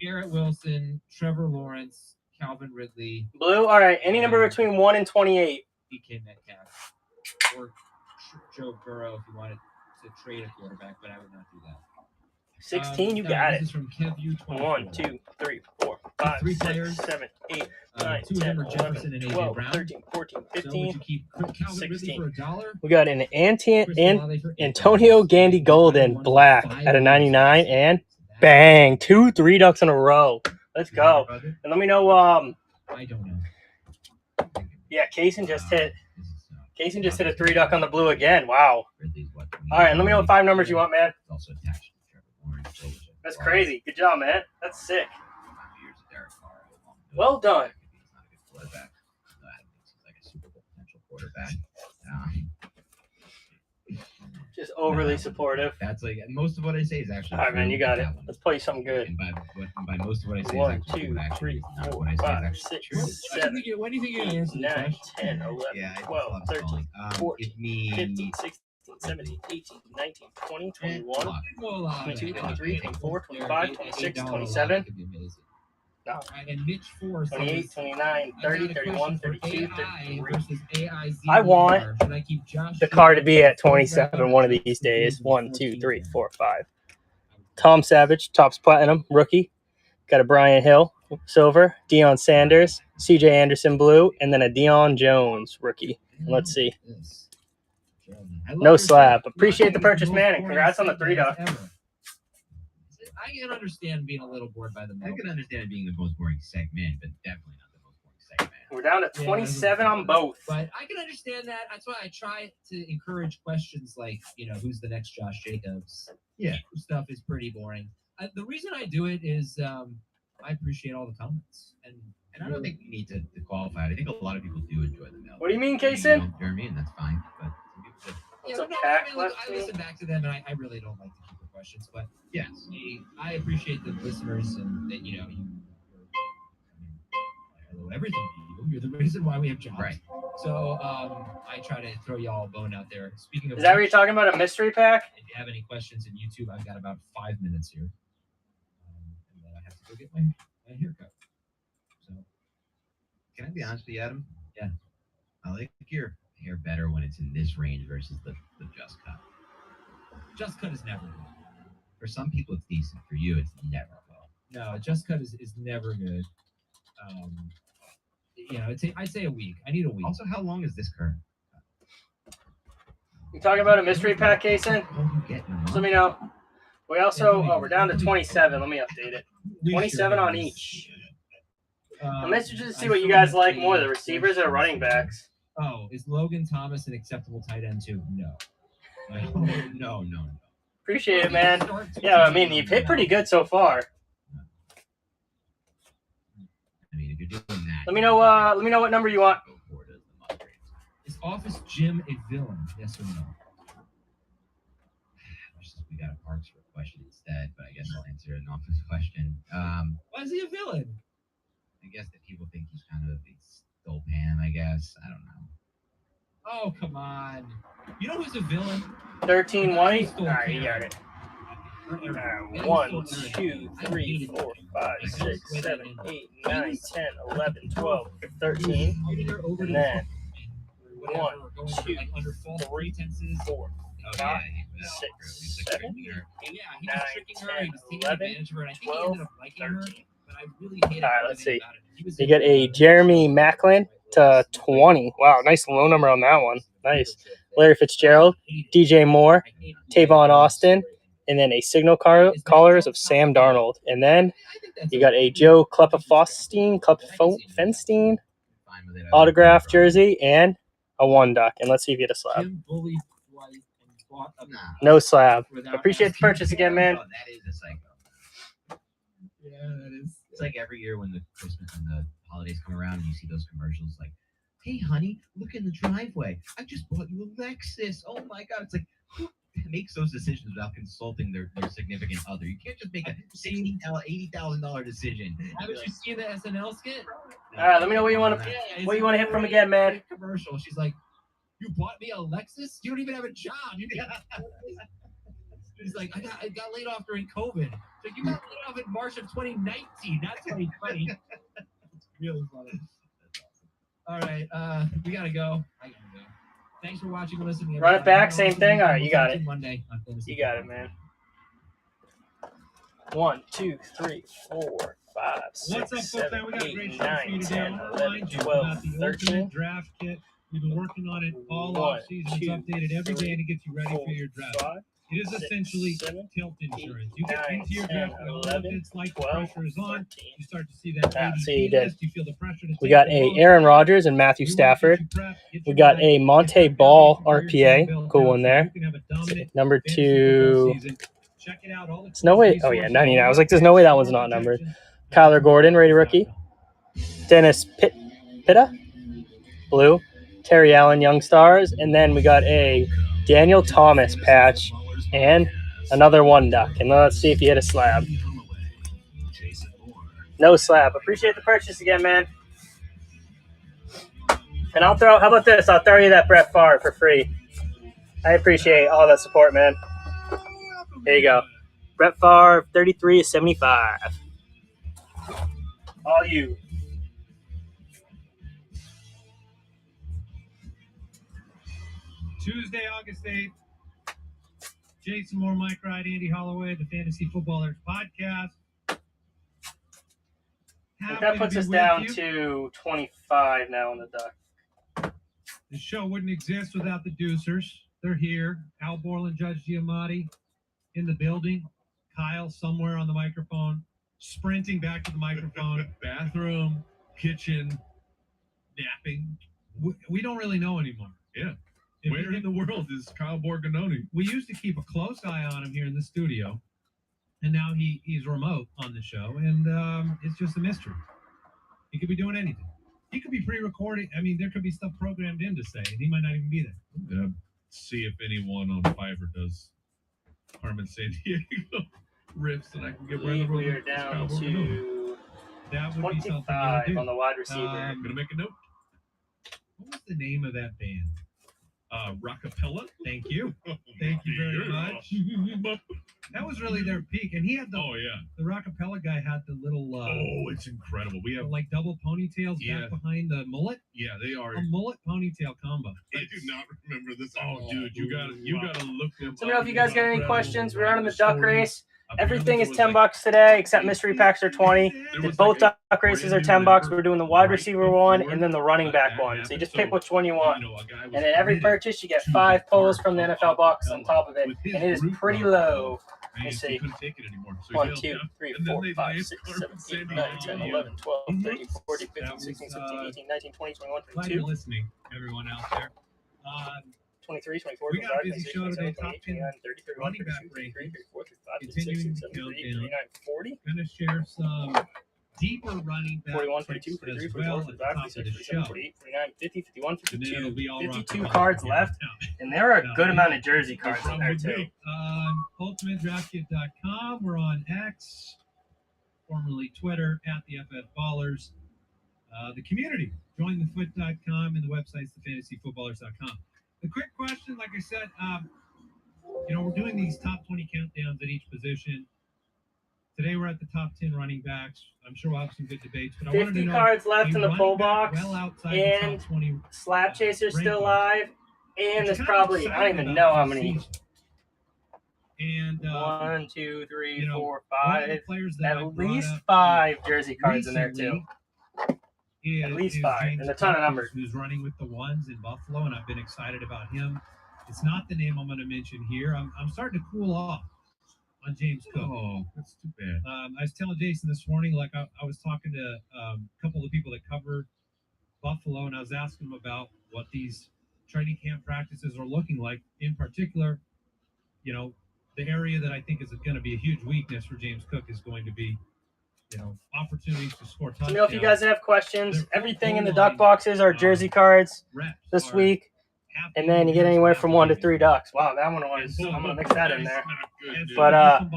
S1: Garrett Wilson, Trevor Lawrence, Calvin Ridley,
S5: Blue. All right, any number between 1 and 28.
S1: DK Metcalf, or Joe Burrow if you wanted to trade a quarterback, but I would not do that.
S5: 16, you got
S1: this
S5: it.
S1: is from KevU24.
S5: 1, 2, 3, 4, 5,
S1: 3
S5: 6,
S1: players.
S5: 7, 8, 9,
S1: 2 of
S5: 10,
S1: them are Jefferson
S5: 11,
S1: and AJ
S5: 12,
S1: Brown.
S5: 13, 14,
S1: So would
S5: 15.
S1: you keep Calvin Ridley
S5: 16.
S1: for $1?
S5: We got an
S1: Chris Olave for $8?
S5: Antonio Gandy Golden black at a 99, and bang, 2 3 ducks in a row. Let's go. And let me know.
S1: I don't know.
S5: Yeah, Kaysen just hit a 3 duck on the blue again. Wow. All right, and let me know what 5 numbers you want, man.
S4: It's also attached to Trevor Lawrence.
S5: That's crazy. Good job, man. That's sick. Well done.
S4: He's not a good quarterback. No, I don't think he's like a Super Bowl potential quarterback.
S5: Just overly supportive.
S4: That's like most of what I say is actually.
S5: All right, man, you got it.
S4: that one.
S5: Let's play you something good.
S4: And by most of what I say
S5: 1,
S4: is actually
S5: 2,
S4: what actually
S5: 3,
S4: is not
S5: 4,
S4: what I say is
S5: 5,
S4: actually
S5: 6,
S4: true.
S5: 7,
S1: When do you think you're going to answer the
S5: 9,
S1: question?
S5: 10, 11,
S4: Yeah, I
S5: 12,
S4: love
S5: 13,
S4: calling.
S5: 14,
S4: give me
S5: 15, 16, 17, 18, 19, 20, 21,
S1: Well,
S5: 22, 23, 24, 25,
S1: $8
S5: 26,
S1: $8
S5: 27.
S1: could be amazing.
S5: No.
S1: All right, and Mitch Force
S5: 28, 29, 30, 31, 32, 33.
S1: versus AIZ.
S5: I want
S1: Should I keep Josh
S5: the car to be at 27 one of these days. 1, 2, 3, 4, 5. Tom Savage, Topps Platinum, rookie. Got a Brian Hill, silver. Deion Sanders, CJ Anderson, blue. And then a Deion Jones, rookie. Let's see. No slab. Appreciate the purchase, man, and congrats on the 3 duck.
S1: I can understand being a little bored by the
S4: I
S1: middle.
S4: can understand it being the most boring segment, but definitely not the most boring segment.
S5: We're down to 27 on both.
S1: But I can understand that. That's why I try to encourage questions like, who's the next Josh Jacobs?
S4: Yeah.
S1: Stuff is pretty boring. The reason I do it is I appreciate all the comments. And
S4: I don't think you need to qualify it. I think a lot of people do enjoy the mail.
S5: What do you mean,
S4: You
S5: Kaysen?
S4: know what I mean? That's fine. But some people just,
S1: Yeah,
S5: What's
S1: but
S5: up,
S1: no,
S5: Pack?
S1: I mean, I listen back to them, and I really don't like to keep the questions. But
S4: yes.
S1: I appreciate the listeners, and that you're I owe everything to you. You're the reason why we have jobs.
S4: Right.
S1: So I try to throw y'all a bone out there. Speaking of,
S5: Is that what you're talking about, a mystery pack?
S1: If you have any questions in YouTube, I've got about 5 minutes here, and then I have to go get my haircut. So
S4: Can I be honest with you, Adam?
S1: Yeah.
S4: I like your hair better when it's in this range versus the just cut.
S1: just cut is never good.
S4: For some people, it's decent. For you, it's never well.
S1: No, just cut is never good. I'd say a week. I need a week.
S4: Also, how long is this current?
S5: You talking about a mystery pack, Kason?
S4: What are you getting?
S5: Just let me know. We also, we're down to 27. Let me update it. 27 on each. I'm interested to see what you guys like more, the receivers or running backs.
S1: Oh, is Logan Thomas an acceptable tight end too? No. No.
S5: Appreciate it, man. Yeah, I mean, you've hit pretty good so far.
S6: I mean, if you're doing that,
S5: Let me know what number you want.
S6: go for it as the upgrades.
S1: Is Office Jim a villain? Yes or no?
S6: We got a Parks for a question instead, but I guess I'll answer an office question.
S1: Why is he a villain?
S6: I guess that people think he's kind of a big dope ham, I guess. I don't know.
S1: Oh, come on. You know who's a villain?
S5: 13 white. All right, you got it. 1, 2, 3, 4, 5, 6, 7, 8, 9, 10, 11, 12, 13. And then 1, 2, 3, 4, 5, 6, 7, 8,
S1: Yeah, he
S5: 9,
S1: was tricking her. He was
S5: 10,
S1: taking
S5: 11,
S1: advantage of her, and I think he
S5: 12,
S1: ended up liking her.
S5: 13.
S1: But I really hated
S5: All right, let's
S1: everything
S5: see.
S1: about it. He was
S5: You get a Jeremy Macklin to 20. Wow, nice low number on that one. Nice. Larry Fitzgerald, DJ Moore, Tavon Austin, and then a signal callers of Sam Darnold. And then you got a Joe Kleppenfenstein
S6: Fine with it.
S5: autograph jersey and a 1-duck. And let's see if you get a slab.
S1: Jim bullied Dwight and bought a
S6: Nah.
S5: No slab.
S1: without
S5: Appreciate the
S1: asking.
S5: purchase again, man.
S6: Oh, that is a psycho.
S1: Yeah, that is.
S6: It's like every year when the Christmas and the holidays come around, you see those commercials like, "Hey, honey, look in the driveway. I just bought you a Lexus. Oh my God!" It's like, who makes those decisions without consulting their significant other? You can't just make a $80,000 decision.
S1: Haven't you seen the SNL skit?
S5: All right, let me know what you want to
S1: What
S5: you want to hit from again, man.
S1: Commercial. She's like, "You bought me a Lexus? You don't even have a job." He's like, I got laid off during COVID. So you got laid off in March of 2019, not 2020. It's really funny. All right, we gotta go. I gotta go. Thanks for watching and listening.
S5: Run it back,
S1: everybody.
S5: same thing? All right, you got it.
S1: Monday on Fantasy
S5: You got it,
S1: Football.
S5: man. 1, 2, 3, 4, 5,
S7: What's up,
S5: 6,
S7: folks?
S5: 7,
S7: We got a
S5: 8,
S7: great show for
S5: 9,
S7: you today.
S5: 10,
S7: I want to
S5: 11,
S7: remind you
S5: 12,
S7: about the
S5: 13.
S7: Ultimate Draft Kit. We've been working on it all
S5: 1,
S7: off season. It's
S5: 2,
S7: updated every day
S5: 3,
S7: to get you ready
S5: 4,
S7: for your draft.
S5: 5,
S7: It is
S5: 6,
S7: essentially
S5: 7,
S7: tilt insurance. You get
S5: 9,
S7: into your
S5: 10,
S7: draft, and all of
S5: 11,
S7: it's like the
S5: 12,
S7: pressure is on.
S5: 13.
S7: You start to see that
S5: Ah,
S7: ADP
S5: see, you did.
S7: list. You feel the pressure to
S5: We
S7: take
S5: got
S7: the
S5: a
S7: ball.
S5: Aaron Rodgers and Matthew
S7: We wanna
S5: Stafford.
S7: get you prepped, get
S5: We
S7: you
S5: got
S7: ready,
S5: a
S7: get
S5: Monte
S7: that
S5: Ball
S7: foundation for your
S5: RPA.
S7: team built
S5: Cool
S7: out
S5: one
S7: so
S5: there.
S7: you can have a dominant
S5: Number
S7: fantasy football
S5: 2.
S7: season. Check it out. All the
S5: There's no way. Oh, yeah, 99. I was like, there's no way that one's not numbered. Kyler Gordon, rated rookie. Dennis Pitta, blue. Terry Allen, Young Stars. And then we got a Daniel Thomas patch and another 1-duck. And let's see if you hit a slab. No slab. Appreciate the purchase again, man. And how about this? I'll throw you that Brett Favre for free. I appreciate all that support, man. There you go. Brett Favre, 33/75. All you.
S7: Tuesday, August 8th. Jason Moore, Mike Wright, Andy Holloway, the Fantasy Footballers Podcast.
S5: That puts us down to 25 now on the duck.
S7: The show wouldn't exist without the Deucers. They're here. Al Borland, Judge Giamatti in the building. Kyle somewhere on the microphone, sprinting back to the microphone. Bathroom, kitchen, napping. We don't really know anymore. Yeah. Where in the world is Kyle Borgononi? We used to keep a close eye on him here in the studio, and now he's remote on the show, and it's just a mystery. He could be doing anything. He could be pre-recording. I mean, there could be stuff programmed in to say, and he might not even be there. See if anyone on Fiverr does Carmen San Diego riffs, and I can get where the
S5: We are down to
S7: that would be something I
S5: 25
S7: would do.
S5: on the wide receiver.
S7: I'm gonna make a note. What was the name of that band? Rockapella. Thank you. Thank you very much. That was really their peak, and he had the the Rockapella guy had the little
S8: it's incredible. We have
S7: like double ponytails back behind the mullet.
S8: yeah, they are.
S7: A mullet ponytail combo.
S8: I do not remember this. Oh, dude, you gotta look them.
S5: So, let me know if you guys got any questions. We're out in the duck race. Everything is $10 today except mystery packs are 20. Both duck races are $10. We're doing the wide receiver one and then the running back one. So you just pick which one you want. And at every purchase, you get 5 pulls from the NFL box on top of it, and it is pretty low. Let me see. 1, 2, 3, 4, 5, 6, 7, 8, 9, 10, 11, 12, 13, 14, 15, 16, 17, 18, 19, 20, 21,
S7: Glad
S5: 22.
S7: you're listening, everyone out there.
S5: 23, 24,
S7: We got a
S5: 25,
S7: busy
S5: 26,
S7: show
S5: 27,
S7: today. Top
S5: 28, 29, 30, 31,
S7: running back
S5: 32, 33, 34, 35, 36,
S7: Continuing
S5: 37,
S7: to
S5: 38,
S7: count
S5: 39, 40.
S7: Going to share some deeper running back
S5: 41,
S7: picks
S5: 42, 43,
S7: as
S5: 44,
S7: well
S5: 45,
S7: at the top of
S5: 46,
S7: the
S5: 47,
S7: show.
S5: 48, 49, 50, 51,
S7: And then it'll
S5: 52,
S7: be all rock
S5: 52
S7: and roll.
S5: cards left. And there are a good amount of jersey cards in there, too.
S7: UltimateDraftKit.com. We're on X, formerly Twitter, at the FF Ballers. The community, jointhefoot.com, and the website's thefantasyfootballers.com. The quick question, like I said, we're doing these top 20 countdowns at each position. Today we're at the top 10 running backs. I'm sure we'll have some good debates. But I wanted to
S5: 50
S7: know,
S5: cards left in the
S7: running
S5: pull
S7: back
S5: box,
S7: well outside the
S5: and
S7: top 20
S5: Slap Chaser's still
S7: rankings.
S5: live, and there's probably, I don't even know how many.
S7: And
S5: 1, 2, 3, 4,
S7: one of
S5: 5.
S7: the players that I
S5: At
S7: brought
S5: least
S7: up
S5: 5 jersey cards in there, too.
S7: recently
S5: At least
S7: is
S5: 5,
S7: James
S5: and a ton of
S7: Cook,
S5: numbers.
S7: who's running with the ones in Buffalo, and I've been excited about him. It's not the name I'm going to mention here. I'm starting to cool off on James Cook.
S8: Oh, that's too bad.
S7: I was telling Jason this morning, like I was talking to a couple of the people that cover Buffalo, and I was asking them about what these training camp practices are looking like. In particular, the area that I think is going to be a huge weakness for James Cook is going to be, opportunities to score touchdowns.
S5: Let me know if you guys have questions. Everything in the duck boxes are jersey cards this week. And then you get anywhere from 1 to 3 ducks. Wow, that one was, I'm going to mix that in there. But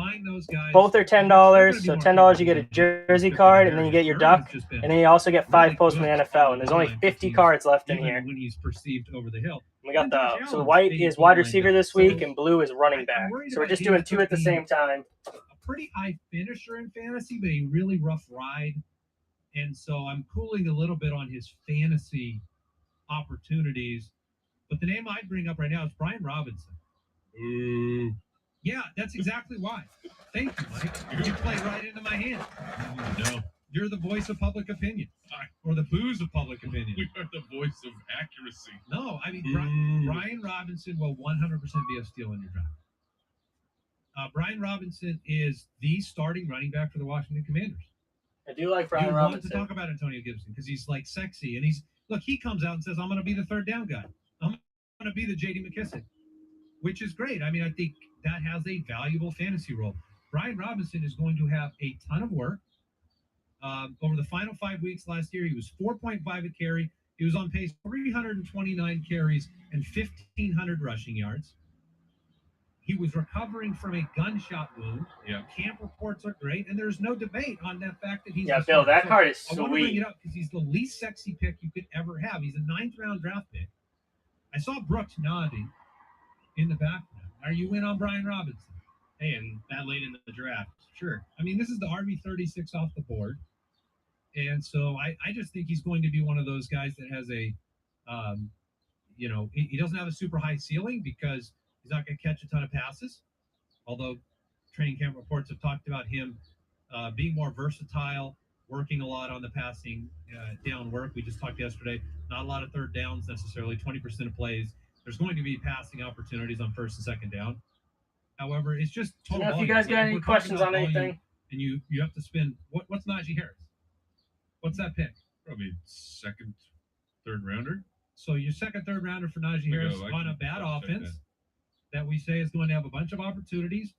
S5: both are $10. So $10 you get a jersey card, and then you get your duck, and then you also get 5 pulls from the NFL. And there's only 50 cards left in here.
S7: When he's perceived over the hill.
S5: We got so the white is wide receiver this week, and blue is running back. So we're just doing 2 at the same time.
S7: A pretty high finisher in fantasy, but a really rough ride. And so I'm cooling a little bit on his fantasy opportunities. But the name I'd bring up right now is Brian Robinson.
S8: Ooh.
S7: Yeah, that's exactly why. Thank you, Mike. You play right into my hand.
S8: No.
S7: You're the voice of public opinion. Or the booze of public opinion.
S8: We are the voice of accuracy.
S7: No, I mean, Brian Robinson will 100% be a steal in your draft. Brian Robinson is the starting running back for the Washington Commanders.
S5: I do like Brian
S7: you
S5: Robinson.
S7: Want to talk about Antonio Gibson because he's like sexy, and he comes out and says, I'm going to be the third down guy. I'm going to be the J.D. McKissick, which is great. I mean, I think that has a valuable fantasy role. Brian Robinson is going to have a ton of work. Over the final 5 weeks last year, he was 4.5 a carry. He was on pace for 329 carries and 1,500 rushing yards. He was recovering from a gunshot wound.
S8: Yeah.
S7: Camp reports are great, and there's no debate on that fact that he's.
S5: Yeah, Bill, that card is
S7: I want to bring
S5: sweet.
S7: it up because he's the least sexy pick you could ever have. He's a 9th round draft pick. I saw Brooks nodding in the background. Are you in on Brian Robinson?
S3: Hey, and that late in the draft, sure.
S7: I mean, this is the RB36 off the board. And so I just think he's going to be one of those guys that has a, he doesn't have a super high ceiling because he's not going to catch a ton of passes. Although training camp reports have talked about him being more versatile, working a lot on the passing down work. We just talked yesterday, not a lot of third downs necessarily, 20% of plays. There's going to be passing opportunities on first and second down. However, it's just total
S5: If you
S7: volume.
S5: guys got any
S7: We're talking
S5: questions
S7: about
S5: on
S7: volume,
S5: anything,
S7: and you have to spend what's Najee Harris? What's that pick?
S8: Probably second, third rounder.
S7: So your second, third rounder for Najee Harris on a bad offense that we say is going to have a bunch of opportunities.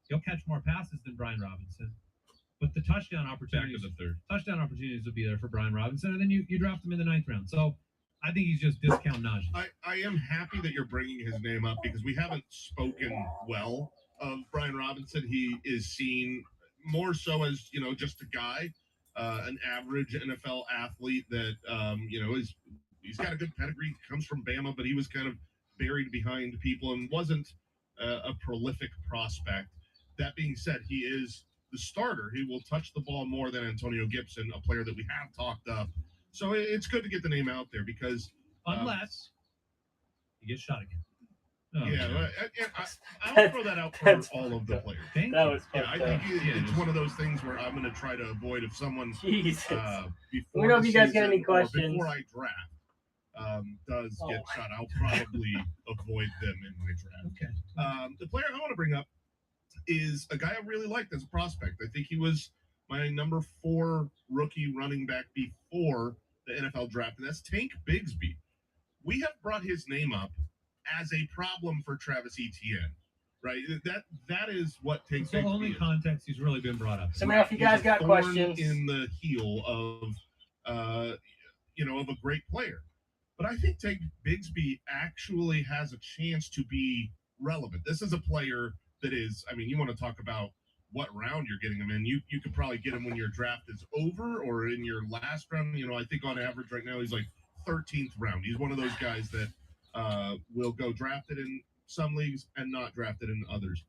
S7: He'll catch more passes than Brian Robinson, but the touchdown opportunities, will be there for Brian Robinson, and then you draft him in the 9th round. So I think he's just discount Najee.
S8: I am happy that you're bringing his name up because we haven't spoken well of Brian Robinson. He is seen more so as, just a guy, an average NFL athlete that, he's got a good pedigree, comes from Bama, but he was kind of buried behind people and wasn't a prolific prospect. That being said, he is the starter. He will touch the ball more than Antonio Gibson, a player that we have talked up. So it's good to get the name out there because
S7: Unless he gets shot again.
S8: Yeah, I'll
S5: That's-
S8: throw that out for
S5: that's
S8: all of the players.
S7: Thank
S5: That
S7: you.
S5: was
S8: Yeah,
S5: fucked
S8: I
S5: up.
S8: think it's one of those things where I'm going to try to avoid if someone
S5: Jesus.
S8: before
S5: me know
S8: the
S5: if you guys got
S8: season
S5: any
S8: or
S5: questions.
S8: before I draft does
S5: Oh
S8: get
S5: my
S8: shot. I'll probably avoid them in my draft.
S7: Okay.
S8: The player I want to bring up is a guy I really liked as a prospect. I think he was my number 4 rookie running back before the NFL draft, and that's Tank Bigsby. We have brought his name up as a problem for Travis Etienne, right? That is what Tank
S7: It's the
S8: Bigsby
S7: only
S8: is.
S7: context he's really been brought up.
S5: So now, if you
S8: He's
S5: guys
S8: a
S5: got
S8: thorn
S5: questions,
S8: in the heel of of a great player. But I think Tank Bigsby actually has a chance to be relevant. This is a player that is, I mean, you want to talk about what round you're getting him in. You could probably get him when your draft is over or in your last round. I think on average right now he's like 13th round. He's one of those guys that will go drafted in some leagues and not drafted in others.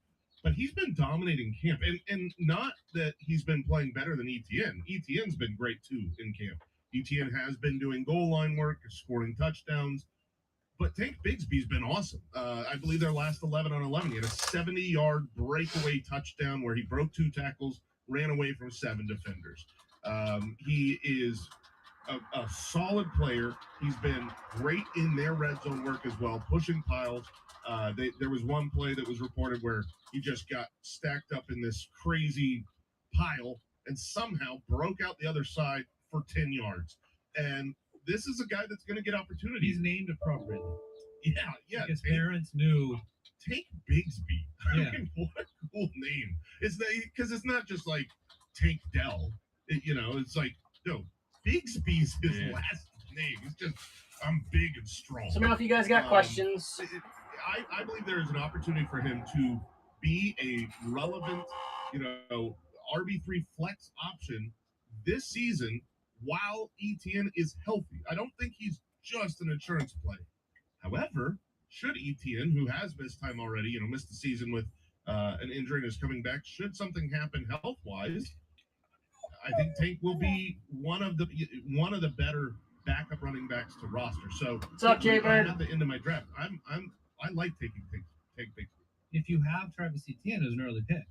S8: But he's been dominating camp. And not that he's been playing better than Etienne. Etienne's been great too in camp. Etienne has been doing goal line work, scoring touchdowns. But Tank Bigsby's been awesome. I believe their last 11 on 11. He had a 70-yard breakaway touchdown where he broke 2 tackles, ran away from 7 defenders. He is a solid player. He's been great in their red zone work as well, pushing piles. There was one play that was reported where he just got stacked up in this crazy pile and somehow broke out the other side for 10 yards. And this is a guy that's going to get opportunities.
S7: He's named appropriately.
S8: Yeah.
S7: His parents knew.
S8: Tank Bigsby.
S7: Yeah.
S8: I mean, what a cool name. It's because it's not just like Tank Dell. It's like, no, Bigsby's his last name. It's just, I'm big and strong.
S5: so now if you guys got questions,
S8: I believe there is an opportunity for him to be a relevant, RB3 flex option this season while Etienne is healthy. I don't think he's just an insurance play. However, should Etienne, who has missed time already, missed the season with an injury and is coming back, should something happen health-wise, I think Tank will be one of the better backup running backs to roster. So
S5: what's up, Jay-Bird?
S8: I'm at the end of my draft. I like taking Tank Bigsby.
S7: If you have Travis Etienne as an early pick,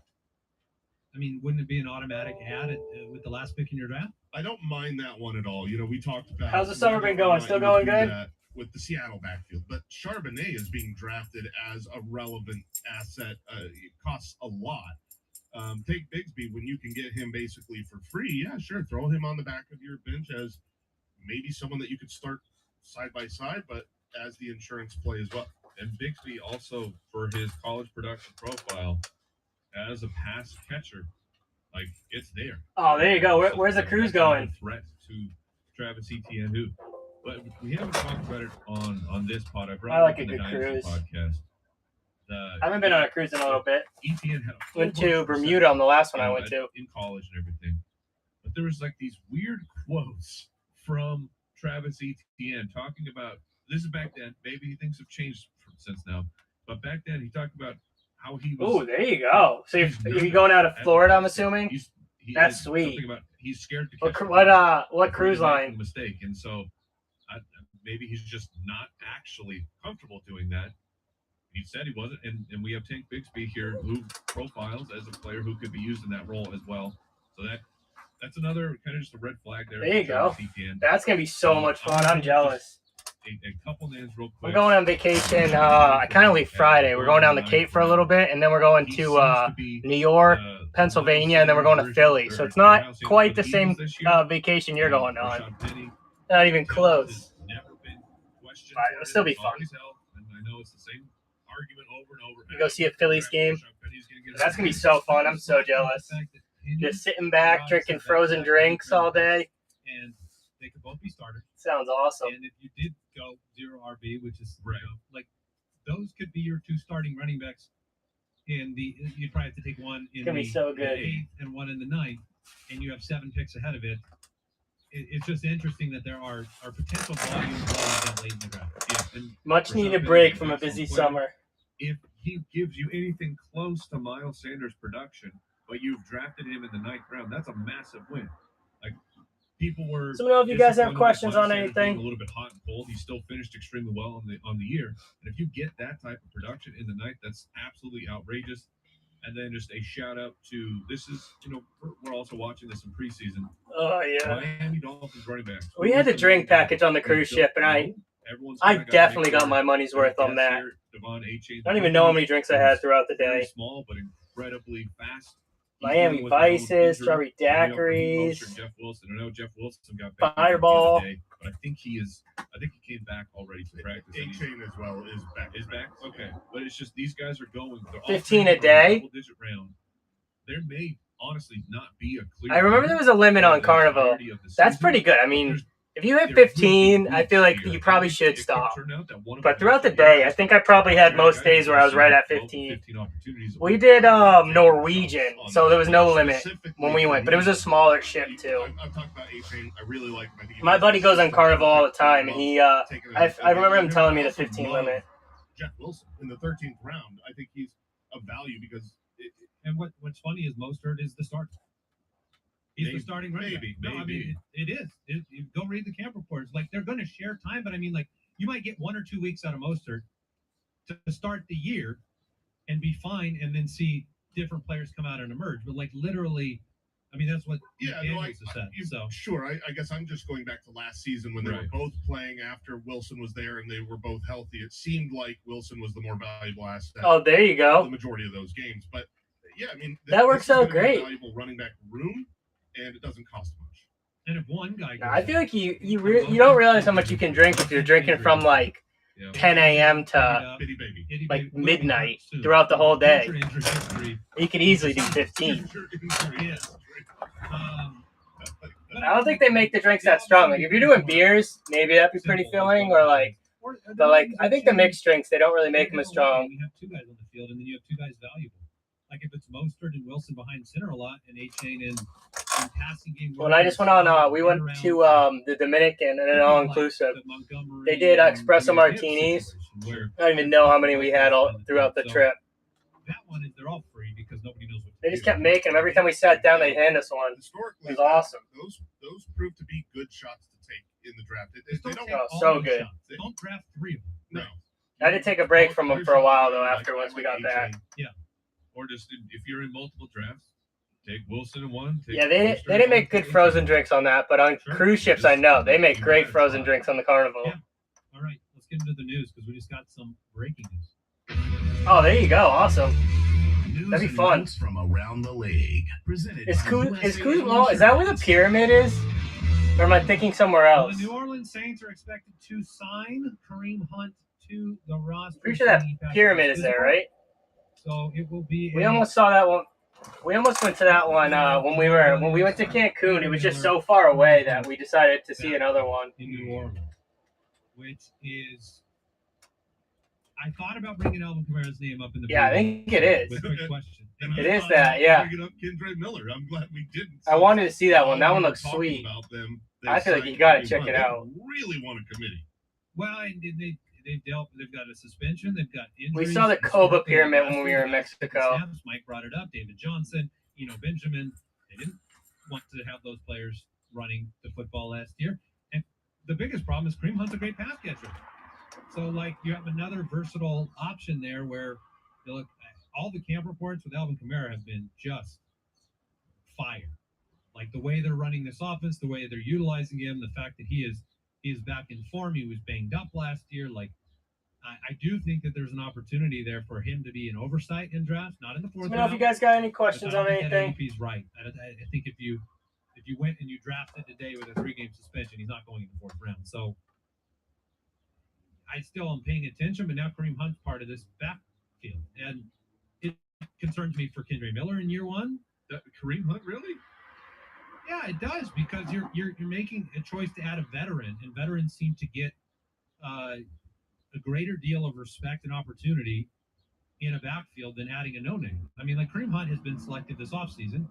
S7: I mean, wouldn't it be an automatic add with the last pick in your draft?
S8: I don't mind that one at all. We talked about
S5: How's the summer been
S8: whether or
S5: going?
S8: not
S5: Still
S8: you
S5: going
S8: would do
S5: good?
S8: that with the Seattle backfield, but Charbonnet is being drafted as a relevant asset. It costs a lot. Take Bigsby when you can get him basically for free. Yeah, sure. Throw him on the back of your bench as maybe someone that you could start side by side, but as the insurance play as well.
S9: And Bixby also, for his college production profile, as a pass catcher, like it's there.
S5: Oh, there you go. Where's the cruise going?
S9: Threat to Travis Etienne, but we haven't talked about it on this pod.
S5: I like a
S9: in the
S5: good
S9: Dynasty
S5: cruise.
S9: podcast.
S5: I haven't been on a cruise in a little bit.
S9: Etienne had a
S5: Went
S9: whole
S5: to
S9: bunch of
S5: Bermuda on the last one I
S9: you know,
S5: went to.
S9: in college and everything. But there was like these weird quotes from Travis Etienne talking about this is back then. Maybe things have changed since now, but back then he talked about how he was.
S5: Oh, there you go. So you're going out of Florida, I'm assuming. That's
S9: is
S5: sweet.
S9: something about he's scared to
S5: What
S9: catch
S5: what cruise line?
S9: mistake, and so maybe he's just not actually comfortable doing that. He said he wasn't, and we have Tank Bigsby here who profiles as a player who could be used in that role as well. So that's another kind of just a red flag there.
S5: There you go.
S9: Etienne.
S5: That's gonna be so much fun. I'm jealous.
S9: A couple names real
S5: We're
S9: quick.
S5: going on vacation. I kind of leave Friday. We're going down the Cape for a little bit, and then we're going to New York, Pennsylvania, and then we're going to Philly. So it's not quite the same vacation you're going on. Not even close. But it'll still be fun.
S9: I know it's the same argument over and over.
S5: You go see a Phillies game. That's gonna be so fun. I'm so jealous. Just sitting back, drinking frozen drinks all day.
S7: And they could both be starters.
S5: Sounds awesome.
S7: And if you did go 0 RB, which is like those could be your 2 starting running backs. You'd probably have to take one in
S5: Gonna be so
S7: the
S5: good.
S7: 8th and one in the 9th, and you have 7 picks ahead of it. It's just interesting that there are potential volumes that late in the draft.
S9: Yeah, and
S5: Much needed break from a busy summer.
S9: if he gives you anything close to Miles Sanders' production, but you've drafted him in the 9th round, that's a massive win. Like people were.
S5: So, know if you guys have
S9: disappointed with
S5: questions on
S9: Miles Sanders being
S5: anything.
S9: A little bit hot and cold. He still finished extremely well on the year, and if you get that type of production in the night, that's absolutely outrageous. And then just a shout out to this is we're also watching this in preseason.
S5: Oh yeah.
S9: Miami Dolphins running backs.
S5: We had the drink package on the cruise ship, and I definitely got my money's worth on that. I don't even know how many drinks I had throughout the day.
S9: Small but incredibly fast.
S5: Miami Vices, strawberry daiquiris,
S9: Jeff Wilson. I know Jeff Wilson got back
S5: Fireball.
S9: the other day, but I think he came back already to practice.
S8: A-Chain as well is back.
S9: Is back? Okay. But it's just these guys are going.
S5: 15 a day?
S9: Double-digit round. There may honestly not be a clear.
S5: I remember there was a limit on Carnival. That's pretty good. I mean, if you hit 15, I feel like you probably should stop. But throughout the day, I think I probably had most days where I was right at 15. We did Norwegian, so there was no limit when we went, but it was a smaller ship too.
S8: I've talked about A-Chain. I really like him. I think
S5: My buddy goes on Carnival all the time, and he, I remember him telling me the 15 limit.
S8: Jeff Wilson in the 13th round. I think he's of value because.
S7: And what's funny is Mostert is the starter. He's the starting running back.
S8: Maybe.
S7: No, I mean, it is. You go read the camp reports. Like, they're going to share time, but I mean, like, you might get 1 or 2 weeks out of Mostert to start the year and be fine and then see different players come out and emerge. But, like, literally, I mean, that's what Daniels has said. So.
S8: Sure. I guess I'm just going back to last season when they were both playing after Wilson was there and they were both healthy. It seemed like Wilson was the more valuable asset.
S5: Oh, there you go.
S8: The majority of those games. But, yeah, I mean.
S5: That works out great.
S8: Valuable running back room. And it doesn't cost much.
S7: And if one guy goes
S5: I feel like you don't realize how much you can drink if you're drinking from like 10 a.m. to like midnight throughout the whole day. You could easily do 15. I don't think they make the drinks that strong. Like if you're doing beers, maybe that'd be pretty filling. Or like, but like I think the mixed drinks they don't really make them as strong.
S7: You have 2 guys on the field, and then you have 2 guys valuable. Like if it's Mostert and Wilson behind center a lot, and A-Chain in passing game.
S5: When I just went on, we went to the Dominican and an all-inclusive. They did espresso martinis. I don't even know how many we had all throughout the trip.
S7: That one is they're all free because nobody knows what.
S5: They just kept making them. Every time we sat down, they'd hand us one.
S8: Historically,
S5: it was awesome.
S8: Those proved to be good shots to take in the draft. They don't
S5: so good.
S7: Don't draft 3 of them.
S8: No.
S5: I had to take a break from them for a while though. After once we got back.
S7: Yeah.
S9: Or just if you're in multiple drafts, take Wilson in one.
S5: Yeah, they didn't make good frozen drinks on that, but on cruise ships, I know they make great frozen drinks on the Carnival.
S7: Yeah. All right, let's get into the news because we just got some breaking news.
S5: Oh, there you go. Awesome. That'd be fun.
S10: From around the league.
S5: Is Kuzma? Is that where the pyramid is? Or am I thinking somewhere
S7: Well,
S5: else?
S7: the New Orleans Saints are expected to sign Kareem Hunt to the roster.
S5: Pretty sure that pyramid is there, right?
S7: So it will be.
S5: We almost saw that one. We almost went to that one when we went to Cancun. It was just so far away that we decided to see another one.
S7: In New Orleans, which is. I thought about bringing Alvin Kamara's name up in the.
S5: Yeah, I think it is.
S7: With quick question.
S5: It is that, yeah.
S8: Bringing up Kendra Miller. I'm glad we didn't.
S5: I wanted to see that one. That one looks sweet.
S8: About them.
S5: I feel like you got to check it out.
S8: Really want a committee.
S7: Well, and they've got a suspension. They've got injuries.
S5: We saw the Coba pyramid when we were in Mexico.
S7: Mike brought it up. David Johnson, Benjamin. They didn't want to have those players running the football last year. And the biggest problem is Kareem Hunt's a great pass catcher. So, like, you have another versatile option there where all the camp reports with Alvin Kamara have been just fire. Like the way they're running this offense, the way they're utilizing him, the fact that he is back in form. He was banged up last year. Like, I do think that there's an opportunity there for him to be an oversight in drafts, not in the 4th round.
S5: Let me know if you guys got any questions on anything.
S7: He's right. I think if you went and you drafted today with a 3-game suspension, he's not going in the 4th round. So I still am paying attention, but now Kareem Hunt's part of this backfield, and it concerns me for Kendra Miller in year 1.
S9: Kareem Hunt, really?
S7: Yeah, it does, because you're making a choice to add a veteran, and veterans seem to get a greater deal of respect and opportunity in a backfield than adding a no-name. I mean, like Kareem Hunt has been selected this offseason.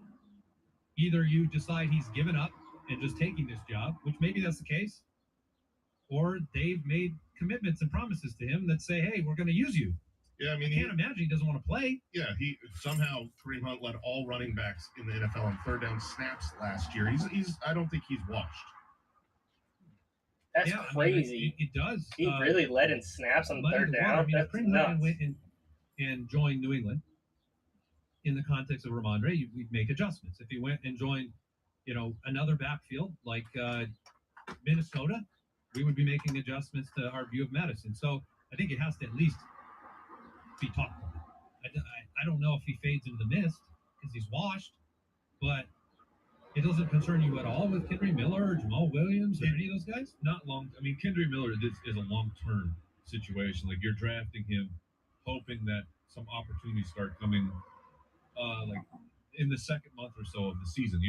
S7: Either you decide he's given up and just taking this job, which maybe that's the case, or they've made commitments and promises to him that say, hey, we're going to use you.
S8: Yeah, I
S7: I
S8: mean,
S7: can't imagine he doesn't want to play.
S8: he somehow Kareem Hunt led all running backs in the NFL in third down snaps last year. He's I don't think he's washed.
S5: That's
S7: Yeah, I mean,
S5: crazy.
S7: it does.
S5: He really led in snaps on
S7: muddy
S5: third
S7: the water.
S5: down.
S7: I mean, if
S5: That's
S7: Kareem Hunt
S5: nuts.
S7: went and joined New England in the context of Ramondre, we'd make adjustments. If he went and joined, another backfield like Minnesota, we would be making adjustments to our view of medicine. So I think it has to at least be talked about. I don't know if he fades into the mist because he's washed, but it doesn't concern you at all with Kendry Miller or Jamal Williams or any of those guys?
S9: Not long. I mean, Kendry Miller is a long-term situation. Like, you're drafting him, hoping that some opportunities start coming, like in the second month or so of the season.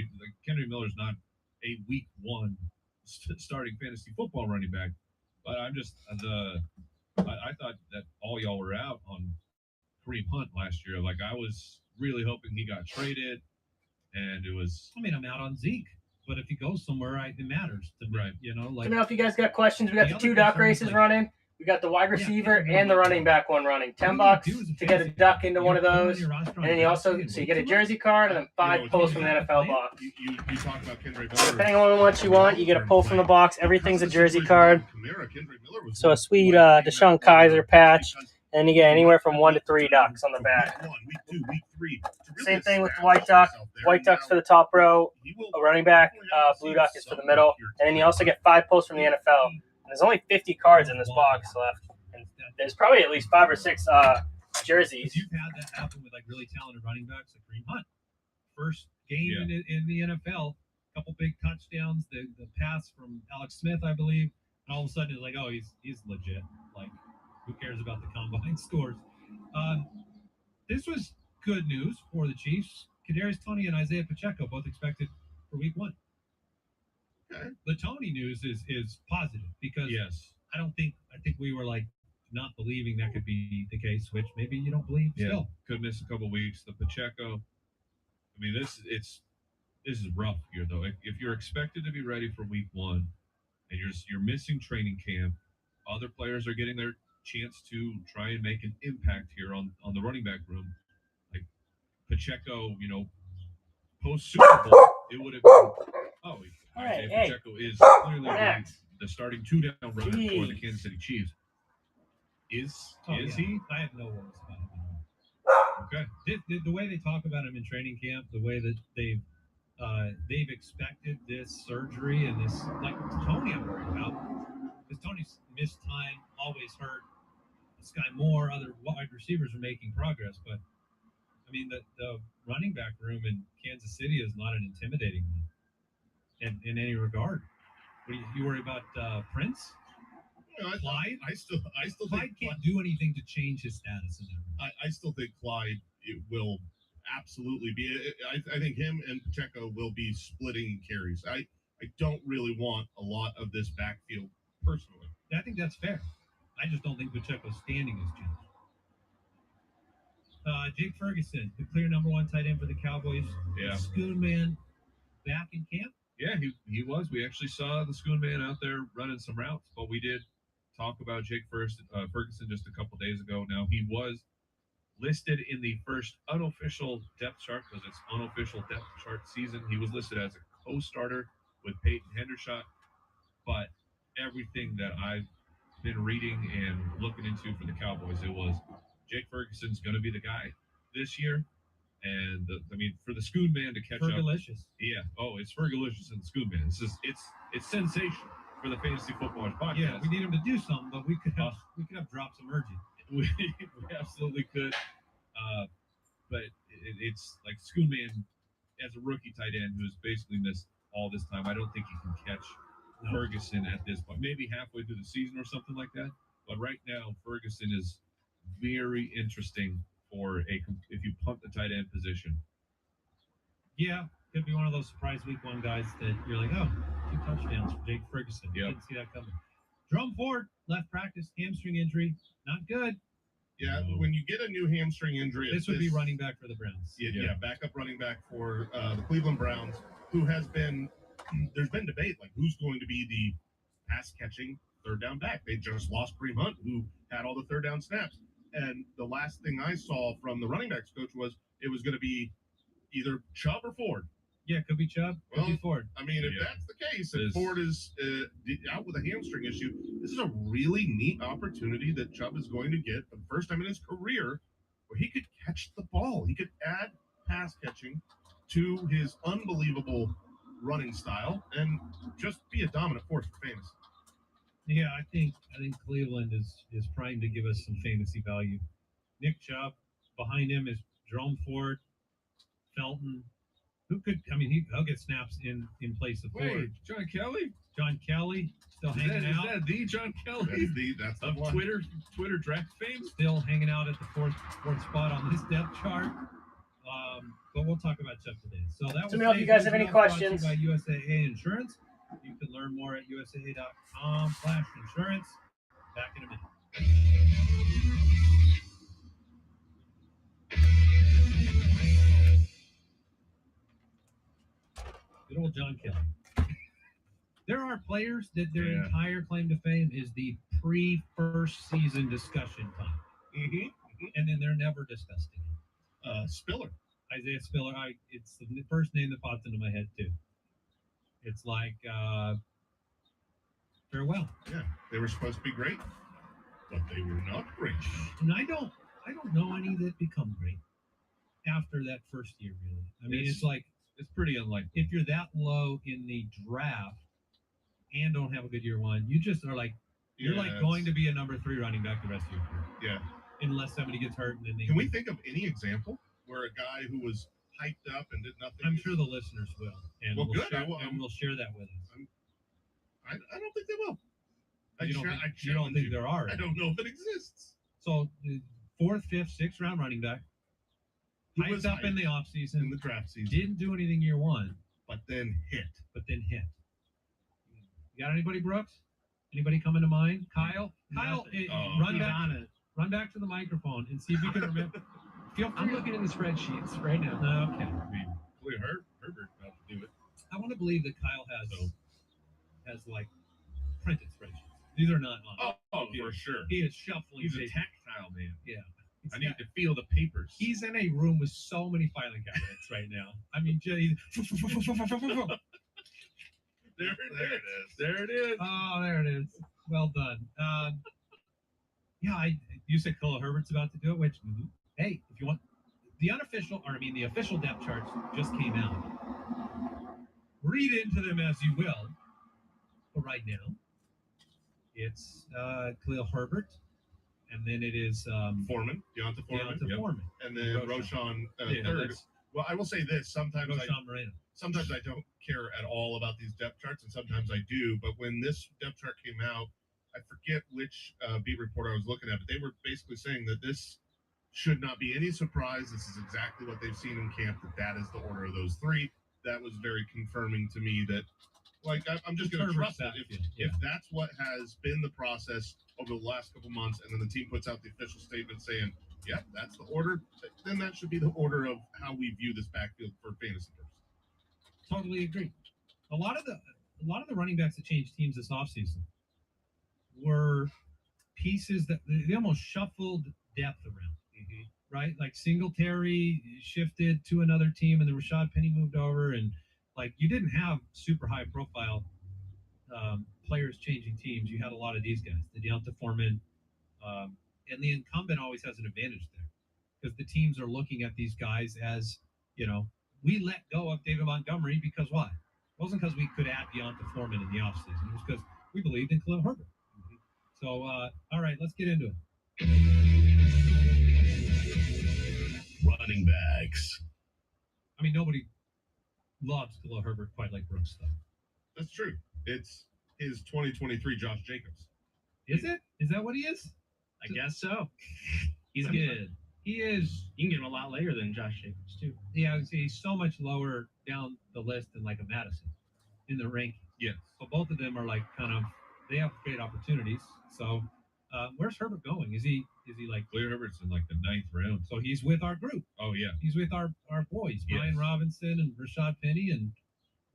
S9: Kendry Miller's not a week one starting fantasy football running back. But I'm just I thought that all y'all were out on Kareem Hunt last year. Like, I was really hoping he got traded, and it was.
S7: I mean, I'm out on Zeke, but if he goes somewhere, it matters to me.
S9: Right.
S7: Like.
S5: Let me know if you guys got questions. We got
S7: The
S5: the
S7: other
S5: 2 duck
S7: concern is,
S5: races
S7: like-
S5: running. We got the wide receiver
S7: Yeah.
S5: and the running back one running. $10
S7: What do you do as a
S5: to get a
S7: fantasy-
S5: duck into
S7: you
S5: one of
S7: put him on
S5: those.
S7: your roster on
S5: And then you also
S7: fantasy
S5: so you
S7: and
S5: get a
S7: wait
S5: jersey card and then 5
S8: You know,
S5: pulls from the
S7: you
S5: NFL
S7: play it?
S5: box.
S8: You talk about Kendry Miller.
S5: Depending on what you want, you get a pull from the box. Everything's a jersey card. So a sweet Deshaun Kaiser patch, and you get anywhere from 1 to 3 ducks on the back.
S8: Week 2, week 3.
S5: Same thing with the white duck. White duck's for the top row, a running back. Blue duck is for the middle, and then you also get 5 pulls from the NFL. And there's only 50 cards in this box left, and there's probably at least 5 or 6 jerseys.
S7: Because you've had that happen with like really talented running backs like Kareem Hunt. First game
S9: Yeah.
S7: in the NFL, couple big touchdowns, the pass from Alex Smith, I believe, and all of a sudden it's like, oh, he's legit. Like, who cares about the combine scores? This was good news for the Chiefs. Kadarius Toney and Isaiah Pacheco both expected for Week 1.
S8: Okay.
S7: The Toney news is positive because
S9: Yes.
S7: I think we were like not believing that could be the case, which maybe you don't believe
S9: Yeah.
S7: still.
S9: Could miss a couple weeks. The Pacheco. I mean, this is rough here though. If you're expected to be ready for Week 1, and you're missing training camp, other players are getting their chance to try and make an impact here on the running back room. Like Pacheco, post Super Bowl, it would have been. Oh, Isaiah
S5: Hey.
S9: Pacheco is clearly
S5: Relax.
S9: the starting 2-down runner for the
S5: Jeez.
S9: Kansas City Chiefs. Is
S7: Oh,
S9: is
S7: yeah.
S9: he?
S7: I have no worries about him.
S9: Okay.
S7: The way they talk about him in training camp, the way that they've expected this surgery and this, like Tony, I'm worried about because Tony's missed time, always hurt. Sky Moore, other wide receivers are making progress, but I mean the running back room in Kansas City is not an intimidating one in any regard. What do you worry about Prince? Clyde?
S8: I still
S7: Clyde
S8: think
S7: can't do anything to change his status in there.
S8: I still think Clyde will absolutely be. I think him and Pacheco will be splitting carries. I don't really want a lot of this backfield personally.
S7: I think that's fair. I just don't think Pacheco's standing has changed. Jake Ferguson, the clear number 1 tight end for the Cowboys.
S9: Yeah.
S7: Schoon Man back in camp.
S9: Yeah, he was. We actually saw the Schoon Man out there running some routes, but we did talk about Jake Ferguson just a couple days ago. Now, he was listed in the first unofficial depth chart because it's unofficial depth chart season. He was listed as a co-starter with Peyton Hendershot, but everything that I've been reading and looking into for the Cowboys, it was Jake Ferguson's going to be the guy this year. And for the Schoon Man to catch up,
S7: Fergalicious.
S9: yeah. Oh, it's Fergalicious and the Schoon Man. It's sensational for the Fantasy Football podcast.
S7: Yeah, we need him to do something, but we could have dropped some urgent.
S9: we absolutely could. But it's like Schoon Man as a rookie tight end who's basically missed all this time. I don't think he can catch Ferguson at this point. Maybe halfway through the season or something like that. But right now, Ferguson is very interesting for if you punt the tight end position.
S7: Yeah, could be one of those surprise Week 1 guys that you're like, oh, 2 touchdowns for Jake Ferguson.
S9: Yep.
S7: Didn't see that coming. Drum Ford, left practice, hamstring injury, not good.
S8: Yeah,
S9: No.
S8: when you get a new hamstring injury,
S7: This would be running back for the Browns.
S8: Yeah, backup running back for the Cleveland Browns, who has been. There's been debate like who's going to be the pass catching third down back. They just lost Kareem Hunt, who had all the third down snaps, And the last thing I saw from the running backs coach was it was going to be either Chubb or Ford.
S7: Yeah, could be Chubb, could be
S8: Well,
S7: Ford.
S8: I mean, if
S9: Yeah.
S8: that's the case, and Ford is out with a hamstring issue, this is a really neat opportunity that Chubb is going to get for the first time in his career where he could catch the ball. He could add pass catching to his unbelievable running style and just be a dominant force for fantasy.
S7: Yeah, I think Cleveland is primed to give us some fantasy value. Nick Chubb, behind him is Jerome Ford, Felton. Who could? I mean, he'll get snaps in place of
S9: Wait,
S7: Ford.
S9: John Kelly?
S7: John Kelly still hanging out.
S9: Is that the John Kelly
S8: That's the
S9: of
S8: one.
S9: Twitter draft fame?
S7: Still hanging out at the fourth spot on this depth chart. But we'll talk about Chubb today. So that was.
S5: Let me know if you guys have any questions.
S7: By USAA Insurance. You can learn more at usaa.com/insurance. Back in a minute. Good old John Kelly. There are players that their
S9: Yeah.
S7: entire claim to fame is the pre-first season discussion time, and then they're never discussed again.
S8: Spiller.
S7: Isaiah Spiller. It's the first name that popped into my head too. It's like farewell.
S8: Yeah, they were supposed to be great, but they were not great.
S7: And I don't know any that become great after that first year. Really, I mean, it's like
S9: It's pretty unlikely.
S7: if you're that low in the draft and don't have a good year one, you just are like you're like going to be a number 3 running back the rest of your career.
S8: Yeah.
S7: Unless somebody gets hurt and then they.
S8: Can we think of any example where a guy who was hyped up and did nothing?
S7: I'm sure the listeners will, and
S8: Well,
S7: we'll
S8: good.
S7: share,
S8: I will-
S7: and we'll share that with us.
S8: I don't think they will.
S7: You don't
S8: I
S7: think
S8: challenge
S7: there are?
S8: I don't know if it exists.
S7: So the 4th, 5th, 6th round running back,
S8: He was
S7: hyped up in
S8: hyped
S7: the offseason,
S8: in the draft season,
S7: didn't do anything year one,
S8: but then hit.
S7: but then hit. You got anybody, Brooks? Anybody coming to mind? Kyle,
S9: Nothing.
S7: run back to the microphone and see if you can remember. Feel free.
S10: I'm looking in the spreadsheets right now.
S7: Okay.
S9: I mean, Khalil Herbert about to do it.
S7: I want to believe that Kyle has
S9: So.
S7: like printed spreadsheets. These are not on.
S8: Oh, for sure.
S7: He is shuffling.
S9: He's a
S7: paper.
S9: tactile man.
S7: Yeah.
S9: I need to feel the papers.
S7: He's in a room with so many filing cabinets right now. I mean,
S8: There it is.
S9: There it is.
S7: oh, there it is. Well done. Yeah, you said Khalil Herbert's about to do it, which, hey, if you want, the official depth charts just came out. Read into them as you will. But right now, it's Khalil Herbert, and then it is
S8: Deonta Foreman.
S7: Deonta
S8: Yep.
S7: Foreman.
S8: And then
S7: Roshan.
S8: Roshan third.
S7: that's
S8: Well, I will say this: sometimes
S7: Roshan Moreno.
S8: sometimes I don't care at all about these depth charts, and sometimes I do. But when this depth chart came out, I forget which beat report I was looking at, but they were basically saying that this should not be any surprise. This is exactly what they've seen in camp. That is the order of those 3. That was very confirming to me that, like, I'm just going to trust it. If that's what has been the process over the last couple months, and then the team puts out the official statement saying, "Yeah, that's the order," then that should be the order of how we view this backfield for fantasy purposes.
S7: Totally agree. A lot of the running backs that changed teams this offseason were pieces that they almost shuffled depth around. Right? Like Singletary shifted to another team, and then Rashad Penny moved over, and like you didn't have super high profile players changing teams. You had a lot of these guys, the Deonta Foreman, and the incumbent always has an advantage there because the teams are looking at these guys as, we let go of David Montgomery because why? It wasn't because we could add Deonta Foreman in the offseason. It was because we believed in Khalil Herbert. So, all right, let's get into it.
S8: Running backs.
S7: I mean, nobody loves Khalil Herbert quite like Brooks, though.
S8: That's true. It's his 2023 Josh Jacobs.
S7: Is it? Is that what he is?
S10: I guess so. He's
S7: I mean,
S10: good.
S7: He is.
S10: You can get him a lot later than Josh Jacobs too.
S7: Yeah, he's so much lower down the list than like a Madison in the rankings.
S9: Yes.
S7: So both of them are like they have great opportunities. So where's Herbert going? Is he like?
S9: Khalil Herbert's in like the 9th round.
S7: So he's with our group.
S9: Oh yeah.
S7: He's with our boys,
S9: Yes.
S7: Brian Robinson and Rashad Penny, and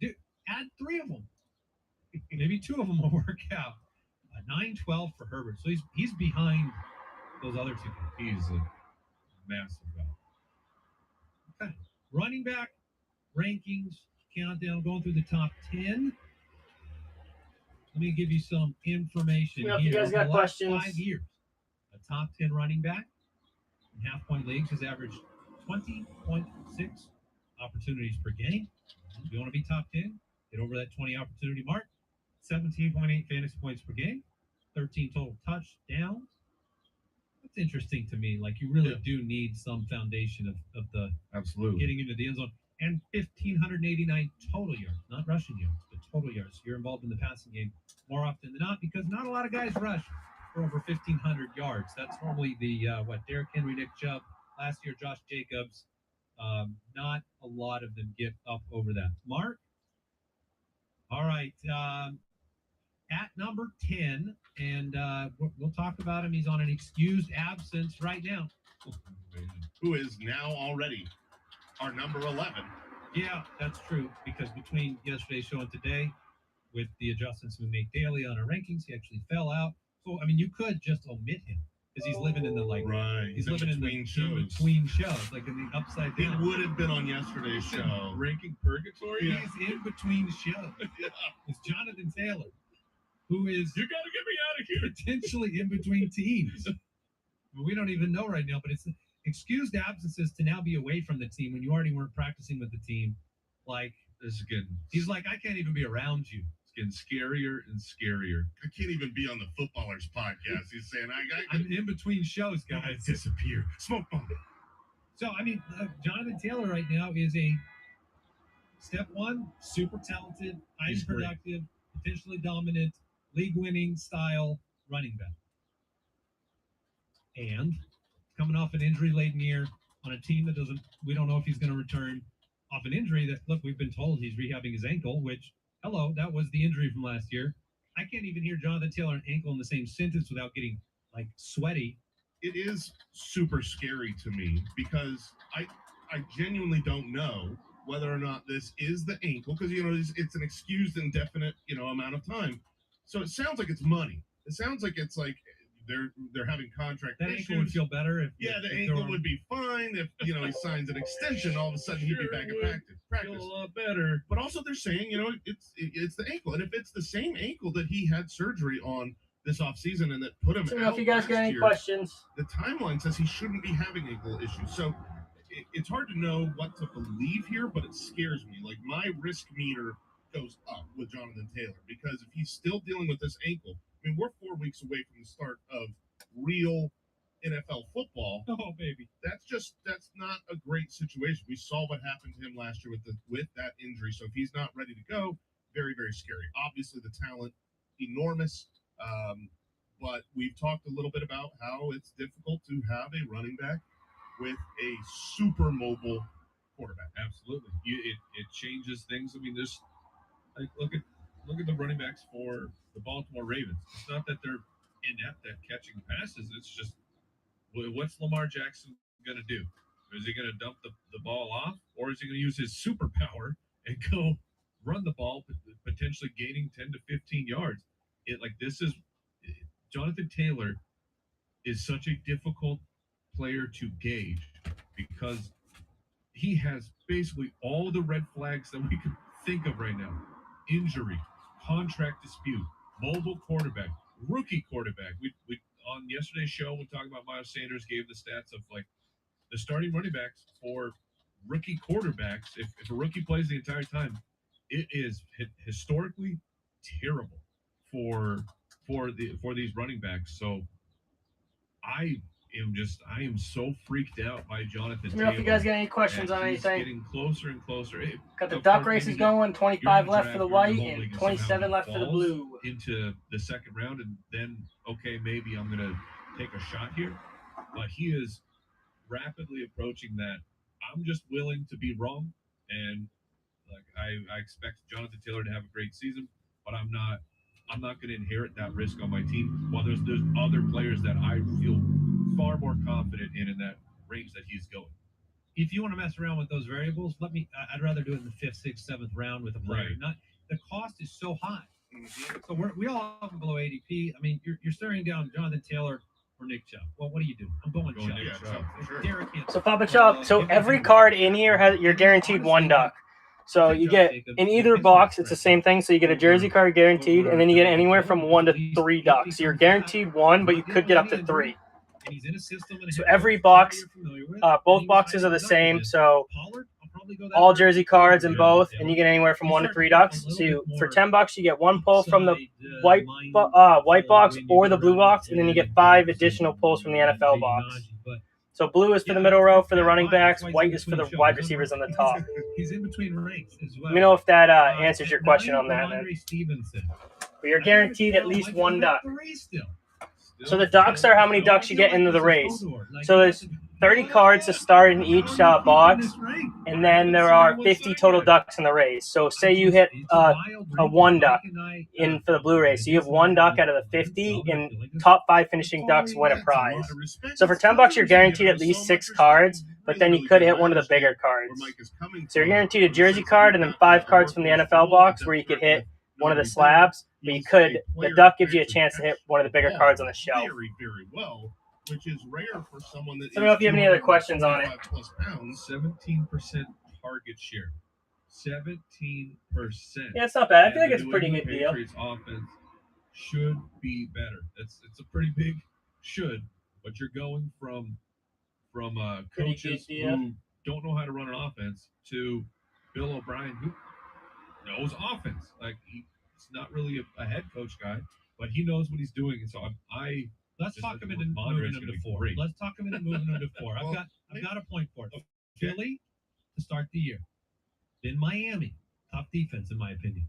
S7: dude, add 3 of them. Maybe 2 of them will work out. 9-12 for Herbert. So he's behind those other two.
S9: He's a massive guy.
S7: Okay. Running back rankings countdown going through the top 10. Let me give you some information
S5: If
S7: here.
S5: you guys
S7: Over
S5: got
S7: the last
S5: questions,
S7: 5 years, a top 10 running back in half-point leagues has averaged 20.6 opportunities per game. If you want to be top 10, get over that 20 opportunity mark. 17.8 fantasy points per game, 13 total touchdowns. That's interesting to me. Like, you really do need some foundation of the
S9: Absolutely.
S7: getting into the end zone. And 1,589 total yards, not rushing yards, but total yards. You're involved in the passing game more often than not because not a lot of guys rush for over 1,500 yards. That's normally the, Derrick Henry, Nick Chubb, last year, Josh Jacobs. Not a lot of them get up over that mark. All right. At number 10, and we'll talk about him. He's on an excused absence right now.
S8: Who is now already our number 11.
S7: Yeah, that's true, because between yesterday's show and today, with the adjustments we make daily on our rankings, he actually fell out. So, I mean, you could just omit him because he's living in the,
S8: Right.
S7: he's living in
S8: between
S7: shows, like in the upside
S8: He
S7: down.
S8: would have been on yesterday's show.
S9: Ranking purgatory?
S8: Yeah.
S7: He's in between shows. It's Jonathan Taylor, who is
S9: You got to get me out of here.
S7: potentially in between teams. We don't even know right now, but it's excused absences to now be away from the team when you already weren't practicing with the team. Like,
S9: This is getting,
S7: he's like, I can't even be around you.
S9: it's getting scarier and scarier.
S8: I can't even be on the footballers podcast. He's saying,
S7: I'm in between shows, guys.
S8: disappear. Smoke bomb.
S7: So, I mean, Jonathan Taylor right now is a step one, super talented, highly
S9: He's great.
S7: productive, potentially dominant, league-winning style running back. And coming off an injury-laden year on a team that we don't know if he's going to return off an injury that, look, we've been told he's rehabbing his ankle, which, hello, that was the injury from last year. I can't even hear Jonathan Taylor and ankle in the same sentence without getting, like, sweaty.
S8: It is super scary to me because I genuinely don't know whether or not this is the ankle because, it's an excused indefinite, amount of time. So it sounds like it's money. It sounds like it's like they're having contract
S7: That
S8: issues.
S7: ankle would feel better if
S8: the
S7: if
S8: ankle
S7: there were-
S8: would be fine if he signs an extension. All of a sudden, he'd be back
S9: Sure
S8: at
S9: Feel
S8: practice.
S9: a lot better.
S8: But also, they're saying it's the ankle, and if it's the same ankle that he had surgery on this offseason and that put him
S5: let me know
S8: out
S5: if you guys got
S8: last
S5: any
S8: year,
S5: questions.
S8: the timeline says he shouldn't be having ankle issues. So it's hard to know what to believe here, but it scares me. Like, my risk meter goes up with Jonathan Taylor because if he's still dealing with this ankle, I mean, we're 4 weeks away from the start of real NFL football.
S7: Oh, baby.
S8: That's not a great situation. We saw what happened to him last year with that injury. So if he's not ready to go, very, very scary. Obviously, the talent enormous. But we've talked a little bit about how it's difficult to have a running back with a super mobile quarterback.
S9: Absolutely. It changes things. I mean, there's like look at the running backs for the Baltimore Ravens. It's not that they're inept at catching passes. It's just what's Lamar Jackson gonna do? Is he gonna dump the ball off, or is he gonna use his superpower and go run the ball, potentially gaining 10 to 15 yards? Jonathan Taylor is such a difficult player to gauge because he has basically all the red flags that we could think of right now: injury, contract dispute, mobile quarterback, rookie quarterback. We on yesterday's show we talked about Miles Sanders gave the stats of like the starting running backs for rookie quarterbacks. If a rookie plays the entire time, it is historically terrible for these running backs. So I am so freaked out by Jonathan
S5: Let me know if you
S9: Taylor.
S5: guys got any questions
S9: and
S5: on
S9: he's
S5: anything.
S9: getting closer and closer.
S5: Got the
S9: Of
S5: duck
S9: course,
S5: races
S9: maybe
S5: going, 25
S9: you're in
S5: left
S9: draft,
S5: for the
S9: you're in
S5: white
S9: home
S5: and
S9: league, and
S5: 27
S9: somehow
S5: left for the
S9: falls
S5: blue.
S9: into the second round, and then okay, maybe I'm gonna take a shot here. But he is rapidly approaching that. I'm just willing to be wrong, and like I expect Jonathan Taylor to have a great season, but I'm not going to inherit that risk on my team. While there's other players that I feel far more confident in that range that he's going.
S7: If you want to mess around with those variables, I'd rather do it in the 5th, 6th, 7th round with a player.
S9: Right.
S7: Not the cost is so high. So we all have him below ADP. I mean, you're staring down Jonathan Taylor
S9: or Nick Chubb?
S7: Well, what do you do? I'm going
S9: Going
S7: Chubb.
S9: Nick Chubb,
S8: for sure.
S7: Derek Henry.
S5: So Papa Chop. So every card in here has you're guaranteed one duck. So you get in either box, it's the same thing. So you get a jersey card guaranteed, and then you get anywhere from 1 to 3 ducks. So you're guaranteed 1, but you could get up to 3.
S7: And he's in a system and
S5: So every box, both boxes are the same. So all jersey cards in both, and you get anywhere from 1 to 3 ducks. So for $10, you get 1 pull from the white box or the blue box, and then you get 5 additional pulls from the NFL box. So blue is for the middle row for the running backs. White is for the wide receivers on the top.
S7: He's in between ranks as well.
S5: Let me know if that answers your question on that, man.
S7: Stevenson.
S5: But you're guaranteed at least 1 duck. So the ducks are how many ducks you get into the race. So there's 30 cards to start in each box, and then there are 50 total ducks in the race. So say you hit a 1 duck in for the blue race. So you have 1 duck out of the 50, and top 5 finishing ducks win a prize. So for $10, you're guaranteed at least 6 cards, but then you could hit one of the bigger cards. So you're guaranteed a jersey card and then 5 cards from the NFL box where you could hit one of the slabs, but the duck gives you a chance to hit one of the bigger cards on the shelf.
S8: Very, very well, which is rare for someone that.
S5: So I don't know if you have any other questions on it.
S9: 17% target share. 17%.
S5: Yeah, it's not bad. I feel like it's a pretty good deal.
S9: Patriots offense should be better. It's a pretty big should, but you're going from coaches who don't know how to run an offense to Bill O'Brien who knows offense. Like he's not really a head coach guy, but he knows what he's doing. And so
S7: Let's talk him into moving him to 4. Let's talk him into moving him to 4. I've got a point for it. Philly to start the year. Then Miami, tough defense in my opinion.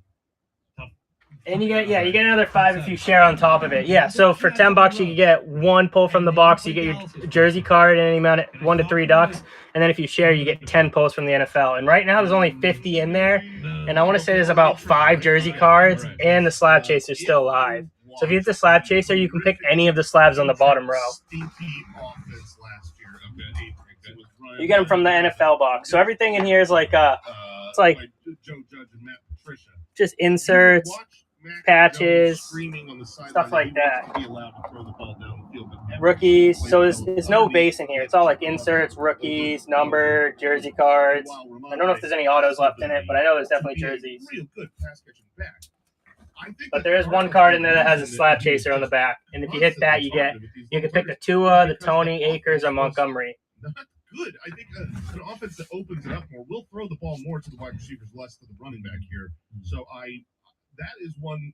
S5: And you get another 5 if you share on top of it. Yeah, so for $10 you can get 1 pull from the box, you get your jersey card and any amount of 1 to 3 ducks, and then if you share you get 10 pulls from the NFL. And right now there's only 50 in there, and I want to say there's about 5 jersey cards, and the slab chaser's still alive. So if you hit the slab chaser, you can pick any of the slabs on the bottom row. You get them from the NFL box. So everything in here is like it's like
S8: Joe Judge and Matt Patricia.
S5: just inserts, patches, stuff like that. Rookies. So there's no base in here. It's all like inserts, rookies, number, jersey cards. I don't know if there's any autos left in it, but I know there's definitely jerseys. But there is 1 card in there that has a slab chaser on the back, and if you hit that, you can pick the Tua, the Tony, Akers, or Montgomery.
S8: Good. I think an offense that opens it up more will throw the ball more to the wide receivers, less to the running back here. So that is one,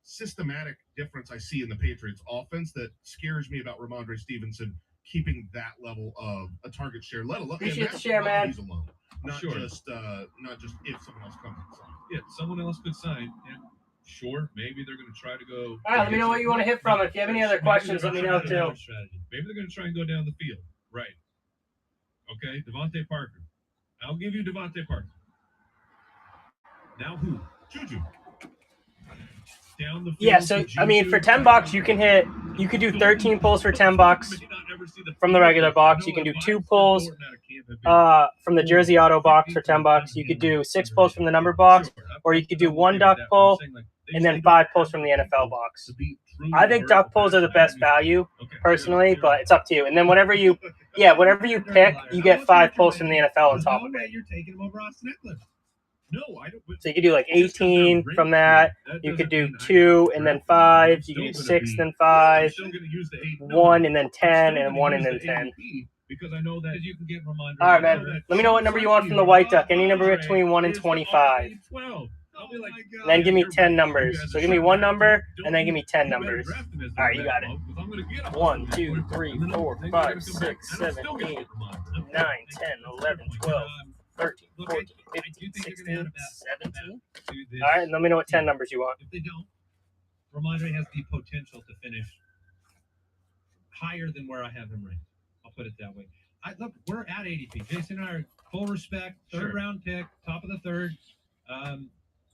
S8: systematic difference I see in the Patriots offense that scares me about Ramondre Stevenson keeping that level of a target share, let alone
S5: Appreciate the share, man.
S8: He's alone. Not just if someone else comes and signs.
S9: Yeah, someone else could sign. And sure, maybe they're going to try to go.
S5: All right, let me know what you want to hit from. If you have any other questions, let me know too.
S9: Maybe they're going to try and go down the field. Right. Okay, Devontae Parker. I'll give you Devontae Parker. Now who? Juju. Down the field.
S5: Yeah, so I mean, for $10, you could do 13 pulls for $10 from the regular box. You can do 2 pulls from the Jersey Auto box for $10. You could do 6 pulls from the number box, or you could do 1 duck pull and then 5 pulls from the NFL box. I think duck pulls are the best value personally, but it's up to you. And then whatever you pick, you get 5 pulls from the NFL on top of it.
S7: You're taking him over Austin Eckler.
S9: No, I don't.
S5: So you could do like 18 from that. You could do 2 and then 5. You could do 6 and then 5. 1 and then 10 and 1 and then 10.
S9: Because I know that
S7: you can get Ramondre.
S5: All right, man. Let me know what number you want from the white duck. Any number between 1 and 25.
S9: 12.
S5: And then give me 10 numbers. So give me 1 number and then give me 10 numbers. All right, you got it. 1, 2, 3, 4, 5, 6, 7, 8, 9, 10, 11, 12, 13, 14, 15, 16, 17. All right, and let me know what 10 numbers you want.
S7: If they don't, Ramondre has the potential to finish higher than where I have him ranked. I'll put it that way. Look, we're at ADP. Jason and I are full respect, third round pick, top of the third.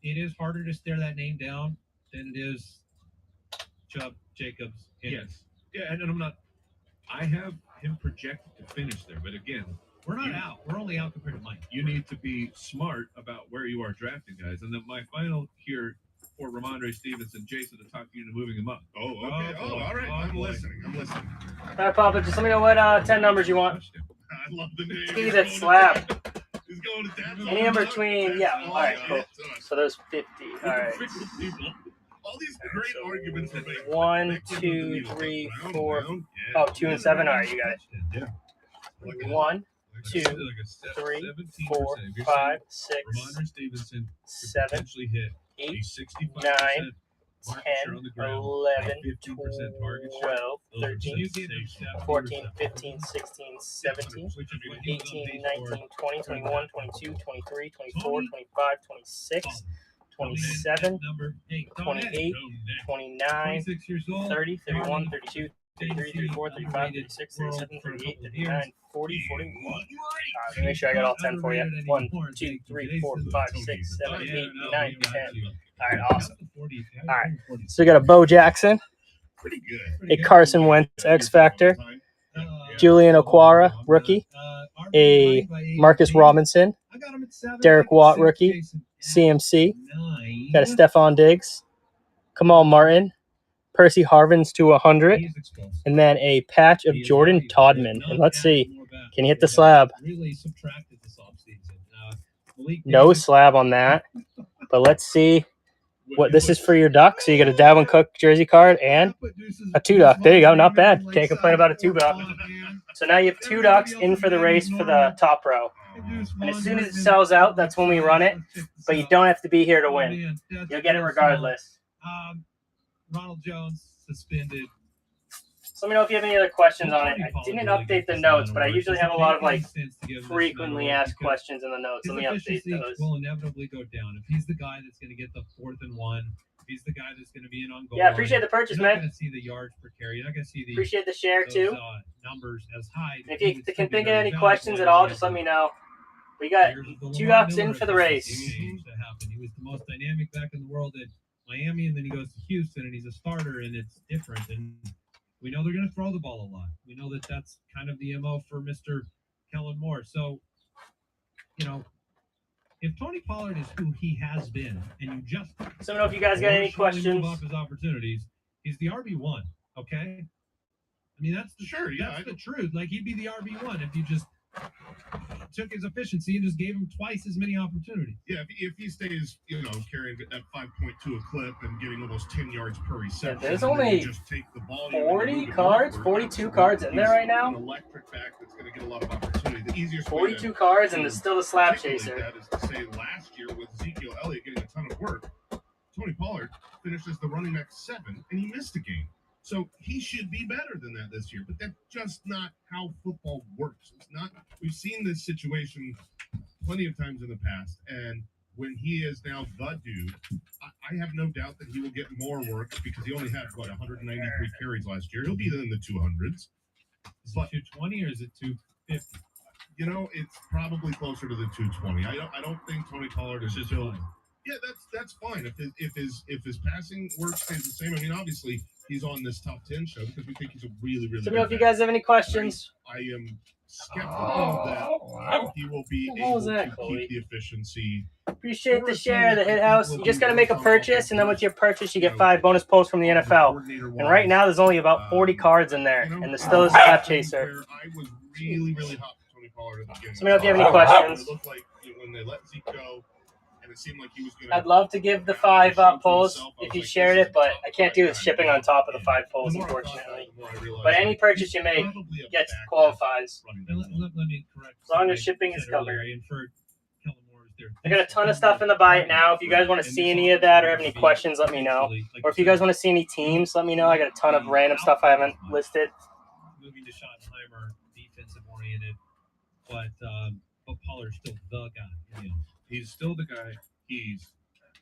S7: It is harder to stare that name down than it is Chubb, Jacobs.
S9: Yes. Yeah, and I'm not. I have him projected to finish there, but again,
S7: we're not out. We're only out compared to Mike.
S9: You need to be smart about where you are drafting guys. And then my final here for Ramondre Stevenson. Jason to talk you into moving him up.
S8: Oh, okay. Oh, all right. I'm listening.
S5: All right, Papa, just let me know what 10 numbers you want.
S8: I love the name.
S5: Give me that slab.
S8: He's going to Dad's
S5: Any in between, yeah. All right, cool. So there's 50. All right.
S8: All these great arguments are made.
S5: 1, 2, 3, 4. Oh, 2 and 7. All right, you got it.
S8: Yeah.
S5: 1, 2, 3, 4, 5, 6,
S9: Ramondre Stevenson
S5: 7,
S9: potentially hit
S5: 8,
S9: a 65%
S5: 9,
S9: market
S5: 10,
S9: share on the ground,
S5: 11,
S9: 15% target share.
S5: 12,
S9: Those are
S5: 13,
S9: sensational.
S5: 14, 15, 16, 17, 18, 19, 20, 21, 22, 23, 24, 25, 26, 27, 28, 29,
S7: 26 years old.
S5: 30, 31, 32, 33, 34, 35, 36, 37, 38, 39, 40, 41. Let me make sure I got all 10 for you. 1, 2, 3, 4, 5, 6, 7, 8, 9, 10. All right, awesome. All right, so we got a Bo Jackson,
S8: Pretty good.
S5: a Carson Wentz X Factor, Julian Okwara, rookie, a Marcus Robinson, Derek Watt, rookie, CMC, got a Stephon Diggs, Kamal Martin, Percy Harvins to 100, and then a patch of Jordan Todman. And let's see, can he hit the slab? No slab on that, but let's see what this is for your duck. So you got a Dalvin Cook jersey card and a 2 duck. There you go, not bad. Can't complain about a 2 duck. So now you have 2 ducks in for the race for the top row. And as soon as it sells out, that's when we run it. But you don't have to be here to win. You'll get it regardless.
S7: Ronald Jones suspended.
S5: So let me know if you have any other questions on it. I didn't update the notes, but I usually have a lot of like frequently asked questions in the notes. Let me update those.
S7: Will inevitably go down if he's the guy that's going to get the 4th and 1. If he's the guy that's going to be in on goal.
S5: Yeah, appreciate the purchase,
S7: You're not
S5: man.
S7: going to see the yards per carry. You're not going to see the
S5: Appreciate the share too.
S7: Numbers as high.
S5: And if you can think of any questions at all, just let me know. We got 2 ducks in for the race.
S7: He was the most dynamic back in the world at Miami, and then he goes to Houston, and he's a starter, and it's different. And we know they're going to throw the ball a lot. We know that that's kind of the MO for Mr. Kellen Moore. So, you know, if Tony Pollard is who he has been, and you just
S5: So I don't know if you guys got any questions.
S7: move off his opportunities, he's the RB1. Okay, I mean that's the truth. Like he'd be the RB1 if you just took his efficiency and just gave him twice as many opportunities.
S8: Yeah, if he stays, carrying at 5.2 a clip and getting almost 10 yards per reception,
S5: there's only
S8: just take the ball
S5: 40 cards, 42 cards in there right now.
S8: An electric back that's going to get a lot of opportunity. The easiest
S5: 42 cards, and there's still the slab chaser.
S8: That is to say, last year with Ezekiel Elliott getting a ton of work, Tony Pollard finished as the running back 7, and he missed a game. So he should be better than that this year, but that's just not how football works. It's not. We've seen this situation plenty of times in the past, and when he is now the dude, I have no doubt that he will get more work because he only had 193 carries last year. He'll be in the 200s.
S7: Is it 220 or is it 250?
S8: It's probably closer to the 220. I don't think Tony Pollard is still. Yeah, that's fine. If his passing work stays the same. I mean, obviously he's on this top 10 show because we think he's a really, really.
S5: So if you guys have any questions,
S8: I am skeptical that he will be able to keep the efficiency.
S5: Appreciate the share, the hit house. You just got to make a purchase, and then with your purchase, you get 5 bonus posts from the NFL. And right now, there's only about 40 cards in there, and there's still a slab chaser.
S8: I was really, really hot for Tony Pollard at the beginning.
S5: So if you have any questions.
S8: It looked like when they let Zeke go. And it seemed like he was gonna
S5: I'd love to give the 5 polls if you shared it, but I can't do the shipping on top of the 5 polls, unfortunately. But any purchase you make qualifies.
S7: Let me correct.
S5: As long as shipping is covered.
S7: For Kellen Moore,
S5: I got a ton of stuff in the buy it now. If you guys want to see any of that or have any questions, let me know. Or if you guys want to see any teams, let me know. I got a ton of random stuff I haven't listed.
S7: Moving to Schottenheimer, defensive oriented, but Pollard's still the guy.
S9: He's still the guy. He's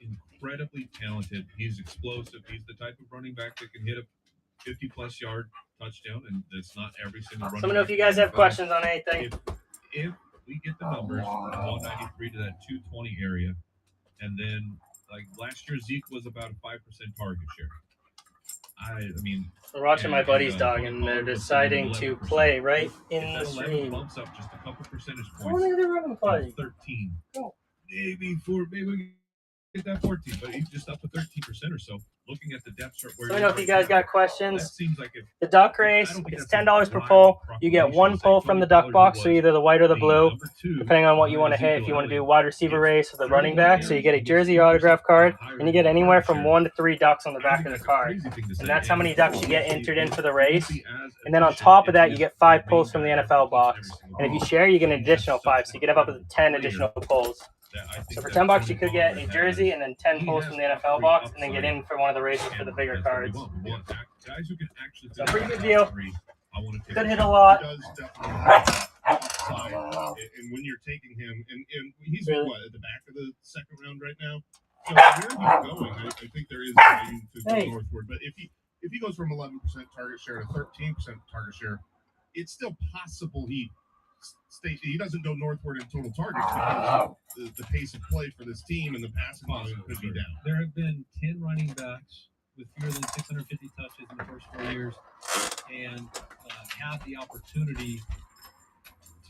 S9: incredibly talented. He's explosive. He's the type of running back that can hit a 50-plus yard touchdown, and that's not every single running back.
S5: Let me know if you guys have questions on anything.
S9: If we get the numbers, 193 to that 220 area, and then like last year, Zeke was about a 5% target share. I mean,
S5: we're watching my buddy's dog, and they're deciding to play right in the stream.
S9: Bumps up just a couple percentage
S5: I wonder if they're running play.
S9: 13.
S5: Oh.
S9: Maybe we Get that 14, but he's just up to 13% or so. Looking at the depth chart, where
S5: Let me know if you guys got questions.
S9: That seems like if
S5: The duck race, it's $10 per pull. You get one pull from the duck box, so either the white or the blue, depending on what you want to hit. If you want to do wide receiver race or the running back, so you get a jersey autograph card, and you get anywhere from 1 to 3 ducks on the back of the card. And that's how many ducks you get entered in for the race. And then on top of that, you get 5 pulls from the NFL box. And if you share, you get an additional 5, so you get up to 10 additional pulls. So for $10, you could get a jersey and then 10 pulls from the NFL box, and then get in for one of the races for the bigger cards. So pretty good deal. Could hit a lot.
S8: And when you're taking him, and he's
S5: Really?
S8: what, at the back of the second round right now. So where he's going, I think there is value to go northward. But if he goes from 11% target share to 13% target share, it's still possible he doesn't go northward in total targets because the pace of play for this team and the passing volume could be down.
S7: There have been 10 running backs with fewer than 650 touches in the first 4 years and have the opportunity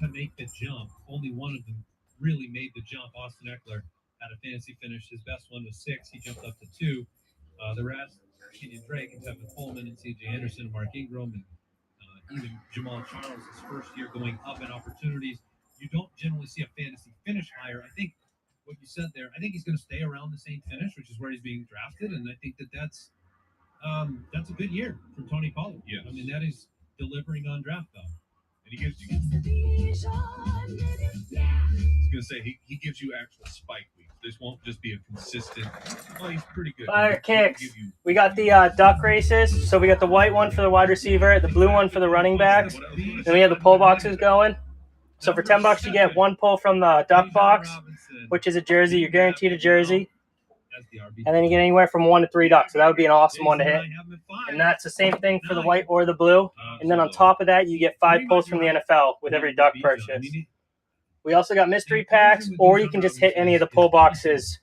S7: to make the jump. Only one of them really made the jump. Austin Eckler had a fantasy finish. His best one was 6. He jumped up to 2. The rest, Kenyon Drake and Tevin Coleman and C.J. Anderson, Mark Ingram, and even Jamal Charles, his first year going up in opportunities. You don't generally see a fantasy finish higher. I think what you said there, I think he's going to stay around the same finish, which is where he's being drafted, and I think that's a good year from Tony Pollard.
S9: Yes.
S7: I mean, that is delivering on draft value.
S9: And he gives you. I was gonna say he gives you actual spike weeks. This won't just be a consistent. Well, he's pretty good.
S5: Fire kicks. We got the duck races. So we got the white one for the wide receiver, the blue one for the running backs. Then we have the pull boxes going. So for $10, you get 1 pull from the duck box, which is a jersey. You're guaranteed a jersey. And then you get anywhere from 1 to 3 ducks. So that would be an awesome one to hit. And that's the same thing for the white or the blue. And then on top of that, you get 5 pulls from the NFL with every duck purchase. We also got mystery packs, or you can just hit any of the pull boxes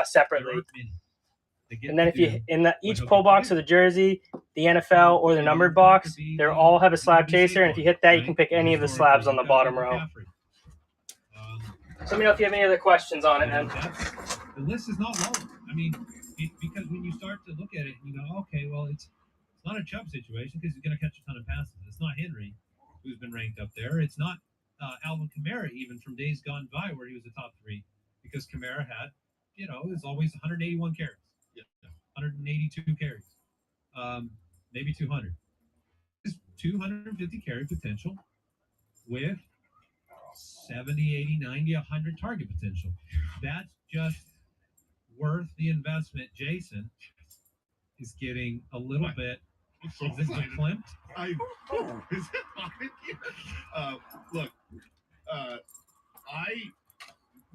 S5: separately. And then if you each pull box of the jersey, the NFL, or the numbered box, they all have a slab chaser. And if you hit that, you can pick any of the slabs on the bottom row. So let me know if you have any other questions on it, man.
S7: The list is not long. I mean, because when you start to look at it, you go, okay, well, it's not a Chubb situation because he's going to catch a ton of passes. It's not Henry, who's been ranked up there. It's not Alvin Kamara, even from days gone by where he was a top 3, because Kamara had, it was always 181 carries, 182 carries, maybe 200. It's 250 carry potential with 70, 80, 90, 100 target potential. That's just worth the investment. Jason is getting a little bit.
S8: So
S7: is this verklempt?
S8: Is it fine? Look, I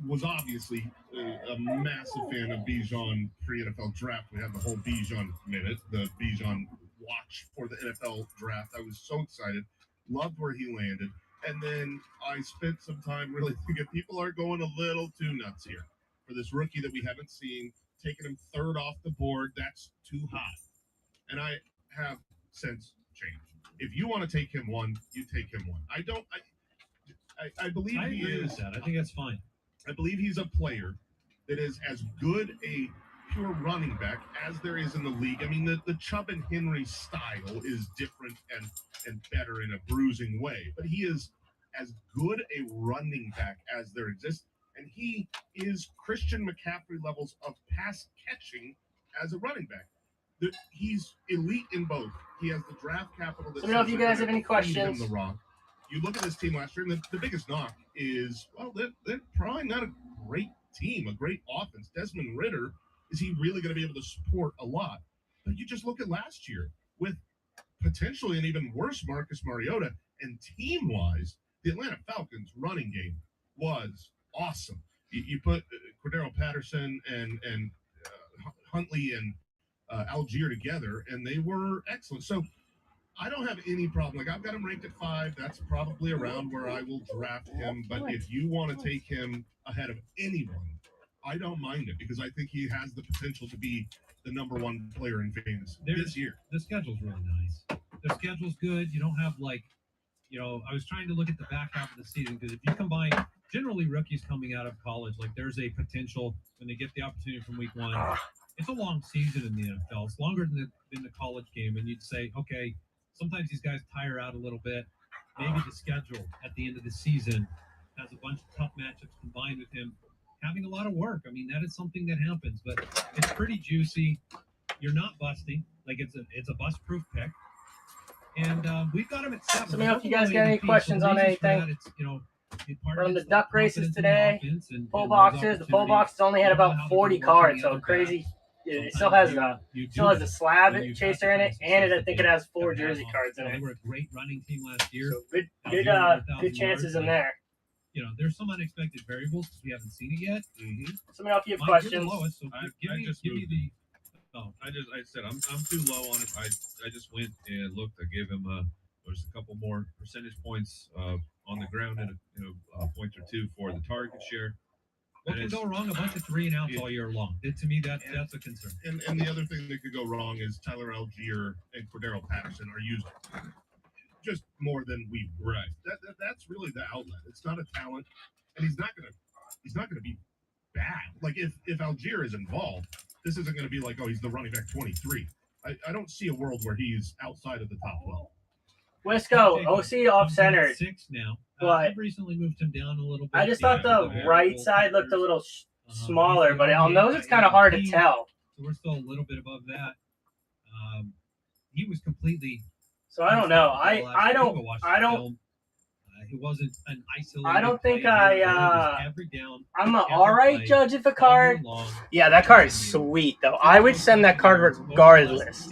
S8: was obviously a massive fan of Bijan pre-NFL draft. We had the whole Bijan minute, the Bijan watch for the NFL draft. I was so excited. Loved where he landed. And then I spent some time really thinking people are going a little too nuts here for this rookie that we haven't seen, taking him 3rd off the board. That's too high. And I have since changed. If you want to take him 1, you take him 1. I believe
S7: I
S8: he
S7: agree
S8: is.
S7: with that. I think that's fine.
S8: I believe he's a player that is as good a pure running back as there is in the league. I mean, the Chubb and Henry style is different and better in a bruising way, but he is as good a running back as there exists, and he is Christian McCaffrey levels of pass catching as a running back. He's elite in both. He has the draft capital.
S5: Let me know if you guys have any questions.
S8: The rock. You look at this team last year, and the biggest knock is, well, they're probably not a great team, a great offense. Desmond Ridder, is he really going to be able to support a lot? But you just look at last year with potentially an even worse Marcus Mariota, and team-wise, the Atlanta Falcons running game was awesome. You put Cordero Patterson and Huntley and Algier together, and they were excellent. So I don't have any problem. Like, I've got him ranked at 5. That's probably around where I will draft him. But if you want to take him ahead of anyone, I don't mind it, because I think he has the potential to be the number 1 player in fantasy this year.
S7: The schedule's really nice. The schedule's good. You don't have I was trying to look at the back half of the season, because if you combine generally rookies coming out of college, like there's a potential when they get the opportunity from week one. It's a long season in the NFL. It's longer than the college game, and you'd say, okay, sometimes these guys tire out a little bit. Maybe the schedule at the end of the season has a bunch of tough matchups combined with him having a lot of work. I mean, that is something that happens, but it's pretty juicy. You're not busting. Like it's a bust-proof pick. And we've got him at 7.
S5: Let me know if you guys got any questions on anything.
S7: It's,
S5: From the duck races today, full boxes. The full boxes only had about 40 cards, so crazy. It still has a slab chaser in it, and I think it has 4 jersey cards in it.
S7: They were a great running team last year.
S5: So good chances in there.
S7: There's some unexpected variables because we haven't seen it yet.
S5: Let me know if you have
S7: Mike,
S5: questions.
S7: you're the lowest, so give me the. Oh,
S9: I said I'm too low on it. I just went and looked. I gave him there's a couple more percentage points on the ground and a point or two for the target share.
S7: What can go wrong? A bunch of 3 and outs all year long. To me, that's a concern.
S8: And the other thing that could go wrong is Tyler Algier and Cordero Patterson are used just more than we were.
S9: Right.
S8: That's really the outlet. It's not a talent, and he's not gonna be bad. Like if Algier is involved, this isn't gonna be like, oh, he's the running back 23. I don't see a world where he's outside of the top 12.
S5: Wisco, OC off centered.
S7: 6 now.
S5: But
S7: I've recently moved him down a little bit.
S5: I just thought the right side looked a little smaller, but on those it's kind of hard to tell.
S7: So we're still a little bit above that. He was completely.
S5: So I don't know. I don't.
S7: It wasn't an isolated.
S5: I don't think
S7: play. It was every down.
S5: I'm an all right judge of a card. Yeah, that card is sweet though. I would send that card regardless.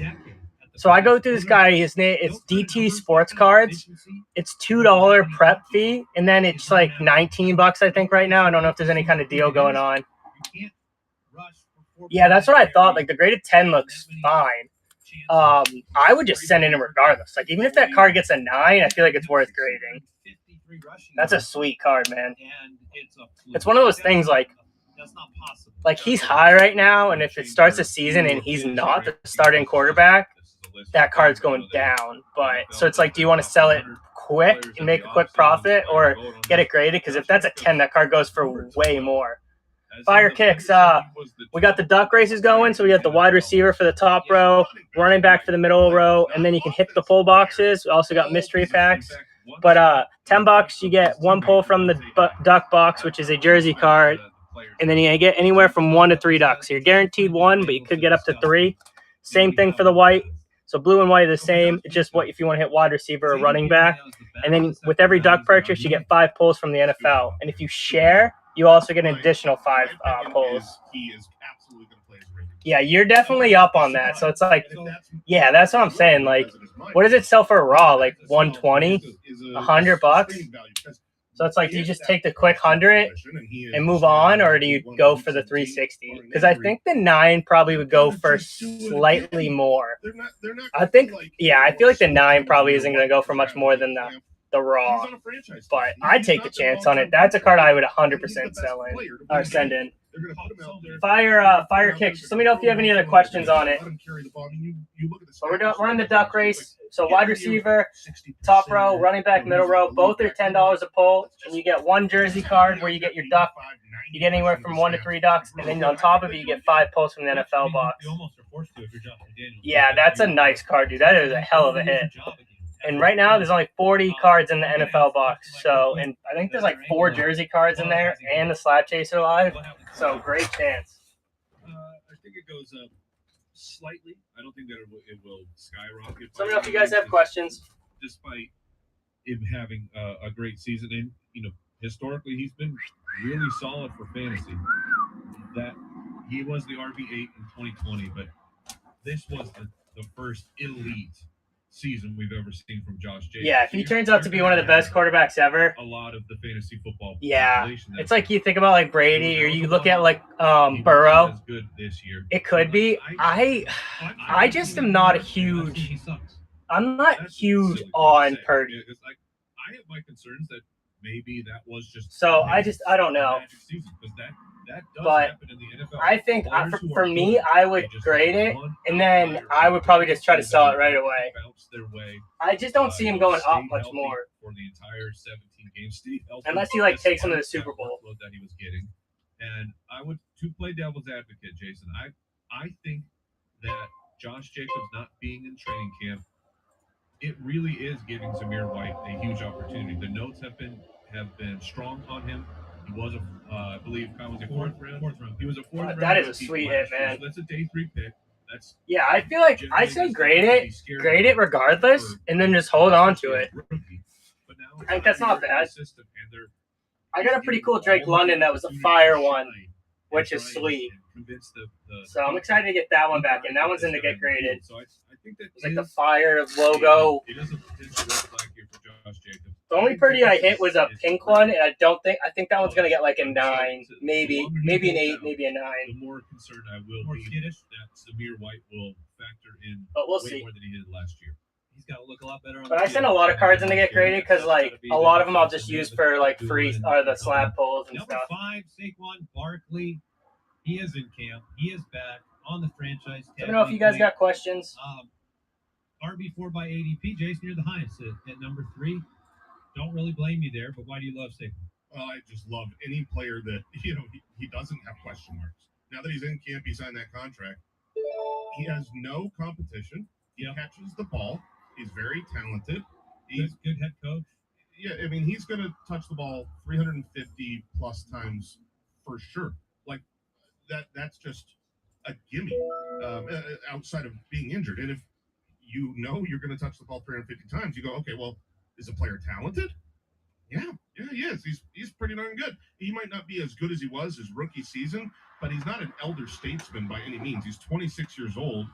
S5: So I go through this guy. His name it's DT Sports Cards. It's $2 prep fee, and then it's like $19 I think right now. I don't know if there's any kind of deal going on. Yeah, that's what I thought. Like the graded 10 looks fine. I would just send it in regardless. Like even if that card gets a 9, I feel like it's worth grading. That's a sweet card, man. It's one of those things like he's high right now, and if it starts a season and he's not the starting quarterback, that card's going down. But so it's like, do you want to sell it quick and make a quick profit, or get it graded? Because if that's a 10, that card goes for way more. Fire kicks. We got the duck races going, so we got the wide receiver for the top row, running back for the middle row, and then you can hit the pull boxes. We also got mystery packs. But $10, you get 1 pull from the duck box, which is a jersey card, and then you get anywhere from 1 to 3 ducks. So you're guaranteed 1, but you could get up to 3. Same thing for the white. So blue and white are the same. It's just what if you want to hit wide receiver or running back. And then with every duck purchase, you get 5 pulls from the NFL. And if you share, you also get an additional 5 pulls.
S8: He is absolutely going to play as a regular.
S5: Yeah, you're definitely up on that. So it's like, yeah, that's what I'm saying. Like, what does it sell for raw? Like 120, $100? So it's like, do you just take the quick 100 and move on, or do you go for the 360? Because I think the 9 probably would go for slightly more. I think, yeah, I feel like the 9 probably isn't going to go for much more than the raw. But I'd take the chance on it. That's a card I would 100% sell in or send in. Fire kicks. Just let me know if you have any other questions on it. So we're in the duck race. So wide receiver, top row, running back, middle row, both are $10 a pull, and you get 1 jersey card where you get your duck. You get anywhere from 1 to 3 ducks, and then on top of it, you get 5 pulls from the NFL box. Yeah, that's a nice card, dude. That is a hell of a hit. And right now, there's only 40 cards in the NFL box. So, and I think there's like 4 jersey cards in there and the slab chaser live. So, great chance.
S9: I think it goes up slightly. I don't think that it will skyrocket.
S5: So, let me know if you guys have questions.
S9: Despite him having a great season, and historically he's been really solid for fantasy. That he was the RB8 in 2020, but this was the first elite season we've ever seen from Josh Jacobs.
S5: Yeah, if he turns out to be one of the best quarterbacks ever.
S9: A lot of the fantasy football.
S5: Yeah, it's like you think about like Brady, or you look at like Burrow.
S9: Good this year.
S5: It could be. I just am not a huge. I'm not huge on Purdy.
S9: I have my concerns that maybe that was just.
S5: So I don't know.
S9: Because that that does
S5: But
S9: happen in the NFL.
S5: I think
S9: Players who
S5: for
S9: are
S5: me,
S9: good,
S5: I would
S9: they just
S5: grade
S9: have
S5: it,
S9: one
S5: and then
S9: outlier
S5: I would probably just try to sell it right
S9: that
S5: away.
S9: bounce their way.
S5: I just don't see him going up much more.
S9: For the entire 17 games, Steve healthy,
S5: Unless he takes him to the Super Bowl.
S9: Workload that he was getting, and I would to play devil's advocate, Jason. I think that Josh Jacobs not being in training camp, it really is giving Zamir White a huge opportunity. The notes have been strong on him. He was I believe Kyle was a fourth round. He was a fourth round.
S5: That is a
S9: pick
S5: sweet
S9: last
S5: hit,
S9: year,
S5: man.
S9: so that's a day 3 pick. That's
S5: Yeah, I feel like I say grade it regardless, and then just hold on to it. I think that's not bad. I got a pretty cool Drake London that was a fire one, which is sweet. So I'm excited to get that one back, and that one's in to get graded.
S9: So I think that
S5: It's like the fire logo.
S9: It is a potential red flag here for Josh Jacobs.
S5: The only pretty I hit was a pink one, and I think that one's gonna get like a 9, maybe an 8, maybe a 9.
S9: The more concerned I will be that Zamir White will factor in
S5: But we'll
S9: way
S5: see.
S9: more than he did last year.
S7: He's got to look a lot better on
S5: But
S7: the
S5: I send a
S7: field.
S5: lot of cards in to get graded because like a lot of them I'll just use for like free or the slab pulls and
S7: Number
S5: stuff.
S7: 5, Saquon Barkley. He is in camp. He is back on the franchise tag.
S5: Let me know if you guys got questions.
S7: RB4 by ADP. Jason, you're the highest at number 3. Don't really blame you there, but why do you love Saquon?
S8: Well, I just love any player that, he doesn't have question marks. Now that he's in camp, he signed that contract. He has no competition. He catches the ball. He's very talented. He's
S7: Good head coach.
S8: Yeah, I mean, he's going to touch the ball 350 plus times for sure. Like that's just a gimme outside of being injured. And if you know you're going to touch the ball 350 times, you go, okay, well, is the player talented? Yeah, he is. He's pretty darn good. He might not be as good as he was his rookie season, but he's not an elder statesman by any means. He's 26 years old.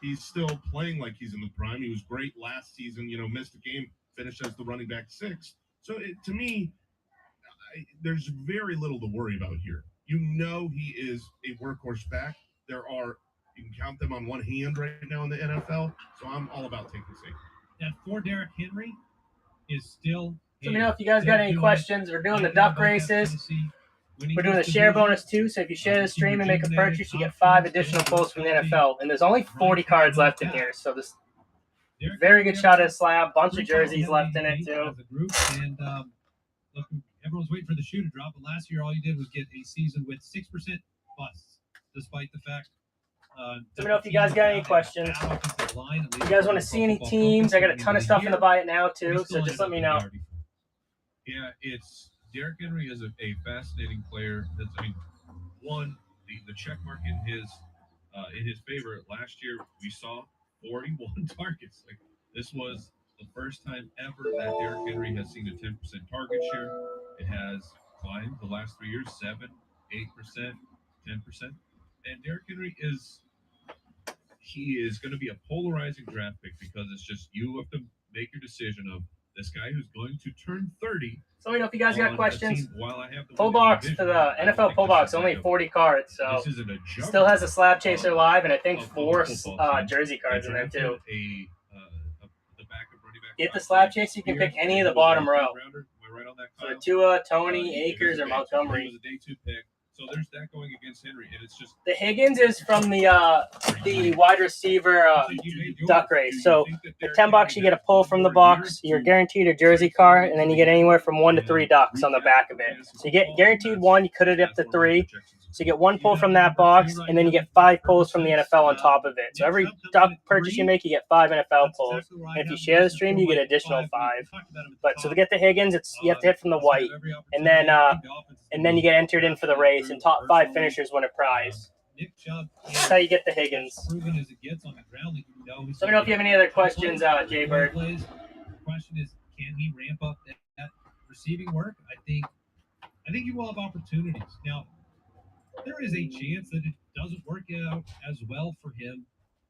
S8: He's still playing like he's in the prime. He was great last season, missed a game, finished as the running back 6. So to me, there's very little to worry about here. He is a workhorse back. You can count them on one hand right now in the NFL. So I'm all about taking safe.
S7: That for Derrick Henry is still.
S5: Let me know if you guys got any questions. We're doing the duck races. We're doing the share bonus too. So if you share the stream and make a purchase, you get 5 additional pulls from the NFL. And there's only 40 cards left in here. So this very good shot at a slab. Bunch of jerseys left in it too.
S7: And look, everyone's waiting for the shoe to drop. But last year, all you did was get a season with 6% busts, despite the fact.
S5: Let me know if you guys got any questions. If you guys want to see any teams, I got a ton of stuff in the buy it now too. So just let me know.
S9: Yeah, Derrick Henry is a fascinating player. One, the check mark in his favor last year. We saw 41 targets. This was the first time ever that Derrick Henry has seen a 10% target share. It has climbed the last 3 years, 7%, 8%, 10%. And Derrick Henry is going to be a polarizing draft pick because it's just you have to make your decision of this guy who's going to turn 30.
S5: So let me know if you guys got questions.
S9: While I have the
S5: Pull box for the NFL pull box, only 40 cards. So still has a slab chaser live, and I think 4 jersey cards in there too. Get the slab chaser, you can pick any of the bottom row. So Tua, Tony, Akers, or Montgomery.
S9: So there's that going against Henry, and it's just
S5: the Higgins is from the wide receiver duck race. So for $10 you get a pull from the box. You're guaranteed a jersey card, and then you get anywhere from 1 to 3 ducks on the back of it. So you get guaranteed 1. You could have up to 3. So you get 1 pull from that box, and then you get 5 pulls from the NFL on top of it. So every duck purchase you make, you get 5 NFL pulls. And if you share the stream, you get additional 5. But so to get the Higgins, you have to hit from the white, and then you get entered in for the race, and top 5 finishers win a prize. That's how you get the Higgins. So let me know if you have any other questions, Jay Bird.
S7: The question is, can he ramp up that receiving work? I think he will have opportunities. Now, there is a chance that it doesn't work out as well for him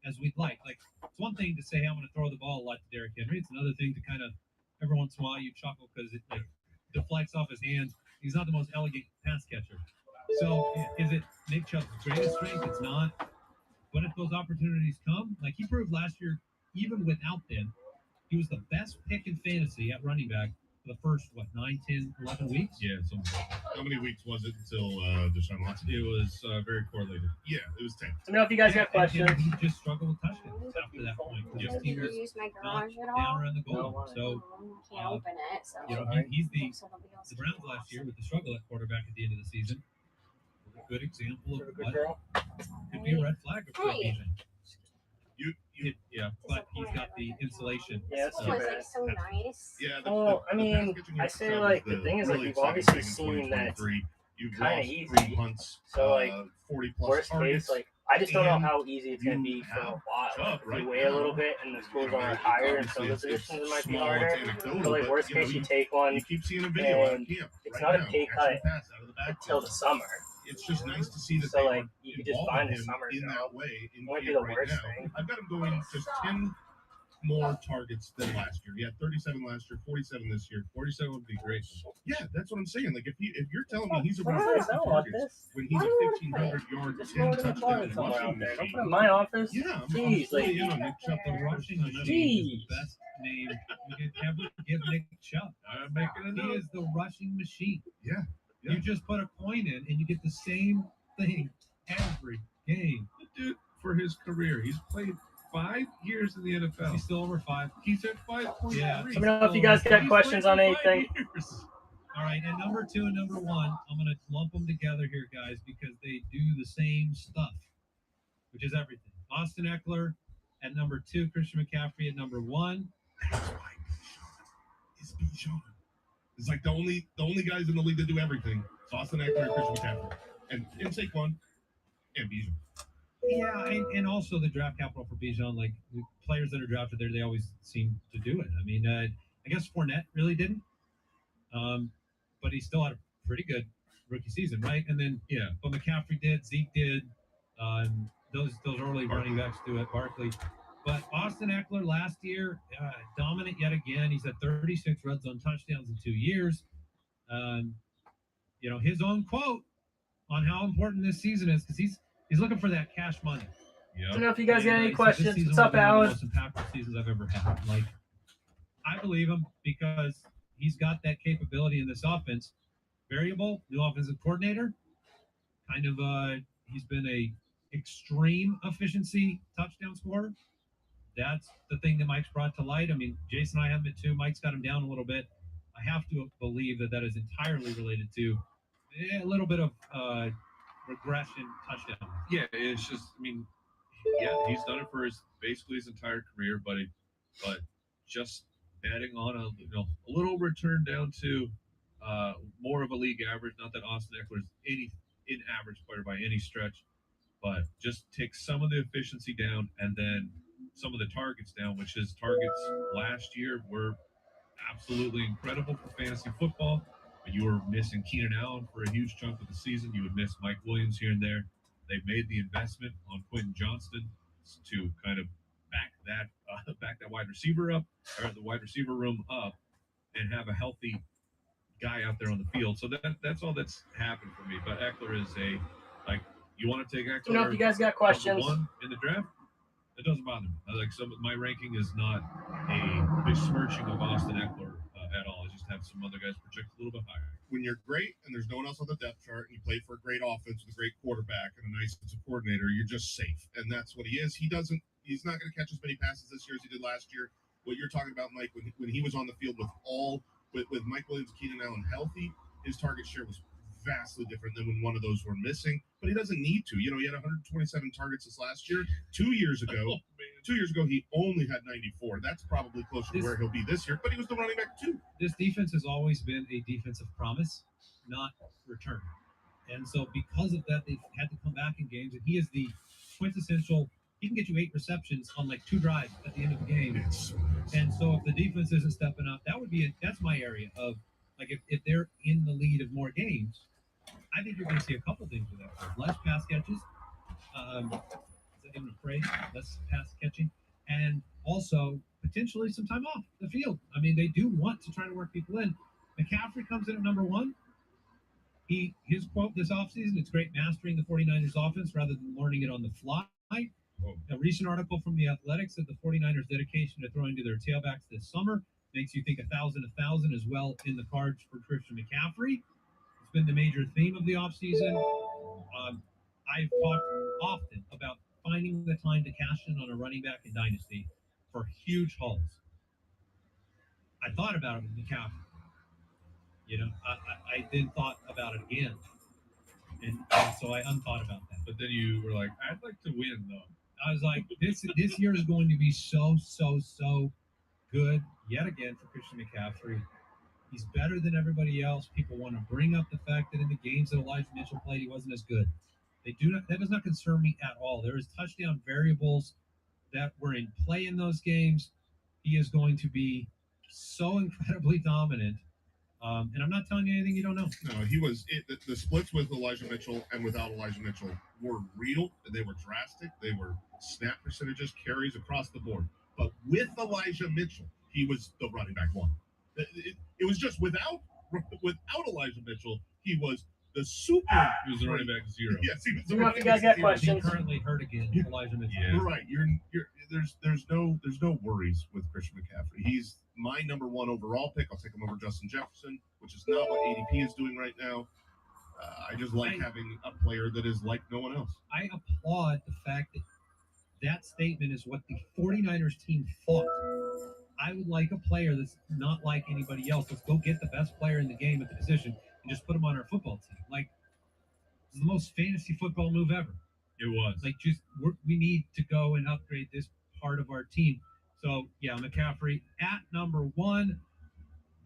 S7: as we'd like. Like, it's one thing to say, I'm going to throw the ball a lot to Derrick Henry. It's another thing to kind of, every once in a while, you chuckle because it deflects off his hands. He's not the most elegant pass catcher. So is it Nick Chubb's greatest strength? It's not. But if those opportunities come, like he proved last year, even without them, he was the best pick in fantasy at running back for the first, 9, 10, 11 weeks?
S9: Yeah.
S8: How many weeks was it until Deshaun Watson?
S9: It was very correlated.
S8: Yeah, it was 10.
S5: Let me know if you guys got questions.
S7: And he just struggled with touchdowns after that point.
S9: Yeah.
S7: His team
S11: Did
S7: was
S11: you use my
S7: not
S11: garage at
S7: down
S11: all?
S7: around the goal line. So,
S11: I can't open it. So
S7: you know, he's the Browns last year with the struggle at quarterback at the end of the season. A good example of what could be a red flag for
S11: Hey.
S7: Bijan. Yeah, but he's got the insulation.
S5: Yeah,
S11: this
S5: it's
S11: one
S5: too
S11: was
S5: bad.
S11: like so nice.
S8: Yeah.
S5: Well, I mean,
S8: pass catching
S5: I
S8: here
S5: say,
S8: for Sub
S5: like,
S8: is
S5: the thing is, like,
S8: really
S5: you've
S8: exciting
S5: obviously
S8: thing in
S5: seen that
S8: 2023. You've
S5: kinda
S8: lost
S5: easy.
S8: 3 punts.
S5: So, like,
S8: 40 plus
S5: worst
S8: targets.
S5: case, like, I just don't know
S8: and
S5: how easy it's going to
S8: you
S5: be for a
S8: have
S5: while.
S8: Chubb
S5: If
S8: right
S5: you wait a little
S8: now.
S5: bit and the schools
S8: You know,
S5: are
S8: it's
S5: higher in some of the
S8: obviously
S5: positions, it might be
S8: small, it's
S5: harder.
S8: anecdotal,
S5: But, like,
S8: but,
S5: worst
S8: you know,
S5: case, you take one
S8: You keep seeing a video out of
S5: and
S8: camp.
S5: it's
S8: right
S5: not a
S8: now,
S5: pay
S8: catching
S5: cut
S8: a pass out of the backfield.
S5: until the summer.
S8: It's just nice to see that
S5: So,
S8: they
S5: like,
S8: are
S5: you could just
S8: involving
S5: find a
S8: him
S5: summer
S8: in
S5: job.
S8: that way in
S5: Might be
S8: camp
S5: the
S8: right
S5: worst
S8: now.
S5: thing.
S8: I've got him going just 10 more targets than last year. He had 37 last year, 47 this year.
S9: 47 would be great.
S8: Yeah, that's what I'm saying. Like if you're telling me he's
S5: What
S8: around
S5: is
S8: 50
S5: that? I want
S8: targets
S5: this.
S8: when he's a 1,500 yard,
S5: Just
S8: 10
S5: go to the
S8: touchdown
S5: closet somewhere
S8: rushing
S5: out there. Don't
S8: machine.
S5: put it in my office.
S8: Yeah, I'm
S5: Jeez, like,
S8: fully in on Nick Chubb.
S7: The rushing machine is
S5: Jeez.
S7: the best name you could ever give Nick Chubb.
S9: I'm making a
S7: He
S9: note.
S7: is the rushing machine.
S8: Yeah.
S7: You just put a coin in and you get the same thing every game.
S9: The dude, for his career, he's played 5 years in the NFL.
S7: He's still over 5.
S9: He's at 5.3.
S7: Yeah.
S5: Let me know if you guys got questions on anything.
S7: All right, and number 2 and number 1, I'm going to lump them together here, guys, because they do the same stuff, which is everything. Austin Eckler at number 2, Christian McCaffrey at number 1.
S8: That's why is Bijan. It's like the only guys in the league that do everything. It's Austin Eckler and Christian McCaffrey. And Saquon and Bijan.
S7: Yeah, and also the draft capital for Bijan, like the players that are drafted there, they always seem to do it. I mean, I guess Fournette really didn't, but he still had a pretty good rookie season, right? And then but McCaffrey did, Zeke did, those early running backs do it, Barkley. But Austin Eckler last year, dominant yet again. He's had 36 red zone touchdowns in 2 years. You know, his own quote on how important this season is, because he's looking for that cash money.
S5: Let me know if you guys got any
S7: He said,
S5: questions.
S7: "This season
S5: What's
S7: will
S5: up,
S7: be one of
S5: Alan?
S7: the most impactful seasons I've ever had." Like, I believe him because he's got that capability in this offense. Variable, new offensive coordinator. Kind of, he's been a extreme efficiency touchdown scorer. That's the thing that Mike's brought to light. I mean, Jason and I have been too. Mike's got him down a little bit. I have to believe that is entirely related to a little bit of regression touchdown.
S9: Yeah, it's just, I mean, he's done it for basically his entire career, but just betting on a little return down to more of a league average. Not that Austin Eckler is an average player by any stretch, but just take some of the efficiency down and then some of the targets down, which his targets last year were absolutely incredible for fantasy football. But you were missing Keenan Allen for a huge chunk of the season. You would miss Mike Williams here and there. They made the investment on Quentin Johnston to kind of back that wide receiver up, or the wide receiver room up, and have a healthy guy out there on the field. So that's all that's happened for me. But Eckler is you want to take Eckler.
S5: Let me know if you guys got questions.
S9: Number 1 in the draft. It doesn't bother me. My ranking is not a besmirching of Austin Eckler at all. I just have some other guys projected a little bit higher.
S8: When you're great and there's no one else on the depth chart and you play for a great offense with a great quarterback and a nice defensive coordinator, you're just safe. And that's what he is. He's not going to catch as many passes this year as he did last year. What you're talking about, Mike, when he was on the field with Mike Williams and Keenan Allen healthy, his target share was vastly different than when one of those were missing. But he doesn't need to. You know, he had 127 targets this last year. 2 years ago, 2 years ago, he only had 94. That's probably closer to where he'll be this year. But he was the running back too.
S7: This defense has always been a defensive promise, not return. And so because of that, they've had to come back in games. And he is the quintessential. He can get you 8 receptions on like 2 drives at the end of the game. And so if the defense isn't stepping up, that's my area of, like, if they're in the lead of more games, I think you're going to see a couple things with that. Less pass catches. Is that even a phrase? Less pass catching. And also potentially some time off the field. I mean, they do want to try to work people in. McCaffrey comes in at number 1. His quote this offseason, it's great mastering the 49ers offense rather than learning it on the fly. A recent article from The Athletic said the 49ers' dedication to throwing to their tailbacks this summer makes you think 1,000 as well in the cards for Christian McCaffrey. It's been the major theme of the offseason. I've talked often about finding the time to cash in on a running back in Dynasty for huge hauls. I thought about it with McCaffrey. I then thought about it again. And so I unthought about that.
S9: But then you were like, I'd like to win, though.
S7: I was like, this year is going to be so good yet again for Christian McCaffrey. He's better than everybody else. People want to bring up the fact that in the games that Elijah Mitchell played, he wasn't as good. That does not concern me at all. There is touchdown variables that were in play in those games. He is going to be so incredibly dominant. And I'm not telling you anything you don't know.
S8: No, the splits with Elijah Mitchell and without Elijah Mitchell were real. They were drastic. They were snap percentages, carries across the board. But with Elijah Mitchell, he was the running back one. It was just without Elijah Mitchell, he was the super.
S9: He was the running back 0.
S8: Yes, he was the
S5: You
S8: running
S5: guys
S8: back
S5: got questions?
S7: He's currently hurt again, Elijah Mitchell.
S9: Yeah.
S8: You're right. There's no worries with Christian McCaffrey. He's my number 1 overall pick. I'll take him over Justin Jefferson, which is not what ADP is doing right now. I just like having a player that is like no one else.
S7: I applaud the fact that statement is what the 49ers team thought. I would like a player that's not like anybody else. Let's go get the best player in the game at the position and just put him on our football team. Like, it's the most fantasy football move ever.
S9: It was.
S7: Like, we need to go and upgrade this part of our team. So, yeah, McCaffrey at number 1.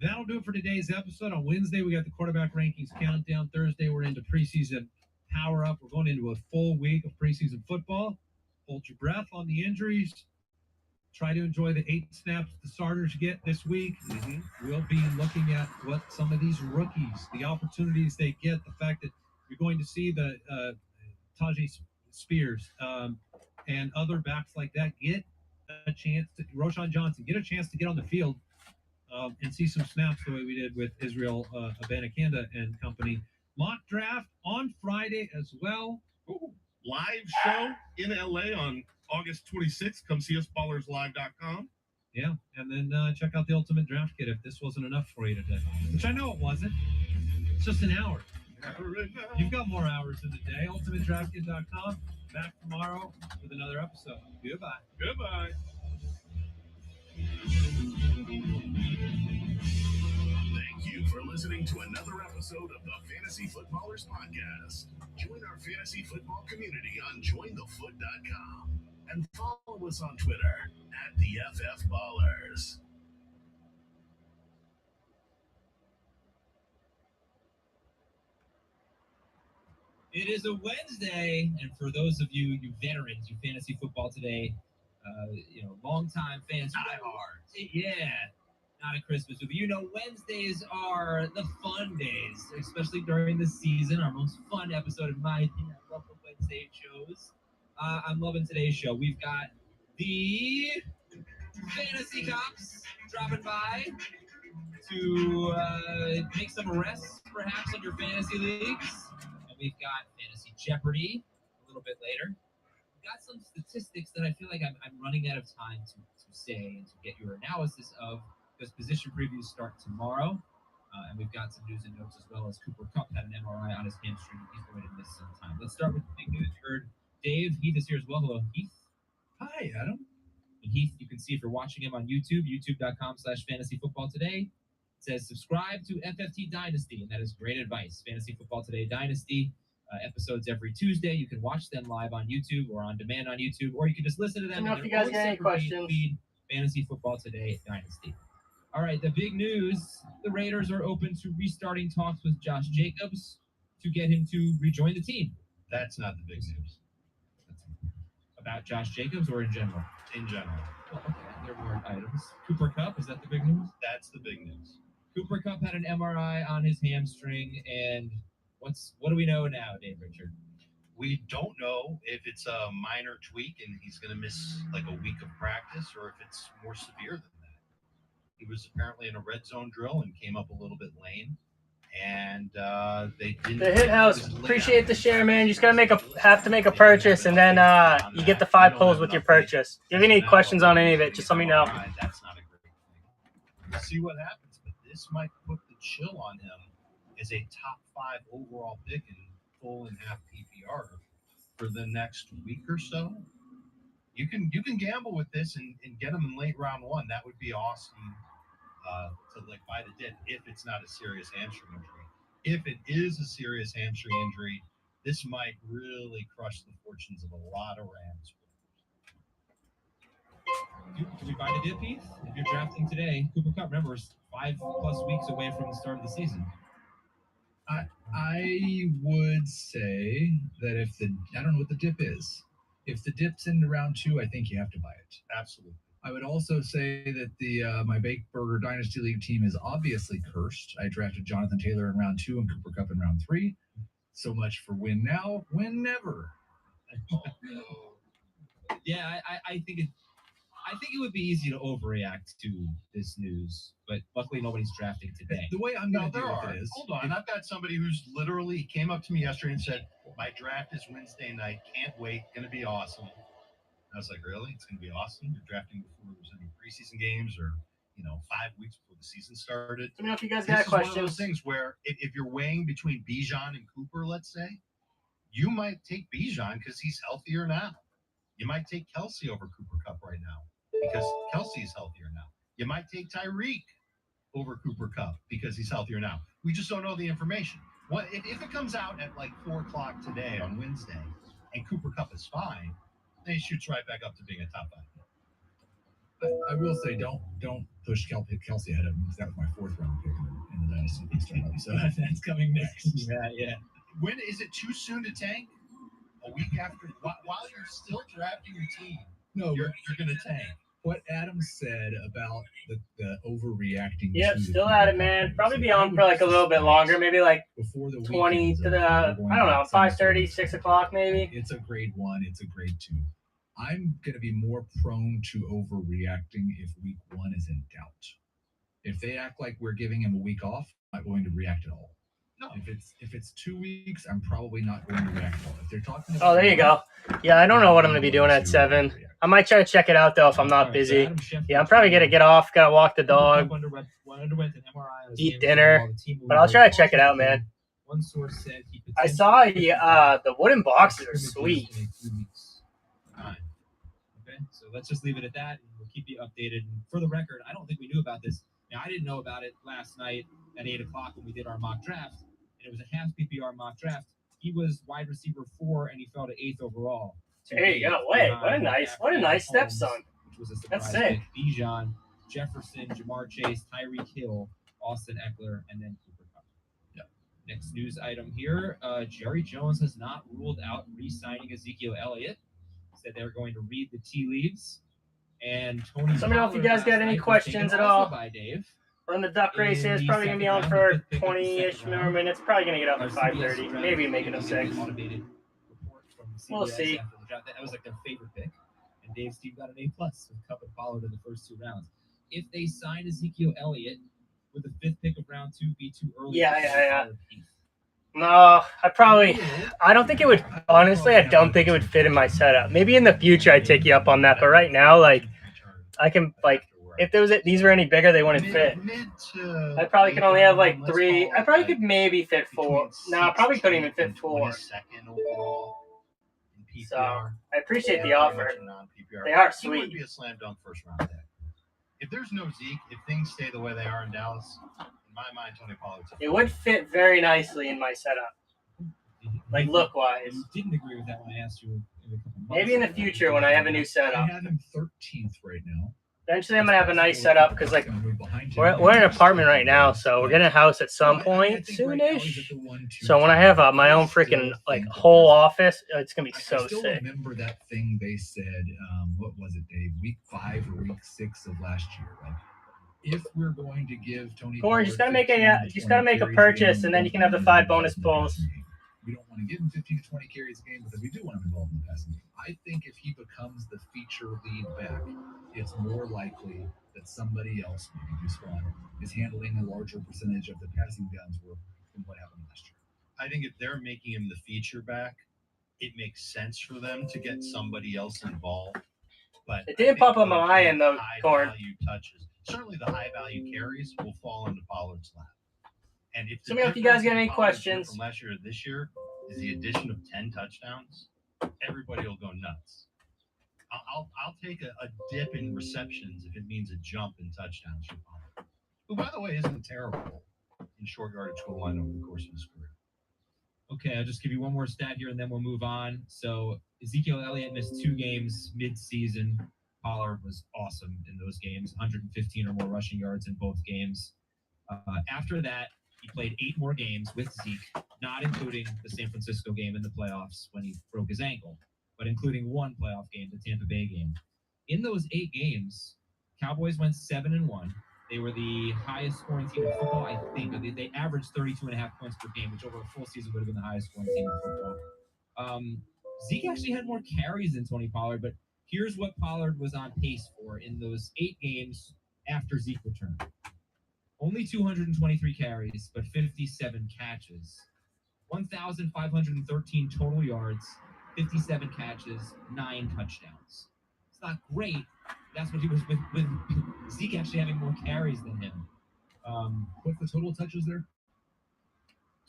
S7: That'll do it for today's episode. On Wednesday, we got the quarterback rankings countdown. Thursday, we're into preseason power up. We're going into a full week of preseason football. Hold your breath on the injuries. Try to enjoy the 8 snaps the starters get this week. We'll be looking at what some of these rookies, the opportunities they get, the fact that you're going to see the Tajee Spears and other backs like that get a chance to, Roshan Johnson, get a chance to get on the field and see some snaps the way we did with Israel Abanikanda and company. Mock draft on Friday as well.
S8: Ooh, live show in LA on August 26th. Come see us, ballerslive.com.
S7: Yeah, and then check out the Ultimate Draft Kit if this wasn't enough for you today, which I know it wasn't. It's just an hour. You've got more hours in the day. UltimateDraftKit.com. Back tomorrow with another episode. Goodbye.
S9: Goodbye.
S12: Thank you for listening to another episode of the Fantasy Footballers Podcast. Join our fantasy football community on jointhefoot.com and follow us on Twitter @TheFFBallers.
S1: It is a Wednesday, and for those of you veterans, you fantasy football today, longtime fans, diehards. Yeah, not a Christmas movie. Wednesdays are the fun days, especially during the season. Our most fun episode, in my opinion. I love the Wednesday shows. I'm loving today's show. We've got the Fantasy Cops dropping by to make some arrests, perhaps, on your fantasy leagues. And we've got Fantasy Jeopardy a little bit later. We've got some statistics that I feel like I'm running out of time to say and to get your analysis of, because position previews start tomorrow. And we've got some news and notes as well, as Cooper Kupp had an MRI on his hamstring. He's going to miss some time. Let's start with the big news. Heard Dave, Heath is here as well. Hello, Heath.
S2: Hi, Adam.
S1: And Heath, you can see if you're watching him on YouTube, youtube.com/fantasyfootballtoday. It says subscribe to FFT Dynasty, and that is great advice. Fantasy Football Today Dynasty episodes every Tuesday. You can watch them live on YouTube or on demand on YouTube, or you can just listen to them.
S5: I don't know if you guys got any questions.
S1: Feed, Fantasy Football Today Dynasty. All right, the big news: the Raiders are open to restarting talks with Josh Jacobs to get him to rejoin the team.
S3: That's not the big news.
S1: About Josh Jacobs or in general?
S3: In general.
S1: Well, okay, there are more items. Cooper Kupp, is that the big news?
S3: That's the big news.
S1: Cooper Kupp had an MRI on his hamstring, and what do we know now, Dave Richard?
S3: We don't know if it's a minor tweak and he's going to miss like a week of practice, or if it's more severe than that. He was apparently in a red zone drill and came up a little bit lame, and they didn't.
S5: The Hit House, appreciate the share, man. You just gotta have to make a purchase, and then you get the 5 pulls with your purchase. If you have any questions on any of it, just let me know.
S3: That's not a great thing. We'll see what happens, but this might put the chill on him is a top 5 overall pick in full and half PPR for the next week or so. You can gamble with this and get him in late round 1. That would be awesome to like buy the dip if it's not a serious hamstring injury. If it is a serious hamstring injury, this might really crush the fortunes of a lot of Rams.
S1: Do we buy the dip, Heath? If you're drafting today, Cooper Cup, remember, is 5+ weeks away from the start of the season.
S2: I would say that I don't know what the dip is. If the dip's into round 2, I think you have to buy it.
S3: Absolutely.
S2: I would also say that my Baked Burger Dynasty League team is obviously cursed. I drafted Jonathan Taylor in round 2 and Cooper Cup in round 3. So much for win now, win never.
S1: Yeah, I think it would be easy to overreact to this news, but luckily nobody's drafting today.
S2: The way I'm
S3: No,
S2: going to
S3: there
S2: deal
S3: are.
S2: with it is,
S3: Hold on. I've got somebody who's literally came up to me yesterday and said, my draft is Wednesday night. Can't wait. Going to be awesome. I was like, really? It's going to be awesome? You're drafting before there's any preseason games or, 5 weeks before the season started?
S5: Let me know if you guys
S3: This
S5: got
S3: is one of
S5: questions.
S3: those things where if you're weighing between Bijan and Cooper, let's say, you might take Bijan because he's healthier now. You might take Kelsey over Cooper Cup right now because Kelsey is healthier now. You might take Tyreek over Cooper Cup because he's healthier now. We just don't know the information. If it comes out at like 4 o'clock today on Wednesday and Cooper Cup is fine, then he shoots right back up to being a top 5.
S2: I will say don't push Kelsey ahead of him because that was my 4th round pick in the Dynasty League startup. So that's coming next.
S1: Yeah.
S3: When is it too soon to tank? A week after, while you're still drafting your team,
S2: No,
S3: you're going to tank.
S2: What Adam said about the overreacting.
S5: Yep,
S2: to the
S5: still
S2: Cooper
S5: at it,
S2: Cup
S5: man.
S2: news,
S5: Probably be
S2: I
S5: on
S2: would
S5: for like a little bit
S2: suspect
S5: longer, maybe like
S2: before the
S5: 20
S2: weekends
S5: to
S2: are
S5: the,
S2: going
S5: I don't know,
S2: to some
S5: 5:30,
S2: sort of-
S5: 6 o'clock maybe.
S2: It's a grade 1. It's a grade 2. I'm going to be more prone to overreacting if week 1 is in doubt. If they act like we're giving him a week off, I'm not going to react at all.
S3: No.
S2: If it's 2 weeks, I'm probably not going to react at all. If they're talking
S5: Oh,
S2: about
S5: there you go. Yeah, I don't know what I'm going to be doing at 7. I might try to check it out, though, if I'm not busy. Yeah, I'm probably going to get off, got to walk the dog,
S1: Underwent an MRI on his
S5: eat
S1: hamstring
S5: dinner,
S1: while the team
S5: but I'll try to check it out,
S1: moved.
S5: man.
S1: One source said he
S5: I
S1: potentially
S5: saw the wooden boxes are sweet.
S1: in a few weeks. Okay, so let's just leave it at that, and we'll keep you updated. And for the record, I don't think we knew about this. Now, I didn't know about it last night at 8 o'clock when we did our mock draft, and it was a half PPR mock draft. He was wide receiver 4, and he fell to 8th overall.
S5: There you go. Wait, what a nice stepson.
S1: Which was a surprise.
S5: That's sick.
S1: Pick. Bijan, Jefferson, Jamar Chase, Tyreek Hill, Austin Eckler, and then Cooper Cup.
S2: Yeah.
S1: Next news item here: Jerry Jones has not ruled out re-signing Ezekiel Elliott. Said they're going to read the tea leaves. And Tony.
S5: Let me know if you guys got any questions at all.
S1: By Dave.
S5: Run the duck race is probably going to be on for 20-ish more minutes. Probably going to get up at 5:30. Maybe make it a 6. We'll see.
S1: That was like their favorite pick. And Dave's team got an A+ with Cup and Pollard in the first 2 rounds. If they sign Ezekiel Elliott, would the 5th pick of round 2 be too early?
S5: Yeah. No, I don't think it would. Honestly, I don't think it would fit in my setup. Maybe in the future I'd take you up on that, but right now, like, I can, like, if these were any bigger, they wouldn't fit. I probably could only have like 3. I probably could maybe fit 4. No, I probably couldn't even fit 4. So I appreciate the offer. They are
S3: He would
S5: sweet.
S3: be a slam dunk first round pick. If there's no Zeke, if things stay the way they are in Dallas, in my mind, Tony Pollard's.
S5: It would fit very nicely in my setup, like look wise.
S1: You didn't agree with that when I asked you. In a couple months
S5: Maybe in the
S1: ago.
S5: future when I have a new
S2: I
S5: setup.
S2: have him 13th right now.
S5: Eventually, I'm gonna have a nice setup because like
S2: Gonna move behind him.
S5: we're in an apartment right now, so we're getting a house at some point soonish. So when I have my own freaking like whole office, it's gonna be so
S2: I still
S5: sick.
S2: remember that thing they said. What was it, Dave? Week 5 or week 6 of last year. Like, if we're going to give Tony,
S5: Corey, just
S2: Pollard
S5: gotta make
S2: 15
S5: a
S2: to
S5: just gotta
S2: 20
S5: make a
S2: carries
S5: purchase,
S2: game,
S5: and then you
S2: we
S5: can have the
S2: don't
S5: 5
S2: want
S5: bonus
S2: him involved
S5: pulls.
S2: in the passing game. We don't want to give him 15 to 20 carries a game because we do want him involved in the passing game. I think if he becomes the feature lead back, it's more likely that somebody else, maybe Duswan, is handling a larger percentage of the passing downs work than what happened last year.
S3: I think if they're making him the feature back, it makes sense for them to get somebody else involved. But
S5: It did pop up on my end though,
S3: high
S5: Corn.
S3: value touches. Certainly the high value carries will fall into Pollard's lap. And if
S5: Let me know if you guys got any
S3: difference
S5: questions.
S3: from last year to this year is the addition of 10 touchdowns, everybody will go nuts. I'll take a dip in receptions if it means a jump in touchdowns for Pollard, who, by the way, isn't terrible in short yardage goal line over the course of his career.
S1: Okay, I'll just give you one more stat here and then we'll move on. So Ezekiel Elliott missed 2 games mid-season. Pollard was awesome in those games, 115 or more rushing yards in both games. After that, he played 8 more games with Zeke, not including the San Francisco game in the playoffs when he broke his ankle, but including one playoff game, the Tampa Bay game. In those 8 games, Cowboys went 7-1. They were the highest scoring team in football, I think. They averaged 32.5 points per game, which over a full season would have been the highest scoring team in football. Zeke actually had more carries than Tony Pollard, but here's what Pollard was on pace for in those 8 games after Zeke returned. Only 223 carries, but 57 catches. 1,513 total yards, 57 catches, 9 touchdowns. It's not great. That's what he was with Zeke actually having more carries than him.
S2: What's the total touches there?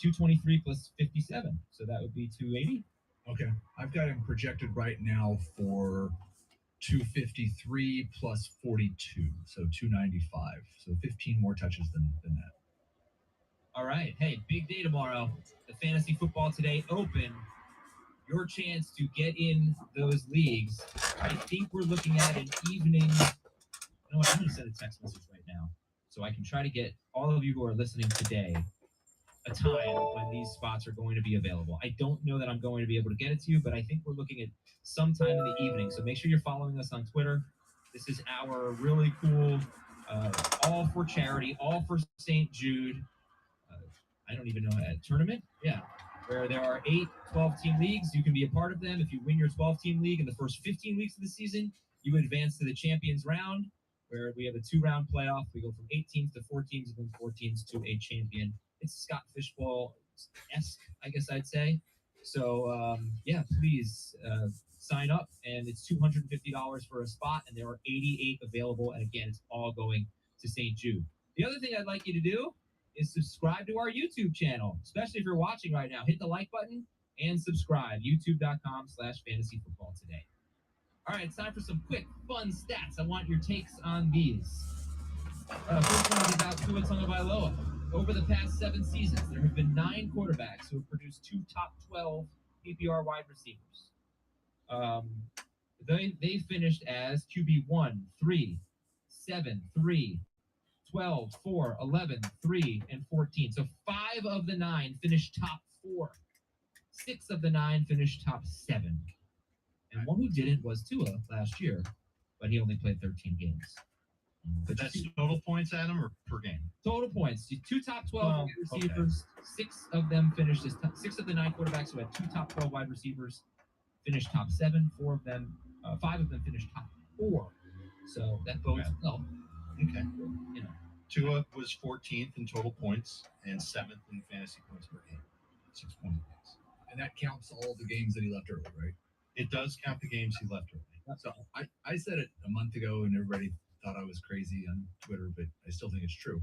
S1: 223 plus 57, so that would be 280.
S2: Okay, I've got him projected right now for 253 plus 42, so 295. So 15 more touches than that.
S1: All right. Hey, big day tomorrow. The Fantasy Football Today Open. Your chance to get in those leagues. I think we're looking at an evening. You know what? I'm going to send a text message right now so I can try to get all of you who are listening today a time when these spots are going to be available. I don't know that I'm going to be able to get it to you, but I think we're looking at sometime in the evening. So make sure you're following us on Twitter. This is our really cool, all for charity, all for St. Jude. I don't even know, a tournament? Yeah. Where there are 8 12-team leagues. You can be a part of them. If you win your 12-team league in the first 15 weeks of the season, you advance to the champions round, where we have a 2-round playoff. We go from 8 teams to 4 teams, and then 4 teams to a champion. It's Scott Fishbowl-esque, I guess I'd say. So, yeah, please sign up, and it's $250 for a spot, and there are 88 available. And again, it's all going to St. Jude. The other thing I'd like you to do is subscribe to our YouTube channel, especially if you're watching right now. Hit the like button and subscribe. YouTube.com/fantasyfootballtoday. All right, it's time for some quick, fun stats. I want your takes on these. First one is about Tua Tagovailoa. Over the past 7 seasons, there have been 9 quarterbacks who have produced 2 top 12 PPR wide receivers. They finished as QB 1, 3, 7, 3, 12, 4, 11, 3, and 14. So 5 of the 9 finished top 4. 6 of the 9 finished top 7. And one who didn't was Tua last year, but he only played 13 games.
S3: But that's total points, Adam, or per game?
S1: Total points. 2 top 12 wide receivers. Okay. 6 of them finished as 6 of the 9 quarterbacks who had 2 top 12 wide receivers finished top 7. 5 of them finished top 4. So that bodes well.
S3: Okay. You know, Tua was 14th in total points and 7th in fantasy points per game. 6 point games.
S2: And that counts all the games that he left early, right?
S3: It does count the games he left early.
S2: So I said it a month ago, and everybody thought I was crazy on Twitter, but I still think it's true.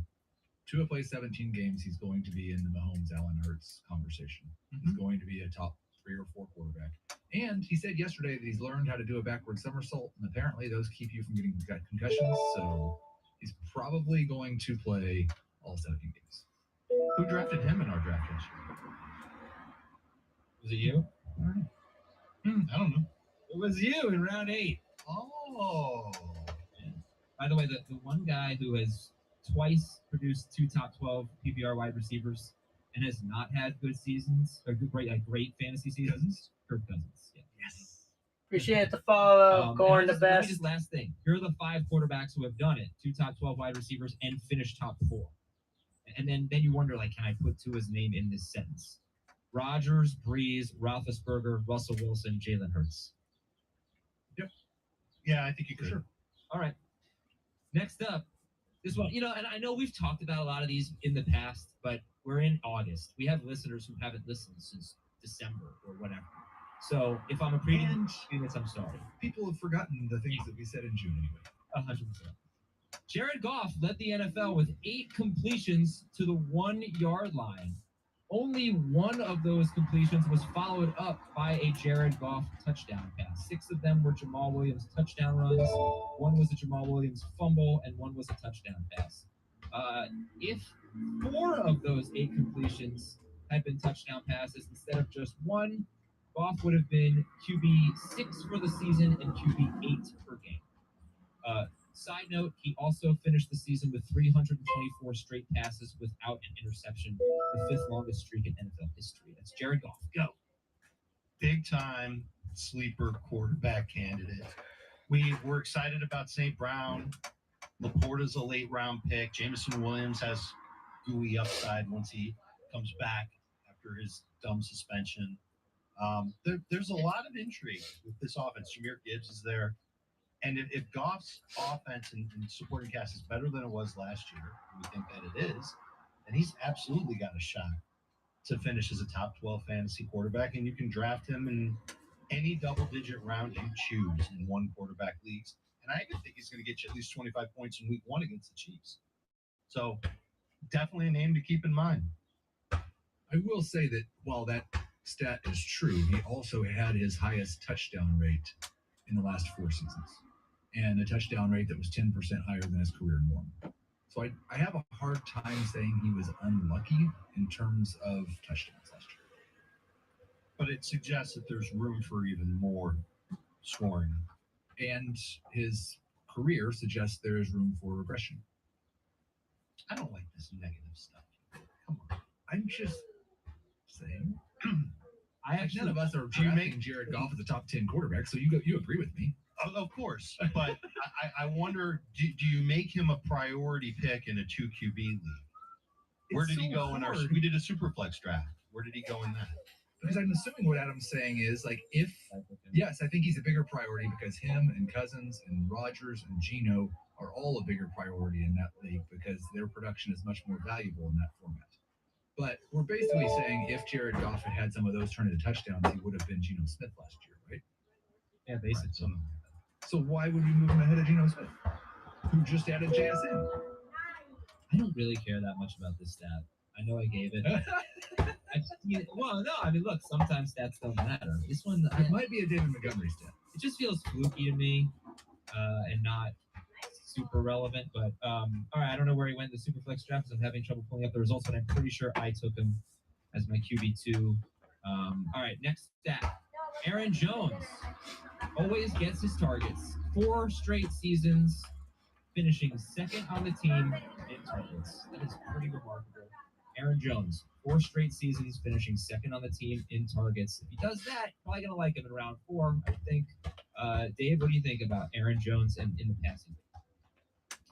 S2: Tua plays 17 games. He's going to be in the Mahomes-Allen Hurts conversation. Mm-hmm. He's going to be a top 3 or 4 quarterback. And he said yesterday that he's learned how to do a backward somersault, and apparently those keep you from getting concussions. So he's probably going to play all 17 games.
S3: Who drafted him in our draft this year?
S1: Was it you?
S3: I don't know.
S1: It was you in round 8.
S3: Oh.
S1: Yeah. By the way, the one guy who has twice produced 2 top 12 PPR wide receivers and has not had good seasons, or great fantasy seasons, Kirk Cousins. Yeah.
S5: Yes. Appreciate the follow. Going to best.
S1: Just last thing. Here are the 5 quarterbacks who have done it: 2 top 12 wide receivers and finished top 4. And then you wonder, like, can I put Tua's name in this sentence? Rodgers, Breeze, Roethlisberger, Russell Wilson, Jalen Hurts.
S3: Yep. Yeah, I think you could.
S1: Sure. All right. Next up, this one, and I know we've talked about a lot of these in the past, but we're in August. We have listeners who haven't listened since December or whatever. So if I'm repeating this, I'm sorry.
S2: People have forgotten the things that we said in June anyway.
S1: 100%. Jared Goff led the NFL with 8 completions to the 1-yard line. Only one of those completions was followed up by a Jared Goff touchdown pass. 6 of them were Jamal Williams touchdown runs. One was a Jamal Williams fumble, and one was a touchdown pass. If 4 of those 8 completions had been touchdown passes instead of just one, Goff would have been QB 6 for the season and QB 8 per game. Side note, he also finished the season with 324 straight passes without an interception, the 5th longest streak in NFL history. That's Jared Goff. Go.
S3: Big time sleeper quarterback candidate. We were excited about St. Brown. Laporta's a late round pick. Jameson Williams has gooey upside once he comes back after his dumb suspension. There's a lot of intrigue with this offense. Jahmyr Gibbs is there. And if Goff's offense and supporting cast is better than it was last year, and we think that it is, then he's absolutely got a shot to finish as a top 12 fantasy quarterback. And you can draft him in any double-digit round you choose in one quarterback leagues. And I even think he's going to get you at least 25 points in week 1 against the Chiefs. So definitely a name to keep in mind.
S2: I will say that while that stat is true, he also had his highest touchdown rate in the last 4 seasons, and a touchdown rate that was 10% higher than his career norm. So I have a hard time saying he was unlucky in terms of touchdowns last year.
S3: But it suggests that there's room for even more scoring.
S2: And his career suggests there is room for regression.
S3: I don't like this negative stuff. Come on.
S2: I'm just saying.
S3: None
S2: of us are drafting Jared Goff as a top 10 quarterback, so you agree with me.
S3: Of course, but I wonder, do you make him a priority pick in a 2 QB league? Where did he go in our? We did a Superflex draft. Where did he go in that?
S2: Because I'm assuming what Adam's saying is, like, yes, I think he's a bigger priority because him and Cousins and Rodgers and Geno are all a bigger priority in that league because their production is much more valuable in that format. But we're basically saying if Jared Goff had some of those turn into touchdowns, he would have been Geno Smith last year, right?
S1: Yeah, basically.
S2: So why would we move him ahead of Geno Smith, who just added JSN?
S1: I don't really care that much about this stat. I know I gave it. Look, sometimes stats don't matter. This one,
S2: it might be a David Montgomery stat.
S1: It just feels fluky to me, and not super relevant. But all right, I don't know where he went in the Superflex draft because I'm having trouble pulling up the results, and I'm pretty sure I took him as my QB2. All right, next stat. Aaron Jones always gets his targets. 4 straight seasons, finishing 2nd on the team in targets. That is pretty remarkable. Aaron Jones, 4 straight seasons, finishing 2nd on the team in targets. If he does that, probably going to like him in round 4, I think. Dave, what do you think about Aaron Jones in the passing?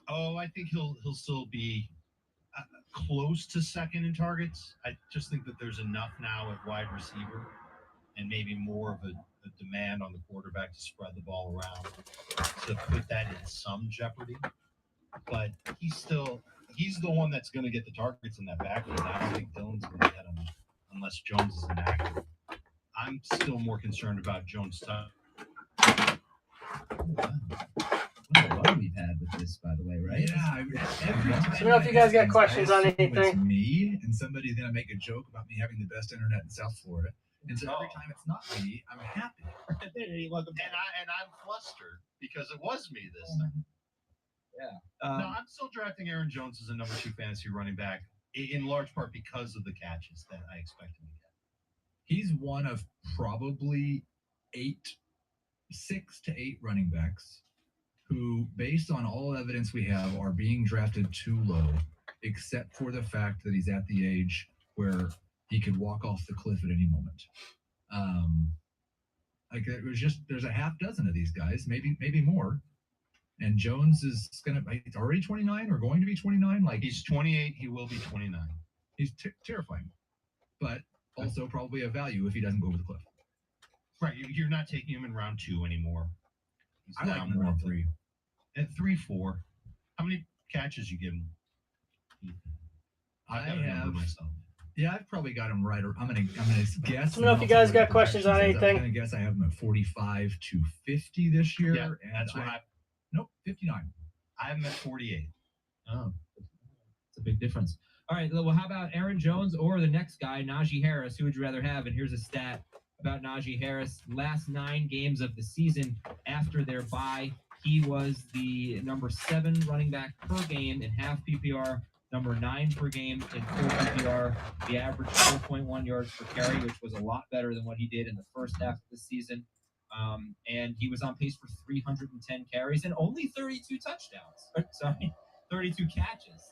S3: Oh, I think he'll still be close to 2nd in targets. I just think that there's enough now at wide receiver and maybe more of a demand on the quarterback to spread the ball around to put that in some jeopardy. But he's the one that's going to get the targets in that backfield. I don't think Dylan's going to get them unless Jones is inactive. I'm still more concerned about Jones' time.
S1: What a run we've had with this, by the way, right?
S2: Yeah.
S5: Let me know if you guys got questions on anything.
S2: It's me, and somebody's going to make a joke about me having the best internet in South Florida. And so every time it's not me, I'm happy.
S3: And I'm flustered because it was me this time.
S1: Yeah.
S3: No, I'm still drafting Aaron Jones as a number 2 fantasy running back, in large part because of the catches that I expect him to get.
S2: He's one of probably 6 to 8 running backs who, based on all evidence we have, are being drafted too low, except for the fact that he's at the age where he could walk off the cliff at any moment. There's a half dozen of these guys, maybe more. And Jones is he's already 29 or going to be 29. Like,
S3: he's 28, he will be 29.
S2: He's terrifying, but also probably a value if he doesn't go over the cliff.
S3: Right, you're not taking him in round 2 anymore. He's
S2: I like him in round 3.
S3: At 3-4, how many catches you give him?
S2: I have myself. Yeah, I've probably got him right. I'm gonna guess.
S5: Let me know if you guys got questions on anything.
S2: I'm gonna guess I have him at 45 to 50 this year.
S3: Yeah, that's what
S2: 59.
S3: I'm at 48.
S1: Oh, it's a big difference. All right, well, how about Aaron Jones or the next guy, Najee Harris? Who would you rather have? And here's a stat about Najee Harris. Last 9 games of the season after their bye, he was the number 7 running back per game in half PPR, number 9 per game in full PPR. The average 4.1 yards per carry, which was a lot better than what he did in the first half of the season. And he was on pace for 310 carries and only 32 touchdowns. Sorry, 32 catches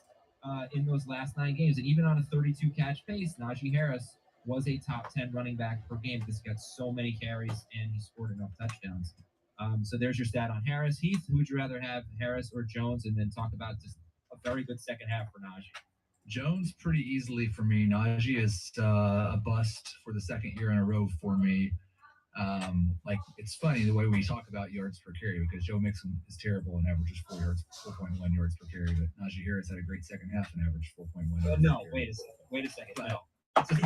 S1: in those last 9 games. And even on a 32 catch pace, Najee Harris was a top 10 running back per game because he got so many carries and he scored enough touchdowns. So there's your stat on Harris. Heath, who would you rather have, Harris or Jones? And then talk about just a very good second half for Najee.
S2: Jones pretty easily for me. Najee is a bust for the second year in a row for me. Like, it's funny the way we talk about yards per carry because Joe Mixon is terrible and averages 4.1 yards per carry, but Najee Harris had a great second half and averaged 4.1 yards
S1: No,
S2: per carry.
S1: wait a second. No.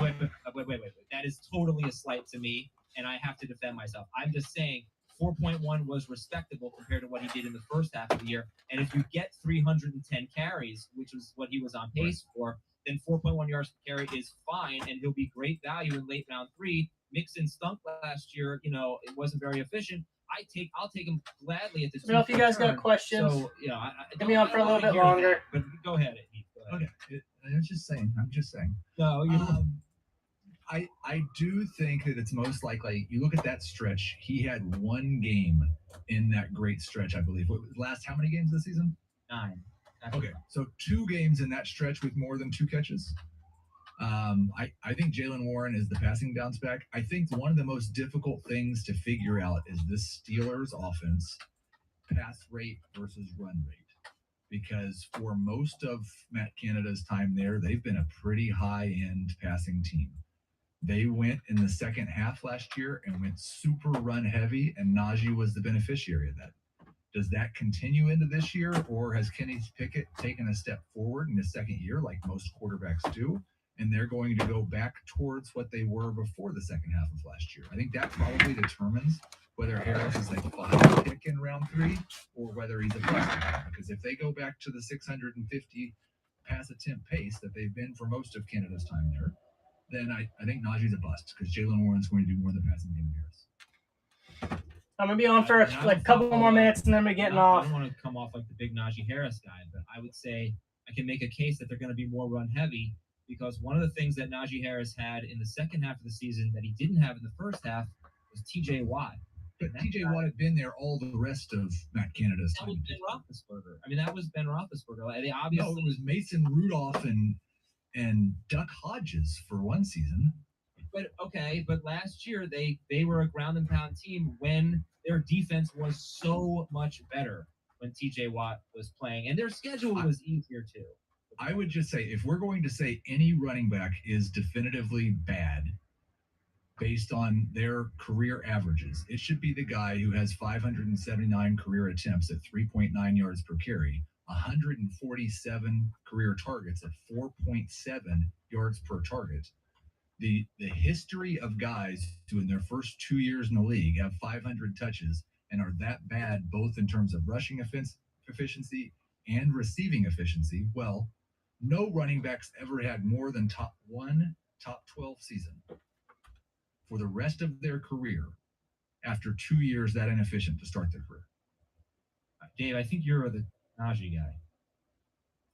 S1: Wait. That is totally a slight to me, and I have to defend myself. I'm just saying 4.1 was respectable compared to what he did in the first half of the year. And if you get 310 carries, which is what he was on pace for, then 4.1 yards per carry is fine, and he'll be great value in late round 3. Mixon stunk last year. You know, it wasn't very efficient. I'll take him gladly at the.
S5: Let me know if you guys got questions.
S1: So, you know,
S5: Get me on for a little bit longer.
S1: But go ahead, Heath. Go ahead.
S2: Okay, I'm just saying.
S1: No, you.
S2: I do think that it's most likely. You look at that stretch. He had 1 game in that great stretch, I believe. What last? How many games this season?
S1: 9.
S2: Okay, so 2 games in that stretch with more than 2 catches. I think Jalen Warren is the passing bounce back. I think one of the most difficult things to figure out is this Steelers offense pass rate versus run rate. Because for most of Matt Canada's time there, they've been a pretty high-end passing team. They went in the second half last year and went super run heavy, and Najee was the beneficiary of that. Does that continue into this year, or has Kenny Pickett taken a step forward in his second year, like most quarterbacks do, and they're going to go back towards what they were before the second half of last year? I think that probably determines whether Harris is a 5 pick in round 3 or whether he's a bust. Because if they go back to the 650 pass attempt pace that they've been for most of Canada's time there, then I think Najee's a bust because Jalen Warren's going to do more than passing game than Harris.
S5: I'm gonna be on for like a couple more minutes and then we're getting off.
S1: I don't want to come off like the big Najee Harris guy, but I would say I can make a case that they're going to be more run heavy because one of the things that Najee Harris had in the second half of the season that he didn't have in the first half was T.J. Watt.
S2: But T.J. Watt had been there all the rest of Matt Canada's
S1: That
S2: time.
S1: was Ben Roethlisberger. I mean, that was Ben Roethlisberger. They obviously
S2: No, it was Mason Rudolph and Duck Hodges for one season.
S1: But last year they were a ground and pound team when their defense was so much better when TJ Watt was playing, and their schedule was easier too.
S2: I would just say if we're going to say any running back is definitively bad based on their career averages, it should be the guy who has 579 career attempts at 3.9 yards per carry, 147 career targets at 4.7 yards per target. The history of guys who in their first 2 years in the league have 500 touches and are that bad both in terms of rushing efficiency and receiving efficiency, well, no running backs ever had more than top 12 season for the rest of their career after 2 years that inefficient to start their career.
S1: Dave, I think you're the Najee guy.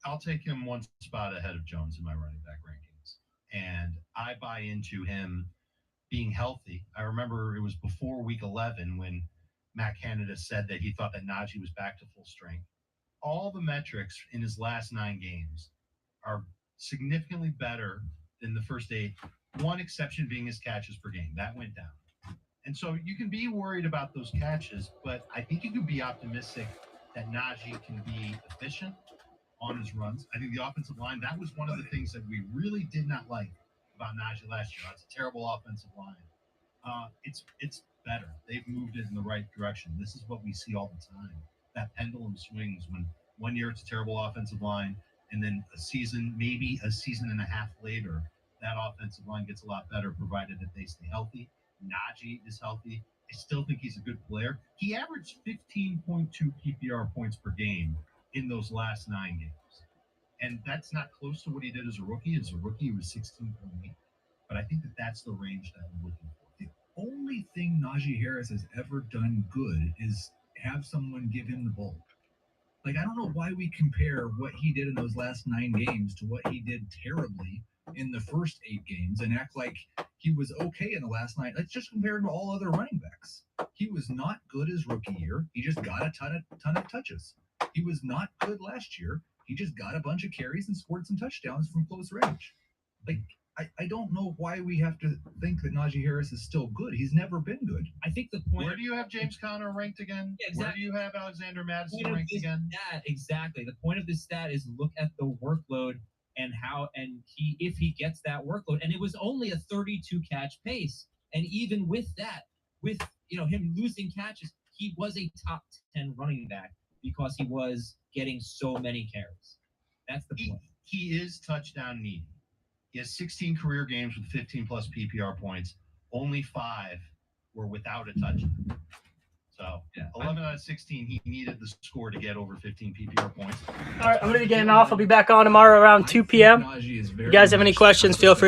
S3: I'll take him 1 spot ahead of Jones in my running back rankings. And I buy into him being healthy. I remember it was before week 11 when Matt Canada said that he thought that Najee was back to full strength. All the metrics in his last 9 games are significantly better than the first 8. One exception being his catches per game. That went down. And so you can be worried about those catches, but I think you can be optimistic that Najee can be efficient on his runs. I think the offensive line, that was one of the things that we really did not like about Najee last year. It's a terrible offensive line. It's better. They've moved it in the right direction. This is what we see all the time. That pendulum swings when 1 year it's a terrible offensive line, and then maybe a season and a half later, that offensive line gets a lot better provided that they stay healthy. Najee is healthy. I still think he's a good player. He averaged 15.2 PPR points per game in those last 9 games. And that's not close to what he did as a rookie. As a rookie, he was 16.8. But I think that that's the range that I'm looking for.
S2: The only thing Najee Harris has ever done good is have someone give him the ball. Like, I don't know why we compare what he did in those last 9 games to what he did terribly in the first 8 games and act like he was okay in the last 9. Let's just compare him to all other running backs. He was not good his rookie year. He just got a ton of touches. He was not good last year. He just got a bunch of carries and scored some touchdowns from close range. Like, I don't know why we have to think that Najee Harris is still good. He's never been good.
S1: I think the point.
S3: Where do you have James Conner ranked again?
S1: Yeah, exactly.
S3: Where do you have Alexander Madison
S1: Point of
S3: ranked
S1: this
S3: again?
S1: stat, exactly. The point of this stat is look at the workload and if he gets that workload, and it was only a 32 catch pace, and even with that, with him losing catches, he was a top 10 running back because he was getting so many carries. That's the point.
S3: He is touchdown needy. He has 16 career games with 15 plus PPR points. Only 5 were without a touchdown. So 11 out of 16, he needed the score to get over 15 PPR points.
S5: All right, I'm going to be getting off. I'll be back on tomorrow around 2 p.m. If you guys have any questions, feel free to